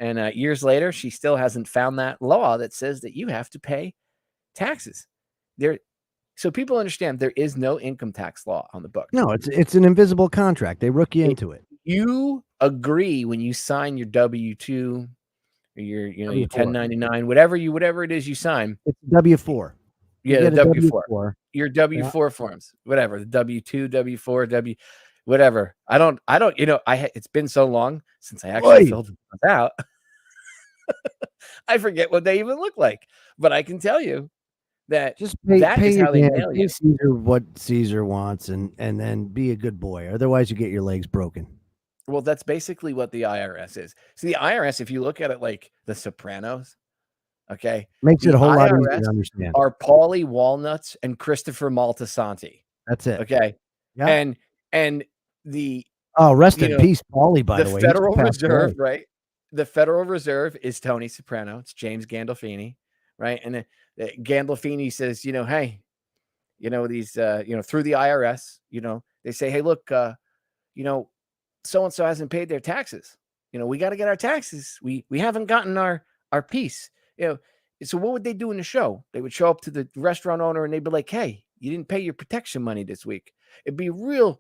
[SPEAKER 1] And years later, she still hasn't found that law that says that you have to pay taxes. So people understand there is no income tax law on the book.
[SPEAKER 2] No, it's an invisible contract. They rook you into it.
[SPEAKER 1] You agree when you sign your W-2, your 1099, whatever it is you sign.
[SPEAKER 2] It's W-4.
[SPEAKER 1] Yeah, the W-4. Your W-4 forms, whatever, the W-2, W-4, whatever. I don't, it's been so long since I actually filled them out. I forget what they even look like, but I can tell you that
[SPEAKER 2] just
[SPEAKER 1] that is how they nail you.
[SPEAKER 2] Caesar what Caesar wants, and then be a good boy. Otherwise, you get your legs broken.
[SPEAKER 1] Well, that's basically what the IRS is. So the IRS, if you look at it like The Sopranos, okay,
[SPEAKER 2] makes it a whole lot easier to understand.
[SPEAKER 1] Are Paulie Walnuts and Christopher Moltisanti.
[SPEAKER 2] That's it.
[SPEAKER 1] Okay,
[SPEAKER 2] yeah,
[SPEAKER 1] and the
[SPEAKER 2] rest in peace, Paulie. By the way,
[SPEAKER 1] Federal Reserve, right? The Federal Reserve is Tony Soprano. It's James Gandolfini, right? And Gandolfini says, hey, these, through the IRS, they say, hey, look, so-and-so hasn't paid their taxes. We got to get our taxes. We haven't gotten our piece. So what would they do in the show? They would show up to the restaurant owner and they'd be like, hey, you didn't pay your protection money this week. It'd be real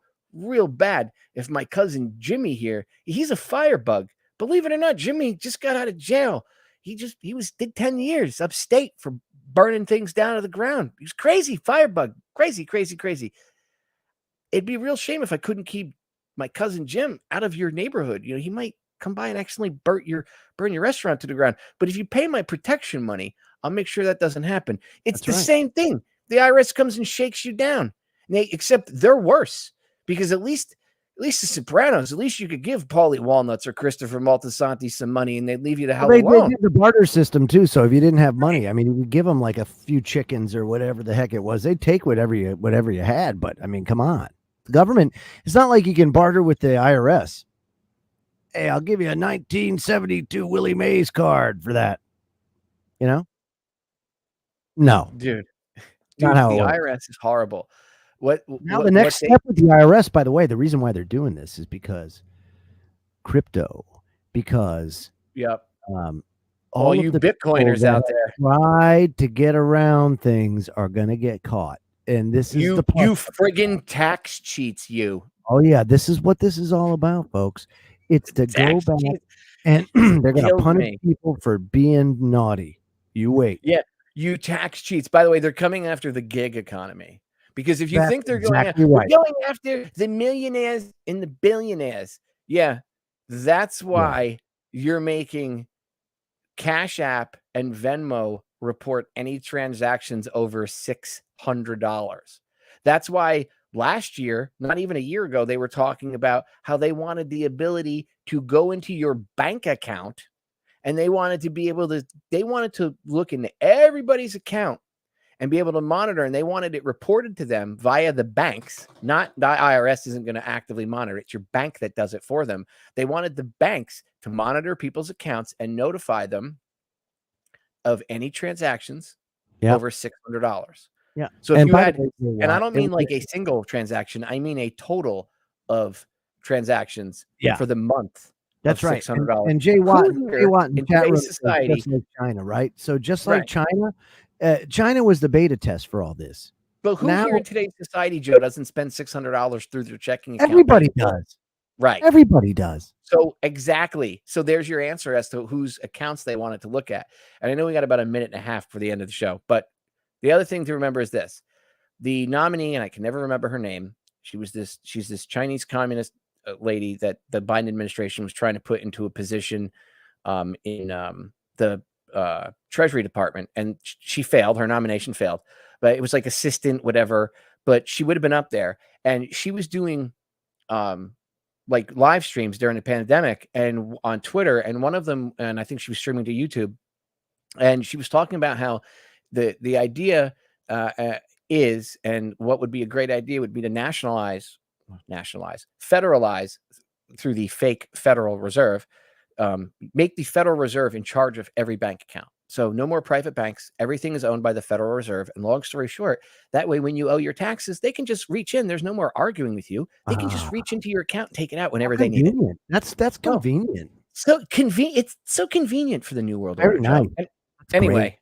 [SPEAKER 1] bad if my cousin Jimmy here, he's a firebug. Believe it or not, Jimmy just got out of jail. He did 10 years upstate for burning things down to the ground. He was crazy, firebug, crazy. It'd be a real shame if I couldn't keep my cousin Jim out of your neighborhood. He might come by and accidentally burn your restaurant to the ground. But if you pay my protection money, I'll make sure that doesn't happen. It's the same thing. The IRS comes and shakes you down. Except they're worse, because at least the Sopranos, at least you could give Paulie Walnuts or Christopher Moltisanti some money and they'd leave you the hell alone.
[SPEAKER 2] They did the barter system too. So if you didn't have money, I mean, you would give them like a few chickens or whatever the heck it was. They'd take whatever you had. But I mean, come on. The government, it's not like you can barter with the IRS. Hey, I'll give you a 1972 Willie Mays card for that. No,
[SPEAKER 1] dude,
[SPEAKER 2] not how
[SPEAKER 1] the IRS is horrible.
[SPEAKER 2] The next step with the IRS, by the way, the reason why they're doing this is because crypto, because
[SPEAKER 1] all you Bitcoiners out there
[SPEAKER 2] tried to get around things are going to get caught. And this is
[SPEAKER 1] you friggin' tax cheats, you.
[SPEAKER 2] Oh yeah, this is what this is all about, folks. It's to go back and they're going to punish people for being naughty. You wait.
[SPEAKER 1] Yeah, you tax cheats. By the way, they're coming after the gig economy. Because if you think they're going after the millionaires and the billionaires, that's why you're making Cash App and Venmo report any transactions over $600. That's why last year, not even a year ago, they were talking about how they wanted the ability to go into your bank account and they wanted to look into everybody's account and be able to monitor, and they wanted it reported to them via the banks. Not the IRS isn't going to actively monitor. It's your bank that does it for them. They wanted the banks to monitor people's accounts and notify them of any transactions over $600.
[SPEAKER 2] Yeah.
[SPEAKER 1] So if you had, and I don't mean like a single transaction, I mean a total of transactions for the month.
[SPEAKER 2] That's right.
[SPEAKER 1] $600.
[SPEAKER 2] And Jay Watt
[SPEAKER 1] in today's society,
[SPEAKER 2] just like China, right? So just like China. China was the beta test for all this.
[SPEAKER 1] But who here in today's society, Joe, doesn't spend $600 through their checking account?
[SPEAKER 2] Everybody does.
[SPEAKER 1] Right.
[SPEAKER 2] Everybody does.
[SPEAKER 1] So exactly. So there's your answer as to whose accounts they wanted to look at. And I know we got about a minute and a half for the end of the show. But the other thing to remember is this. The nominee, and I can never remember her name, she's this Chinese communist lady that the Biden administration was trying to put into a position in the Treasury Department, and she failed. Her nomination failed, but it was like assistant, whatever. But she would have been up there, and she was doing like live streams during the pandemic and on Twitter, and one of them, and I think she was streaming to YouTube, and she was talking about how the idea is, and what would be a great idea would be to federalize through the fake Federal Reserve. Make the Federal Reserve in charge of every bank account. So no more private banks. Everything is owned by the Federal Reserve. And long story short, that way, when you owe your taxes, they can just reach in. There's no more arguing with you. They can just reach into your account and take it out whenever they need it.
[SPEAKER 2] That's convenient.
[SPEAKER 1] So convenient. It's so convenient for the new world
[SPEAKER 2] order.
[SPEAKER 1] Nice. Anyway,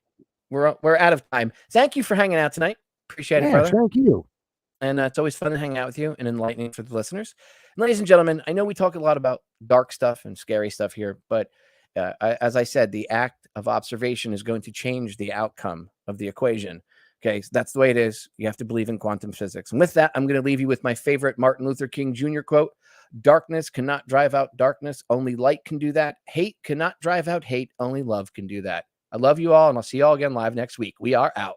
[SPEAKER 1] we're out of time. Thank you for hanging out tonight. Appreciate it, brother.
[SPEAKER 2] Thank you.
[SPEAKER 1] And it's always fun to hang out with you and enlightening for the listeners. And ladies and gentlemen, I know we talk a lot about dark stuff and scary stuff here, but As I said, the act of observation is going to change the outcome of the equation. Okay, so that's the way it is. You have to believe in quantum physics. And with that, I'm going to leave you with my favorite Martin Luther King Jr. quote: "Darkness cannot drive out darkness. Only light can do that. Hate cannot drive out hate. Only love can do that." I love you all, and I'll see you all again live next week. We are out.